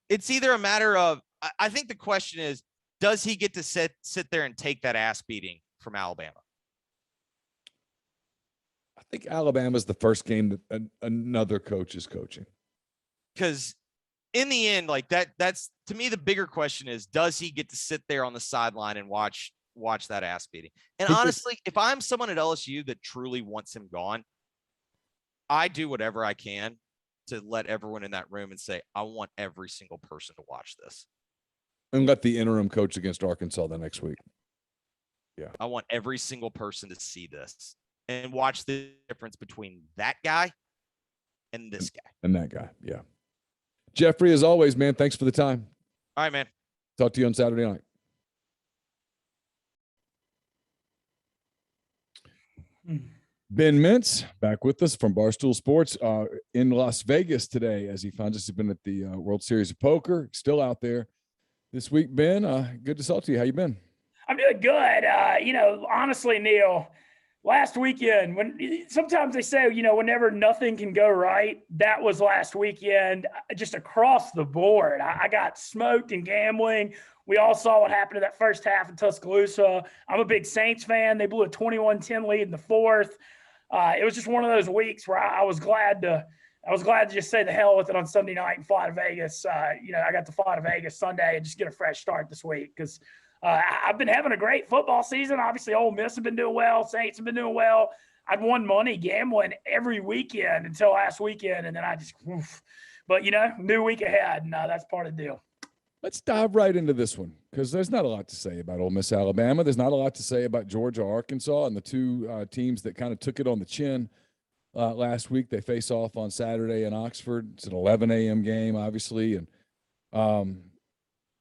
it's either a matter of, I think the question is, does he get to sit there and take that ass beating from Alabama? I think Alabama's the first game that another coach is coaching. Because in the end, like that's to me, the bigger question is, does he get to sit there on the sideline and watch that ass beating? And honestly, if I'm someone at LSU that truly wants him gone, I do whatever I can to let everyone in that room and say, I want every single person to watch this. And let the interim coach against Arkansas the next week. Yeah. I want every single person to see this and watch the difference between that guy and this guy. And that guy. Yeah. Jeffrey, as always, man, thanks for the time. All right, man. Talk to you on Saturday night. Ben Mintz back with us from Barstool Sports in Las Vegas today as he finds us. He's been at the World Series of Poker, still out there this week. Ben, good to talk to you. How you been? I'm doing good. Honestly, Neal, last weekend, when sometimes they say, whenever nothing can go right, that was last weekend, just across the board. I got smoked in gambling. We all saw what happened to that first half in Tuscaloosa. I'm a big Saints fan. They blew a 21-10 lead in the fourth. It was just one of those weeks where I was glad to just say the hell with it on Sunday night and fly to Vegas. I got to fly to Vegas Sunday and just get a fresh start this week because I've been having a great football season. Obviously, Ole Miss have been doing well. Saints have been doing well. I'd won money gambling every weekend until last weekend, and then I just But, new week ahead, and that's part of the deal. Let's dive right into this one because there's not a lot to say about Ole Miss, Alabama. There's not a lot to say about Georgia, Arkansas, and the two teams that kind of took it on the chin last week. They face off on Saturday in Oxford. It's an 11 a.m. game, obviously, and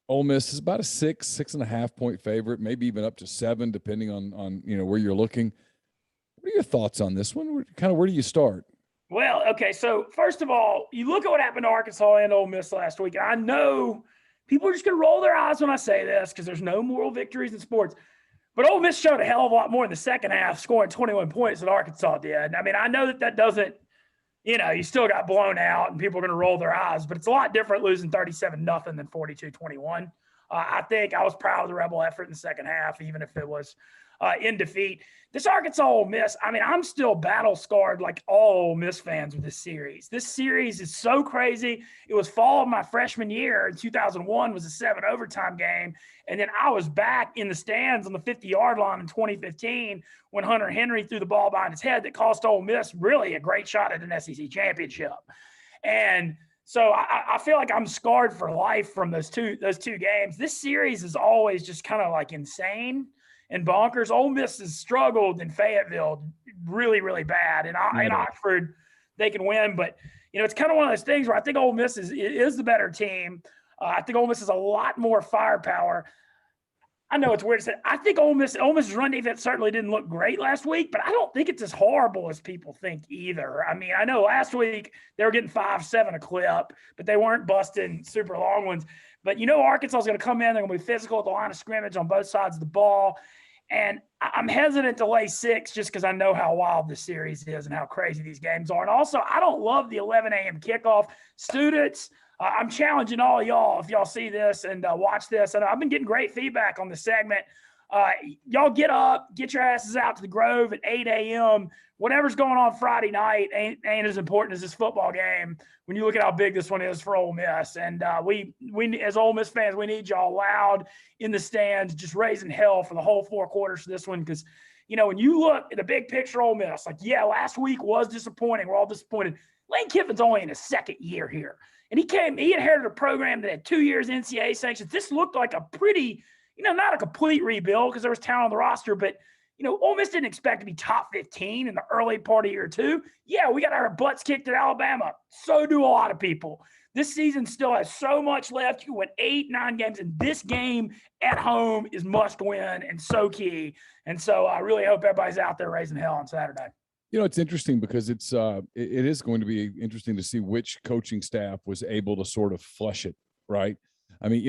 Ole Miss is about a 6.5 point favorite, maybe even up to 7, depending on where you're looking. What are your thoughts on this one? Where do you start? Well, okay, so first of all, you look at what happened to Arkansas and Ole Miss last week. I know people are just going to roll their eyes when I say this because there's no moral victories in sports. But Ole Miss showed a hell of a lot more in the second half, scoring 21 points than Arkansas did. I mean, I know that doesn't, you still got blown out and people are going to roll their eyes, but it's a lot different losing 37-0 than 42-21. I think I was proud of the Rebel effort in the second half, even if it was in defeat. This Arkansas Ole Miss, I mean, I'm still battle scarred like all Ole Miss fans with this series. This series is so crazy. It was fall of my freshman year in 2001 was a 7 overtime game. And then I was back in the stands on the 50-yard line in 2015 when Hunter Henry threw the ball behind his head that cost Ole Miss really a great shot at an SEC championship. And so I feel like I'm scarred for life from those two games. This series is always just kind of like insane and bonkers. Ole Miss has struggled in Fayetteville really, really bad. And in Oxford, they can win. But, it's kind of one of those things where I think Ole Miss is the better team. I think Ole Miss has a lot more firepower. I know it's weird to say. I think Ole Miss's run defense certainly didn't look great last week, but I don't think it's as horrible as people think either. I mean, I know last week they were getting 5-7 a clip, but they weren't busting super long ones. But Arkansas is going to come in. They're going to be physical at the line of scrimmage on both sides of the ball. And I'm hesitant to lay 6 just because I know how wild this series is and how crazy these games are. And also, I don't love the 11 a.m. kickoff. Students, I'm challenging all of y'all, if y'all see this and watch this. And I've been getting great feedback on this segment. Y'all get up, get your asses out to the Grove at 8 a.m. Whatever's going on Friday night ain't as important as this football game when you look at how big this one is for Ole Miss. And we as Ole Miss fans, we need y'all loud in the stands, just raising hell for the whole 4 quarters for this one because, when you look at the big picture Ole Miss, last week was disappointing. We're all disappointed. Lane Kiffin's only in his second year here. And he inherited a program that had 2 years NCAA sanctions. This looked like a pretty, not a complete rebuild because there was talent on the roster, but, Ole Miss didn't expect to be top 15 in the early part of year 2. Yeah, we got our butts kicked at Alabama. So do a lot of people. This season still has so much left. You can win 8-9 games, and this game at home is must win and so key. And so I really hope everybody's out there raising hell on Saturday. It's interesting because it is going to be interesting to see which coaching staff was able to sort of flush it, right? I mean,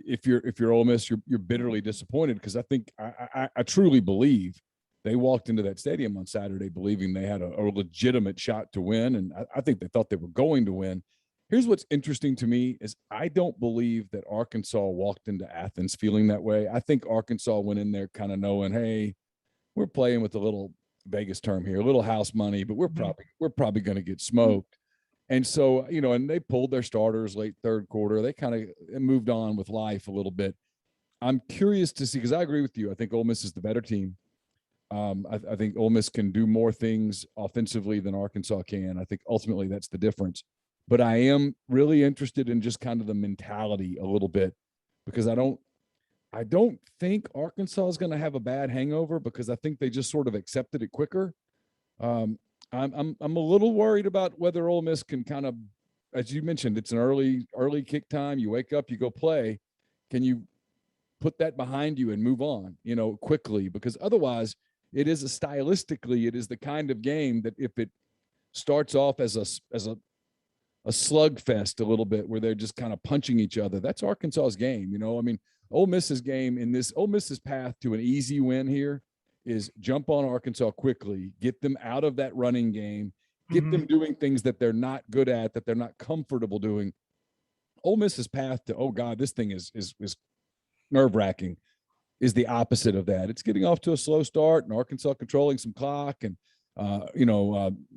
if you're Ole Miss, you're bitterly disappointed because I think I truly believe they walked into that stadium on Saturday believing they had a legitimate shot to win, and I think they thought they were going to win. Here's what's interesting to me is I don't believe that Arkansas walked into Athens feeling that way. I think Arkansas went in there kind of knowing, hey, we're playing with a little Vegas term here, a little house money, but we're probably going to get smoked. And so, and they pulled their starters late third quarter. They kind of moved on with life a little bit. I'm curious to see, because I agree with you. I think Ole Miss is the better team. I think Ole Miss can do more things offensively than Arkansas can. I think ultimately that's the difference. But I am really interested in just kind of the mentality a little bit, because I don't think Arkansas is going to have a bad hangover, because I think they just sort of accepted it quicker. I'm a little worried about whether Ole Miss can kind of, as you mentioned, it's an early kick time. You wake up, you go play. Can you put that behind you and move on, quickly? Because otherwise, it is stylistically, it is the kind of game that if it starts off as a slugfest a little bit where they're just kind of punching each other, that's Arkansas's game. I mean, Ole Miss's game in this, Ole Miss's path to an easy win here is jump on Arkansas quickly, get them out of that running game, get them doing things that they're not good at, that they're not comfortable doing. Ole Miss's path to, oh God, this thing is nerve-wracking, is the opposite of that. It's getting off to a slow start and Arkansas controlling some clock and,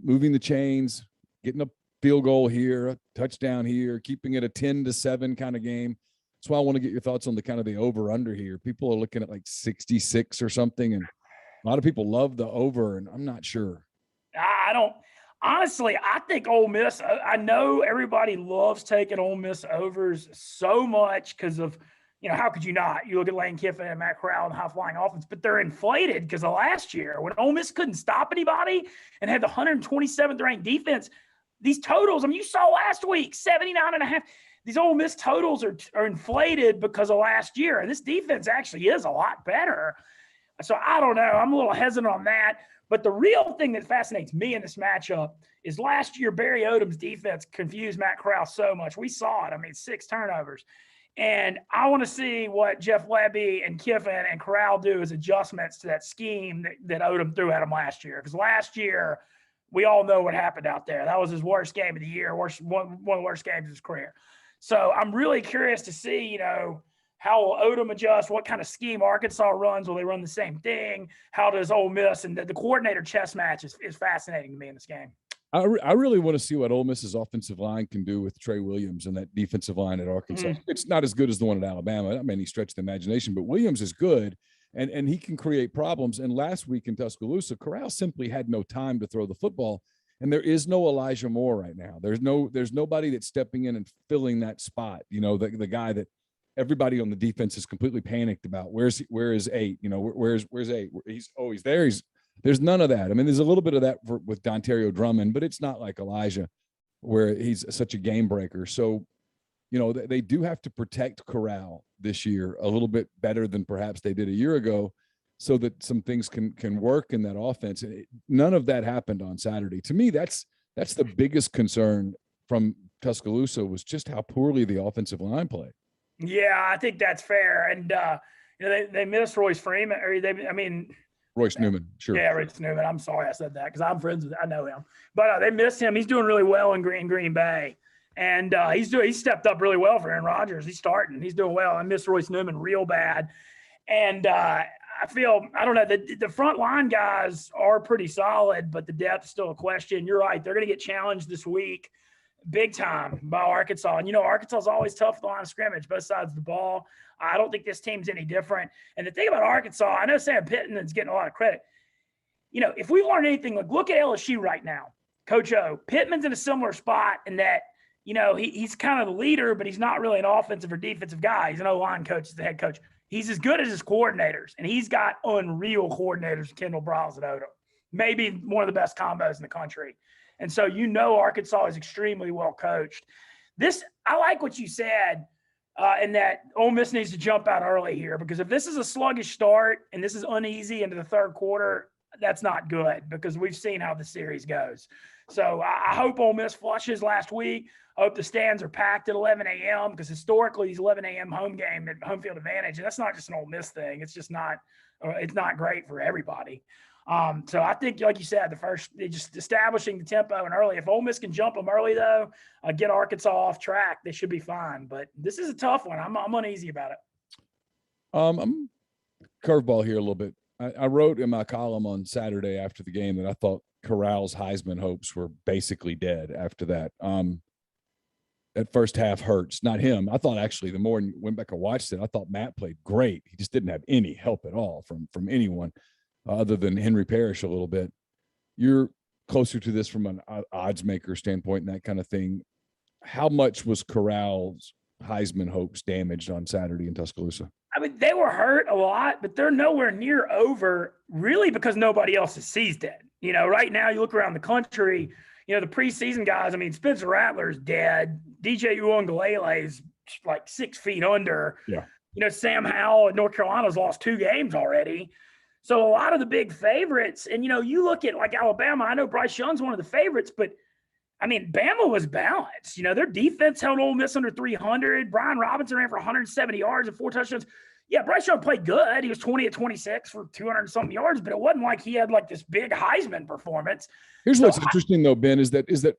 moving the chains, getting a field goal here, a touchdown here, keeping it a 10-7 kind of game. That's why I want to get your thoughts on the kind of the over-under here. People are looking at like 66 or something, and a lot of people love the over, and I'm not sure. I don't – honestly, I think Ole Miss – I know everybody loves taking Ole Miss overs so much because of, how could you not? You look at Lane Kiffin and Matt Corral and high-flying offense, but they're inflated because of last year when Ole Miss couldn't stop anybody and had the 127th ranked defense. These totals, you saw last week, 79.5. These Ole Miss totals are inflated because of last year, and this defense actually is a lot better. So I don't know. I'm a little hesitant on that. But the real thing that fascinates me in this matchup is last year Barry Odom's defense confused Matt Corral so much. We saw it. 6 turnovers. And I want to see what Jeff Lebby and Kiffin and Corral do as adjustments to that scheme that Odom threw at him last year. Because last year, we all know what happened out there. That was his worst game of the year, one of the worst games of his career. So I'm really curious to see, how will Odom adjust? What kind of scheme Arkansas runs? Will they run the same thing? How does Ole Miss? And the coordinator chess match is fascinating to me in this game. I really want to see what Ole Miss's offensive line can do with Trey Williams and that defensive line at Arkansas. It's not as good as the one at Alabama. Not many stretch the imagination, but Williams is good. And he can create problems. And last week in Tuscaloosa, Corral simply had no time to throw the football. And there is no Elijah Moore right now. There's nobody that's stepping in and filling that spot. The guy that everybody on the defense is completely panicked about. Where is 8? Where's 8? He's there. There's none of that. There's a little bit of that with Dontario Drummond, but it's not like Elijah where he's such a game breaker. So, they do have to protect Corral this year a little bit better than perhaps they did a year ago, so that some things can work in that offense. And none of that happened on Saturday. To me, that's the biggest concern from Tuscaloosa, was just how poorly the offensive line played. Yeah, I think that's fair. And they missed Royce Freeman, Royce Newman, sure. Yeah, Royce Newman. I'm sorry I said that because I'm friends with him. I know him. But they missed him. He's doing really well in Green Bay. And he stepped up really well for Aaron Rodgers. He's starting. He's doing well. I miss Royce Newman real bad. And I don't know, the front line guys are pretty solid, but the depth is still a question. You're right. They're going to get challenged this week big time by Arkansas. And, Arkansas is always tough at the line of scrimmage, both sides of the ball. I don't think this team's any different. And the thing about Arkansas, I know Sam Pittman is getting a lot of credit. If we learned anything, look at LSU right now. Coach O, Pittman's in a similar spot in that, he's kind of the leader, but he's not really an offensive or defensive guy. He's an O-line coach, he's the head coach. He's as good as his coordinators, and he's got unreal coordinators, Kendall Briles and Odom. Maybe one of the best combos in the country. And so Arkansas is extremely well coached. I like what you said, in that Ole Miss needs to jump out early here, because if this is a sluggish start and this is uneasy into the third quarter, that's not good because we've seen how the series goes. So I hope Ole Miss flushes last week. I hope the stands are packed at 11 a.m. because historically these 11 a.m. home game and home field advantage, and that's not just an Ole Miss thing. It's just not, it's not great for everybody. So I think, like you said, just establishing the tempo and early. If Ole Miss can jump them early, though, get Arkansas off track, they should be fine. But this is a tough one. I'm uneasy about it. I'm curveball here a little bit. I wrote in my column on Saturday after the game that I thought Corral's Heisman hopes were basically dead after that. That first half hurts, not him. I thought actually the more I went back and watched it, I thought Matt played great. He just didn't have any help at all from anyone other than Henry Parrish a little bit. You're closer to this from an odds maker standpoint and that kind of thing. How much was Corral's Heisman hopes damaged on Saturday in Tuscaloosa? I mean, they were hurt a lot, but they're nowhere near over really because nobody else has seized it. You know, right now you look around the country, you know, the preseason guys, I mean, Spencer Rattler's dead. DJ Uiagalelei is like 6 feet under. Yeah. You know, Sam Howell at North Carolina's lost 2 games already. So a lot of the big favorites, and, you know, you look at like Alabama, I know Bryce Young's one of the favorites, but I mean, Bama was balanced. You know, their defense held Ole Miss under 300. Brian Robinson ran for 170 yards and 4 touchdowns. Yeah, Bryce Young played good. He was 20 of 26 for 200-something yards, but it wasn't like he had like this big Heisman performance. Here's what's interesting, though, Ben, is that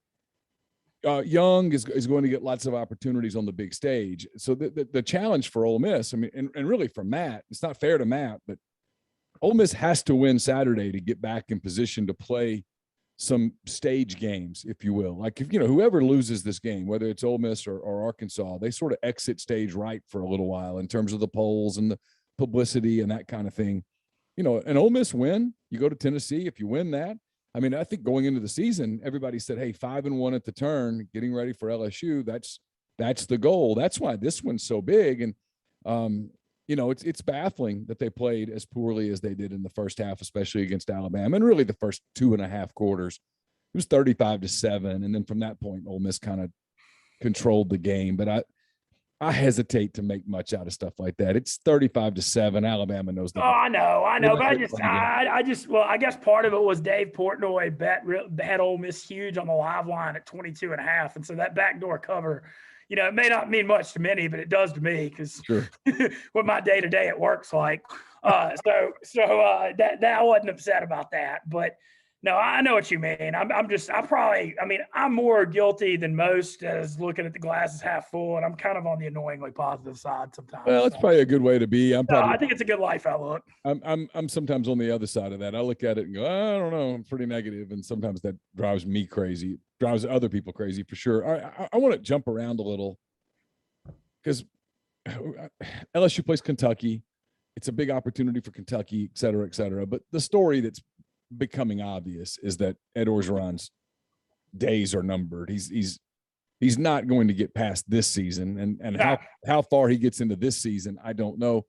Young is going to get lots of opportunities on the big stage. So the challenge for Ole Miss, I mean, and really for Matt, it's not fair to Matt, but Ole Miss has to win Saturday to get back in position to play some stage games, if you will. Like, if, you know, whoever loses this game, whether it's Ole Miss or Arkansas, they sort of exit stage right for a little while in terms of the polls and the publicity and that kind of thing. You know, an Ole Miss win, you go to Tennessee, if you win that, I mean, I think going into the season, everybody said, hey, 5-1 at the turn, getting ready for LSU. That's the goal. That's why this one's so big. And, you know, it's baffling that they played as poorly as they did in the first half, especially against Alabama, and really the first 2.5 quarters. It was 35-7, and then from that point, Ole Miss kind of controlled the game. But I hesitate to make much out of stuff like that. It's 35-7. Alabama knows that. Oh, I know, but I guess part of it was Dave Portnoy had Ole Miss huge on the live line at 22.5, and so that backdoor cover. You know, it may not mean much to many, but it does to me because what my day-to-day at work's like. So I wasn't upset about that. But, no, I know what you mean. I'm more guilty than most as looking at the glasses half full, and I'm kind of on the annoyingly positive side sometimes. Well, it's probably a good way to be. I think it's a good life outlook. I'm sometimes on the other side of that. I look at it and go, I don't know, I'm pretty negative, and sometimes that drives me crazy. Drives other people crazy for sure. I want to jump around a little because LSU plays Kentucky. It's a big opportunity for Kentucky, et cetera, et cetera. But the story that's becoming obvious is that Ed Orgeron's days are numbered. He's not going to get past this season, and how far he gets into this season, I don't know.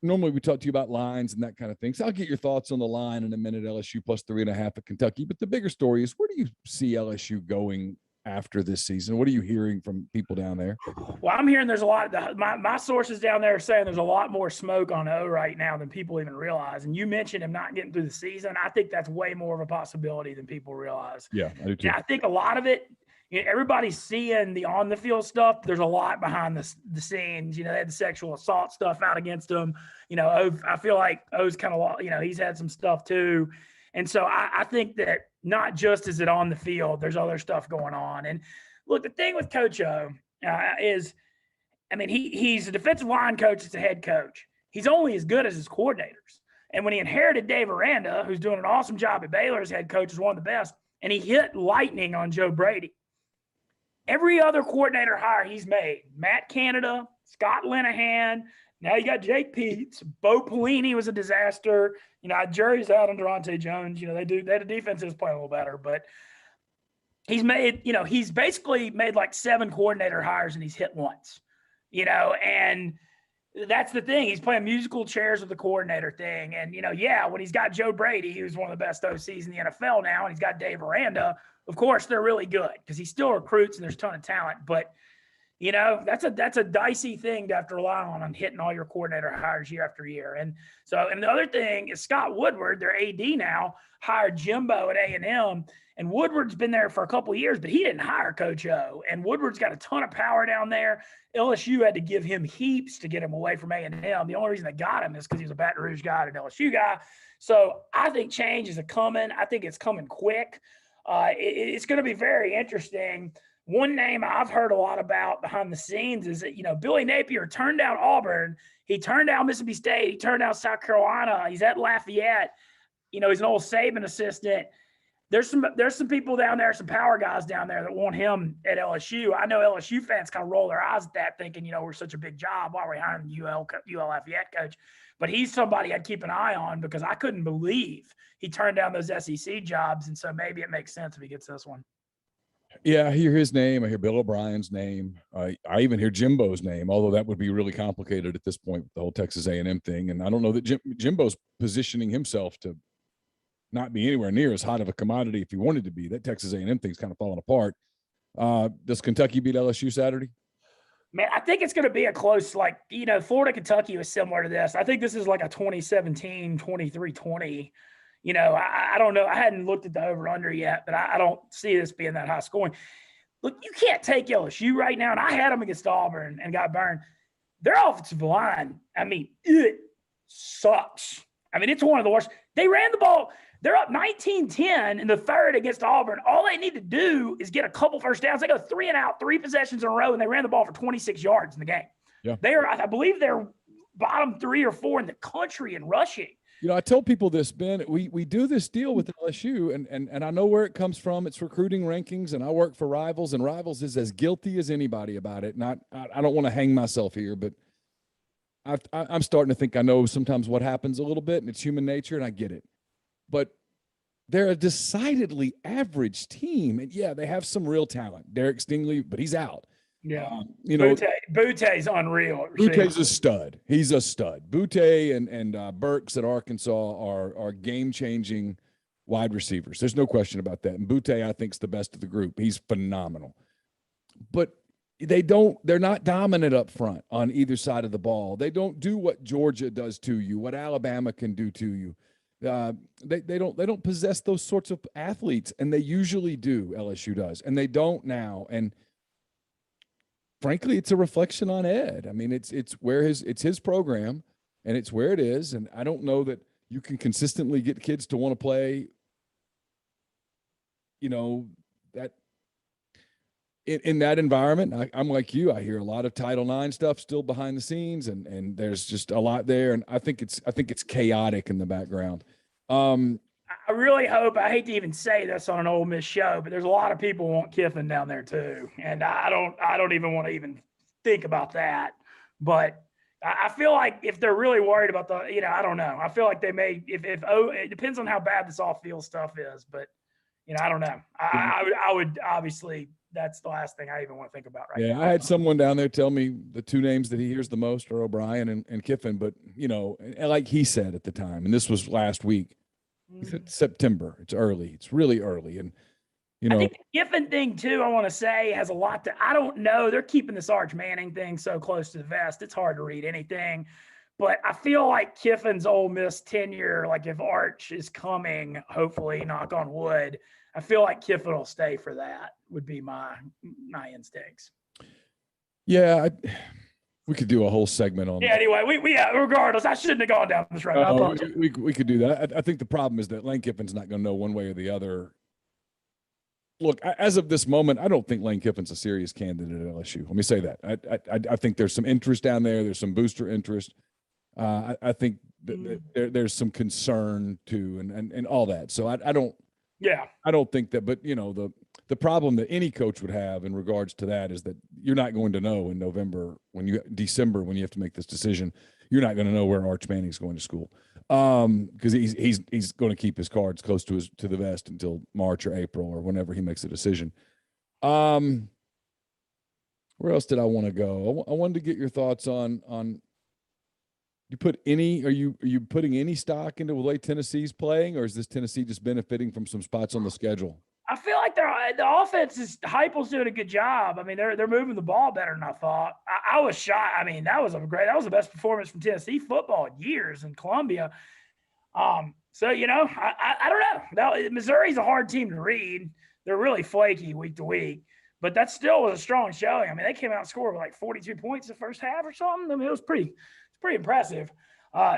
Normally we talk to you about lines and that kind of thing. So I'll get your thoughts on the line in a minute, LSU plus 3.5 at Kentucky. But the bigger story is, where do you see LSU going after this season? What are you hearing from people down there? Well, I'm hearing there's a lot of my sources down there are saying there's a lot more smoke on O right now than people even realize. And you mentioned him not getting through the season. I think that's way more of a possibility than people realize. Yeah, I do too. And I think a lot of it, you know, everybody's seeing the on the field stuff. There's a lot behind the scenes. You know, they had the sexual assault stuff out against him. You know, I feel like O's kind of, you know, he's had some stuff too. And so I think that not just is it on the field, there's other stuff going on. And look, the thing with Coach O is, I mean, he's a defensive line coach, it's a head coach. He's only as good as his coordinators. And when he inherited Dave Aranda, who's doing an awesome job at Baylor as head coach, is one of the best, and he hit lightning on Joe Brady. Every other coordinator hire he's made, Matt Canada, Scott Linehan, now you got Jake Peets, Bo Pelini was a disaster. You know, jury's out on Durante Jones. You know, the defense is playing a little better, but he's basically made like 7 coordinator hires and he's hit once, you know, and that's the thing. He's playing musical chairs with the coordinator thing. And, you know, when he's got Joe Brady, who's one of the best OCs in the NFL now, and he's got Dave Aranda, of course, they're really good because he still recruits and there's a ton of talent. But, You know, that's a dicey thing to have to rely on hitting all your coordinator hires year after year. And so, and the other thing is Scott Woodward, their AD now, hired Jimbo at A&M. And Woodward's been there for a couple of years, but he didn't hire Coach O. And Woodward's got a ton of power down there. LSU had to give him heaps to get him away from A&M. The only reason they got him is because he was a Baton Rouge guy and an LSU guy. So I think change is coming. I think it's coming quick. It's going to be very interesting. One name I've heard a lot about behind the scenes is that, you know, Billy Napier turned down Auburn. He turned down Mississippi State. He turned down South Carolina. He's at Lafayette. You know, he's an old Saban assistant. There's some people down there, some power guys down there that want him at LSU. I know LSU fans kind of roll their eyes at that, thinking, you know, we're such a big job. Why are we hiring UL Lafayette coach? But he's somebody I'd keep an eye on because I couldn't believe he turned down those SEC jobs. And so maybe it makes sense if he gets this one. Yeah, I hear his name. I hear Bill O'Brien's name. I even hear Jimbo's name, although that would be really complicated at this point with the whole Texas A&M thing. And I don't know that Jimbo's positioning himself to not be anywhere near as hot of a commodity if he wanted to be. That Texas A&M thing's kind of falling apart. Does Kentucky beat LSU Saturday? Man, I think it's going to be a close, like, you know, Florida, Kentucky was similar to this. I think this is like a 2017, 23-20. You know, I don't know. I hadn't looked at the over-under yet, but I don't see this being that high scoring. Look, you can't take LSU right now, and I had them against Auburn and got burned. Their offensive line, I mean, it sucks. I mean, it's one of the worst. They ran the ball. They're up 19-10 in the third against Auburn. All they need to do is get a couple first downs. They go 3 and out, 3 possessions in a row, and they ran the ball for 26 yards in the game. Yeah. I believe they're bottom 3 or 4 in the country in rushing. You know, I tell people this, Ben, we do this deal with LSU, and I know where it comes from. It's recruiting rankings, and I work for Rivals, and Rivals is as guilty as anybody about it. And I don't want to hang myself here, but I'm starting to think I know sometimes what happens a little bit, and it's human nature, and I get it. But they're a decidedly average team. And, yeah, they have some real talent. Derek Stingley, but he's out. Yeah. You know, Butte's unreal. Butte's a stud. He's a stud. Butte and Burks at Arkansas are game-changing wide receivers. There's no question about that. And Butte, I think, is the best of the group. He's phenomenal. But they're not dominant up front on either side of the ball. They don't do what Georgia does to you, what Alabama can do to you. They don't possess those sorts of athletes, and they usually do. LSU does, and they don't now. And frankly, it's a reflection on Ed. I mean, it's his program, and it's where it is. And I don't know that you can consistently get kids to want to play. You know, that in that environment. I'm like you. I hear a lot of Title IX stuff still behind the scenes, and there's just a lot there. And I think it's chaotic in the background. I really hope, I hate to even say this on an Ole Miss show, but there's a lot of people who want Kiffin down there too. And I don't even want to even think about that. But I feel like if they're really worried about I don't know. I feel like they may, it depends on how bad this off-field stuff is, but I don't know. I would obviously, that's the last thing I even want to think about right now. Yeah, I had someone down there tell me the 2 names that he hears the most are O'Brien and Kiffin, but like he said at the time, and this was last week, he said September. It's early. It's really early. And, I think the Kiffin thing, too, I want to say, has a lot to – I don't know. They're keeping this Arch Manning thing so close to the vest. It's hard to read anything. But I feel like Kiffin's Ole Miss tenure, like if Arch is coming, hopefully, knock on wood, I feel like Kiffin will stay for that, would be my instincts. Yeah, we could do a whole segment on. Yeah. Anyway, regardless, I shouldn't have gone down this road. We could do that. I think the problem is that Lane Kiffin's not going to know one way or the other. Look, as of this moment, I don't think Lane Kiffin's a serious candidate at LSU. Let me say that. I think there's some interest down there. There's some booster interest. I think there's some concern too, and all that. So I don't. Yeah. I don't think that, but the problem that any coach would have in regards to that is that you're not going to know in December when you have to make this decision. You're not going to know where Arch Manning's going to school, because he's going to keep his cards close to the vest until March or April or whenever he makes a decision. Where else did I want to go? I wanted to get your thoughts on. Are you putting any stock into the way Tennessee's playing, or is this Tennessee just benefiting from some spots on the schedule? I feel like the offense is Heupel's doing a good job. I mean, they're moving the ball better than I thought. I was shocked. I mean, that was the best performance from Tennessee football in years in Columbia. So I don't know. Missouri's a hard team to read. They're really flaky week to week, but that still was a strong showing. I mean, they came out and scored with like 42 points the first half or something. I mean, it was pretty impressive.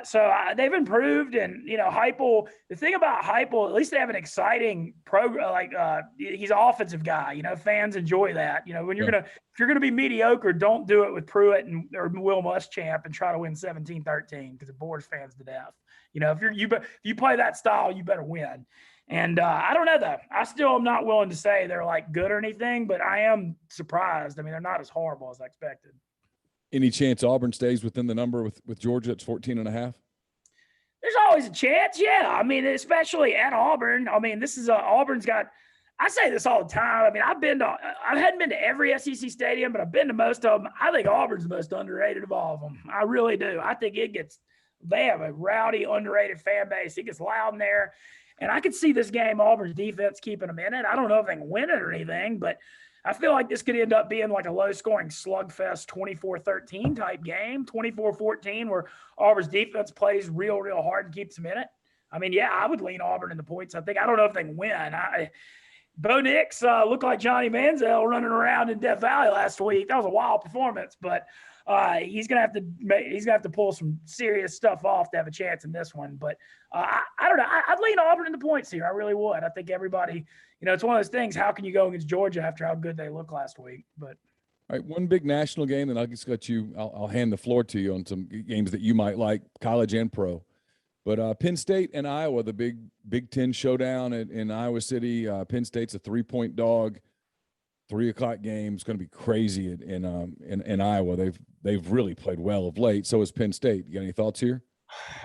So they've improved, and Heupel. The thing about Heupel, at least they have an exciting program. Like he's an offensive guy. Fans enjoy that. When if you're gonna be mediocre, don't do it with Pruitt or Will Muschamp and try to win 17-13 because it bores fans to death. If you play that style, you better win. And I don't know though. I still am not willing to say they're like good or anything, but I am surprised. I mean, they're not as horrible as I expected. Any chance Auburn stays within the number with Georgia? It's 14.5. There's always a chance. Yeah. I mean, especially at Auburn. I mean, Auburn's got, I say this all the time. I mean, I hadn't been to every SEC stadium, but I've been to most of them. I think Auburn's the most underrated of all of them. I really do. I think they have a rowdy, underrated fan base. It gets loud in there. And I could see this game, Auburn's defense keeping them in it. I don't know if they can win it or anything, but I feel like this could end up being like a low-scoring slugfest 24-13 type game, 24-14, where Auburn's defense plays real, real hard and keeps them in it. I mean, yeah, I would lean Auburn in the points. I don't know if they can win. Bo Nix looked like Johnny Manziel running around in Death Valley last week. That was a wild performance, but he's gonna have to pull some serious stuff off to have a chance in this one. But I don't know. I'd lean Auburn in the points here. I really would. I think everybody, it's one of those things. How can you go against Georgia after how good they looked last week? But all right, one big national game, and I'll just let you. I'll hand the floor to you on some games that you might like, college and pro. But Penn State and Iowa, the Big Ten showdown in Iowa City. Penn State's a 3-point dog. 3:00 game. It's going to be crazy in Iowa. They've really played well of late. So is Penn State. You got any thoughts here?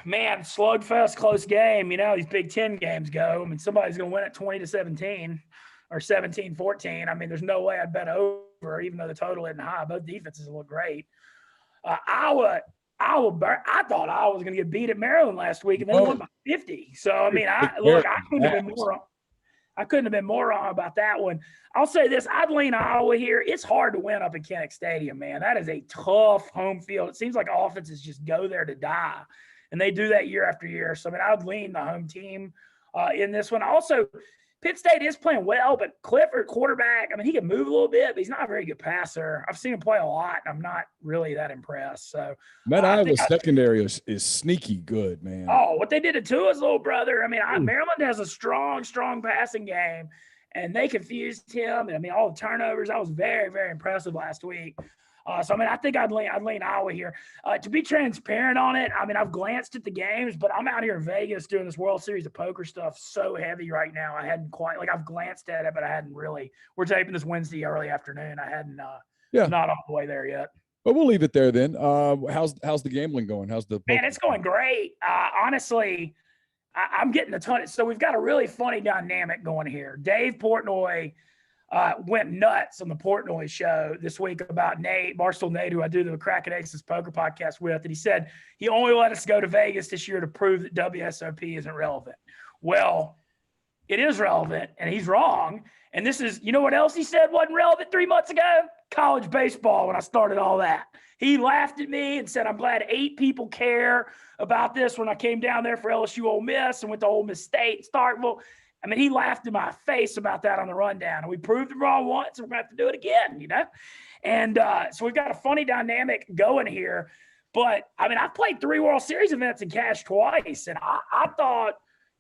Man, slugfest, close game. These Big Ten games go. I mean, somebody's going to win it 20-17 or 17-14. I mean, there's no way I'd bet over, even though the total isn't high. Both defenses look great. Iowa. I thought Iowa was going to get beat at Maryland last week, and they won by 50. So I mean, I couldn't have been more wrong. I couldn't have been more wrong about that one. I'll say this. I'd lean Iowa here. It's hard to win up at Kinnick Stadium, man. That is a tough home field. It seems like offenses just go there to die, and they do that year after year. So, I mean, I'd lean the home team in this one. Also, Penn State is playing well, but Clifford, quarterback, I mean, he can move a little bit, but he's not a very good passer. I've seen him play a lot, and I'm not really that impressed. So that Iowa secondary is sneaky good, man. Oh, what they did to Tua's little brother. I mean, Maryland has a strong, strong passing game, and they confused him. And I mean, all the turnovers. That was very, very impressive last week. So, I mean, I think I'd lean Iowa here. To be transparent on it, I mean, I've glanced at the games, but I'm out here in Vegas doing this World Series of Poker stuff so heavy right now. I hadn't quite, I've glanced at it, but I hadn't really. We're taping this Wednesday early afternoon. I hadn't, not all the way there yet. But we'll leave it there then. How's the gambling going? How's the poker? Man, it's going great. Honestly, I'm getting a ton. So we've got a really funny dynamic going here. Dave Portnoy went nuts on the Portnoy show this week about Barstool Nate, who I do the Crackin' Aces poker podcast with. And he said he only let us go to Vegas this year to prove that WSOP isn't relevant. Well, it is relevant, and he's wrong. And this is, you know what else he said wasn't relevant 3 months ago? College baseball, when I started all that. He laughed at me and said, I'm glad 8 people care about this when I came down there for LSU Ole Miss and went to Ole Miss State, Starkville. I mean, he laughed in my face about that on the rundown. And we proved him wrong once, and we're going to have to do it again, And so we've got a funny dynamic going here. But, I mean, I've played 3 World Series events and cashed twice. And I thought,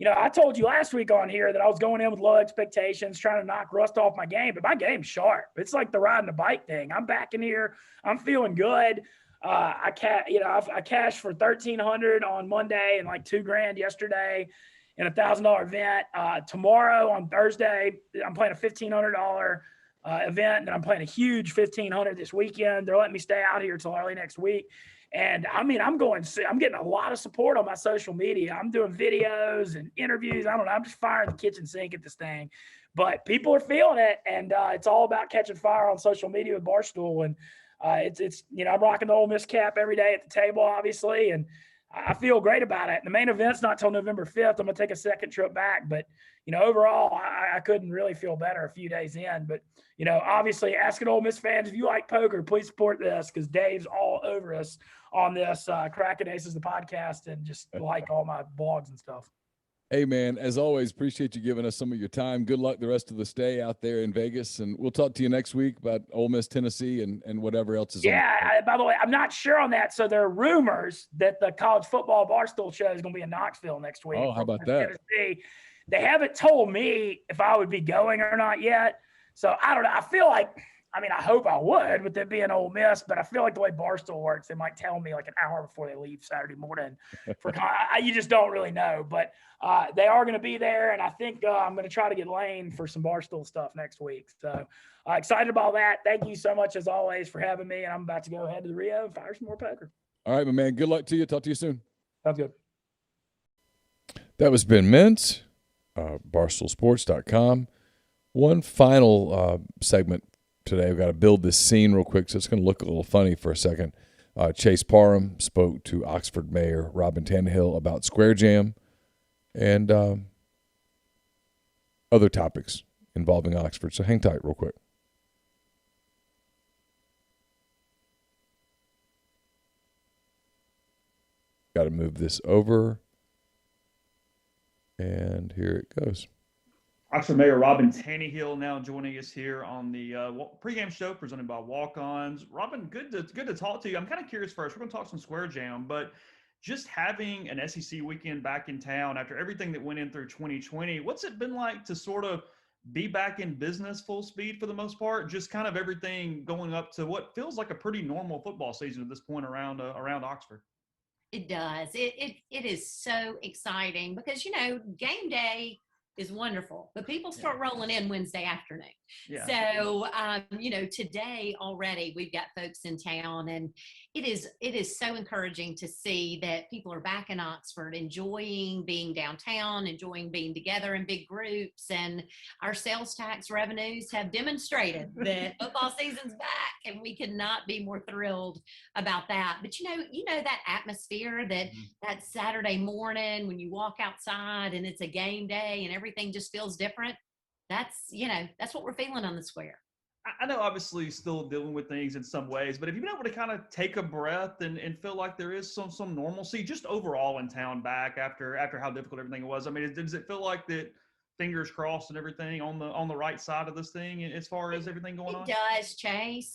I told you last week on here that I was going in with low expectations, trying to knock rust off my game. But my game's sharp. It's like the riding a bike thing. I'm back in here. I'm feeling good. I cashed for $1,300 on Monday and like $2,000 yesterday in a $1,000 event. Tomorrow on Thursday, I'm playing a $1,500 event, and I'm playing a huge $1,500 this weekend. They're letting me stay out here till early next week. And I mean, I'm getting a lot of support on my social media. I'm doing videos and interviews. I don't know. I'm just firing the kitchen sink at this thing, but people are feeling it. And it's all about catching fire on social media with Barstool. And I'm rocking the Ole Miss cap every day at the table, obviously. And I feel great about it. The main event's not till November 5th. I'm going to take a second trip back. But, overall, I couldn't really feel better a few days in. But, obviously, asking Ole Miss fans, if you like poker, please support this because Dave's all over us on this. Cracking Aces, the podcast, and just like all my blogs and stuff. Hey, man, as always, appreciate you giving us some of your time. Good luck the rest of the stay out there in Vegas. And we'll talk to you next week about Ole Miss, Tennessee, and whatever else is on. Yeah, by the way, I'm not sure on that. So there are rumors that the college football Barstool show is going to be in Knoxville next week. Oh, how about that? Tennessee. They haven't told me if I would be going or not yet. So I don't know. I feel like, I hope I would with it being Ole Miss, but I feel like the way Barstool works, they might tell me like an hour before they leave Saturday morning. You just don't really know. But they are going to be there, and I think I'm going to try to get Lane for some Barstool stuff next week. So excited about that. Thank you so much, as always, for having me, and I'm about to go ahead to the Rio and fire some more poker. All right, my man. Good luck to you. Talk to you soon. Sounds good. That was Ben Mintz, BarstoolSports.com. One final segment today. We've got to build this scene real quick, so it's going to look a little funny for a second. Chase Parham spoke to Oxford Mayor Robin Tannehill about Square Jam and other topics involving Oxford. So hang tight real quick. Got to move this over. And here it goes. Oxford Mayor Robin Tannehill now joining us here on the pregame show presented by Walk-Ons. Robin, good to talk to you. I'm kind of curious first. We're going to talk some Square Jam, but just having an SEC weekend back in town after everything that went in through 2020, what's it been like to sort of be back in business full speed for the most part? Just kind of everything going up to what feels like a pretty normal football season at this point around Oxford. It does. It is so exciting because, game day is wonderful, but people start rolling in Wednesday afternoon. Yeah. So, today already we've got folks in town, and it is so encouraging to see that people are back in Oxford, enjoying being downtown, enjoying being together in big groups, and our sales tax revenues have demonstrated that football season's back, and we could not be more thrilled about that. But that atmosphere that Saturday morning when you walk outside and it's a game day and everything just feels different. That's what we're feeling on the square. I know obviously still dealing with things in some ways, but have you been able to kind of take a breath and feel like there is some normalcy just overall in town back after how difficult everything was? I mean, does it feel like that, fingers crossed and everything on the right side of this thing as far as everything going on? It does, Chase.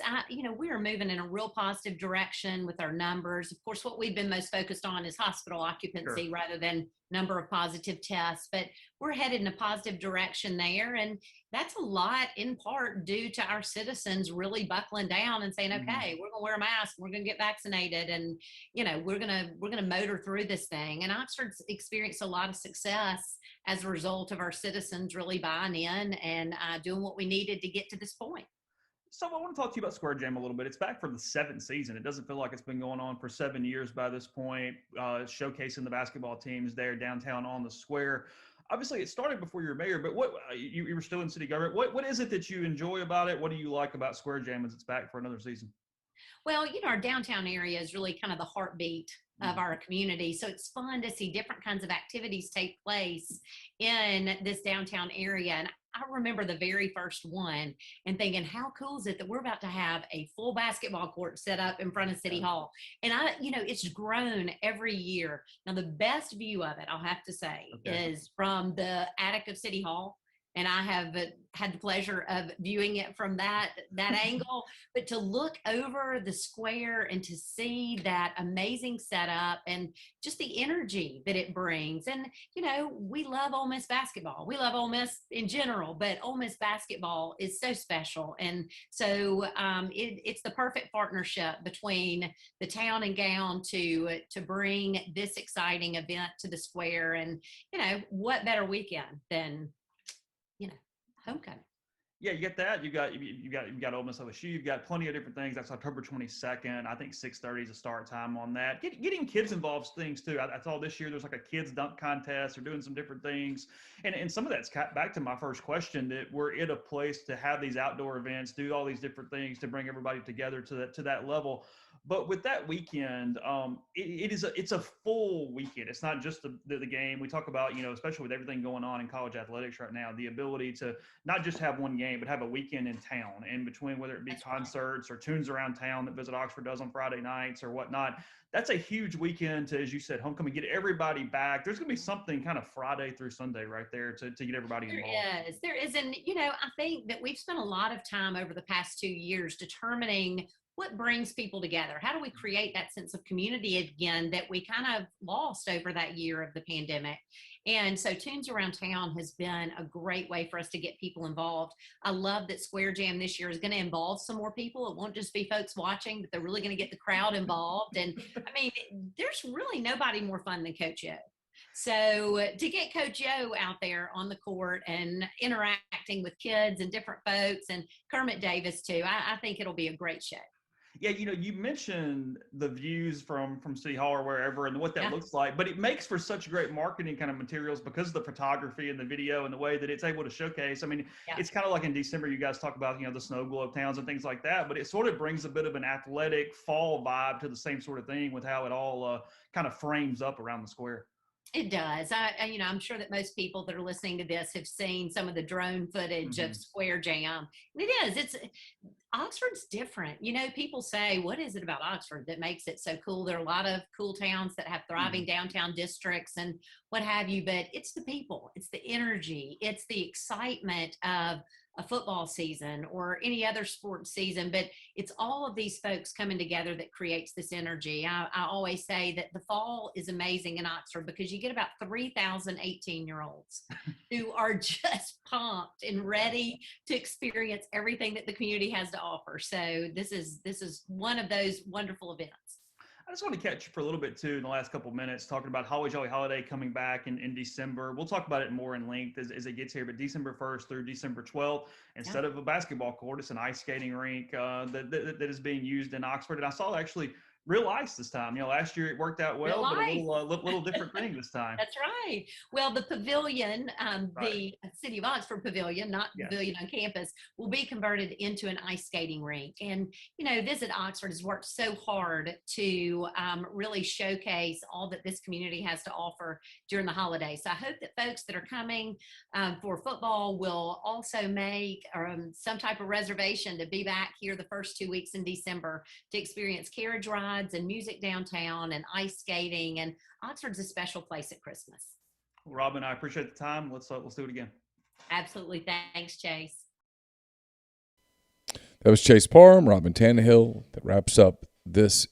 We are moving in a real positive direction with our numbers. Of course, what we've been most focused on is hospital occupancy rather than number of positive tests, but we're headed in a positive direction there. And that's a lot in part due to our citizens really buckling down and saying, okay, we're going to wear a mask, we're going to get vaccinated, and, we're going to motor through this thing. And Oxford's experienced a lot of success as a result of our citizens really buying in and doing what we needed to get to this point. So I want to talk to you about Square Jam a little bit. It's back for the 7th season. It doesn't feel like it's been going on for 7 years by this point, showcasing the basketball teams there downtown on the square. Obviously, it started before you were mayor, but what you were still in city government. What is it that you enjoy about it? What do you like about Square Jam as it's back for another season? Well, our downtown area is really kind of the heartbeat of our community. So it's fun to see different kinds of activities take place in this downtown area. And I remember the very first one and thinking, how cool is it that we're about to have a full basketball court set up in front of City Hall? And it's grown every year. Now, the best view of it, I'll have to say, is from the attic of City Hall. And I have had the pleasure of viewing it from that angle, but to look over the square and to see that amazing setup and just the energy that it brings. And, we love Ole Miss basketball. We love Ole Miss in general, but Ole Miss basketball is so special. And so it's the perfect partnership between the town and gown to bring this exciting event to the square. And, what better weekend than homecoming. Yeah, you get that. You got Ole Miss LSU. You've got plenty of different things. That's October 22nd. I think 6:30 is the start time on that. Getting kids involved things too. I saw this year there's like a kids dunk contest. They're doing some different things, and some of that's back to my first question, that we're at a place to have these outdoor events, do all these different things to bring everybody together to that level. But with that weekend, it's a full weekend. It's not just the game. We talk about, especially with everything going on in college athletics right now, the ability to not just have one game, but have a weekend in town, in between, whether it be concerts or tunes around town that Visit Oxford does on Friday nights or whatnot. That's a huge weekend to, as you said, homecoming, get everybody back. There's going to be something kind of Friday through Sunday right there to get everybody involved. There is. And, I think that we've spent a lot of time over the past 2 years determining what brings people together. How do we create that sense of community again that we kind of lost over that year of the pandemic? And so Tunes Around Town has been a great way for us to get people involved. I love that Square Jam this year is going to involve some more people. It won't just be folks watching, but they're really going to get the crowd involved. And I mean, there's really nobody more fun than Coach O. So to get Coach O out there on the court and interacting with kids and different folks, and Kermit Davis too, I think it'll be a great show. Yeah, you mentioned the views from City Hall or wherever and what that looks like, but it makes for such great marketing kind of materials because of the photography and the video and the way that it's able to showcase. I mean, it's kind of like in December, you guys talk about, the snow globe towns and things like that, but it sort of brings a bit of an athletic fall vibe to the same sort of thing with how it all kind of frames up around the square. It does. I'm sure that most people that are listening to this have seen some of the drone footage of Square Jam. And Oxford's different. People say, what is it about Oxford that makes it so cool? There are a lot of cool towns that have thriving downtown districts and what have you, but it's the people, it's the energy, it's the excitement of a football season or any other sports season, but it's all of these folks coming together that creates this energy. I always say that the fall is amazing in Oxford because you get about 3,000 18-year-olds who are just pumped and ready to experience everything that the community has to offer. So this is one of those wonderful events. I just want to catch you for a little bit too in the last couple of minutes, talking about Holly Jolly Holiday coming back in December. We'll talk about it more in length as it gets here, but December 1st through December 12th, instead of a basketball court, it's an ice skating rink that is being used in Oxford. And I saw actually real ice this time. Last year it worked out well, but a little different thing this time. That's right. Well, the pavilion, the City of Oxford Pavilion, not pavilion on campus, will be converted into an ice skating rink. And, Visit Oxford has worked so hard to really showcase all that this community has to offer during the holidays. So I hope that folks that are coming for football will also make some type of reservation to be back here the first 2 weeks in December to experience carriage rides and music downtown and ice skating, and Oxford's a special place at Christmas. Well, Robin, I appreciate the time. Let's do it again. Absolutely. Thanks, Chase. That was Chase Parham, Robin Tannehill. That wraps up this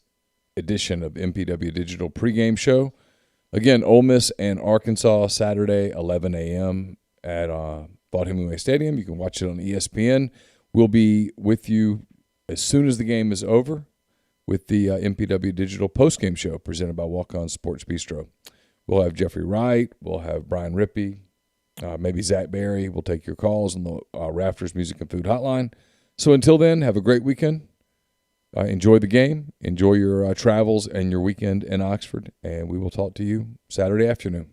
edition of MPW Digital Pregame Show. Again, Ole Miss and Arkansas Saturday, 11 a.m. at Vaught-Hemingway Stadium. You can watch it on ESPN. We'll be with you as soon as the game is over with the MPW Digital Postgame Show presented by Walk-On Sports Bistreaux. We'll have Jeffrey Wright. We'll have Brian Rippey, maybe Zach Barry. We'll take your calls on the Rafters Music and Food Hotline. So until then, have a great weekend. Enjoy the game. Enjoy your travels and your weekend in Oxford. And we will talk to you Saturday afternoon.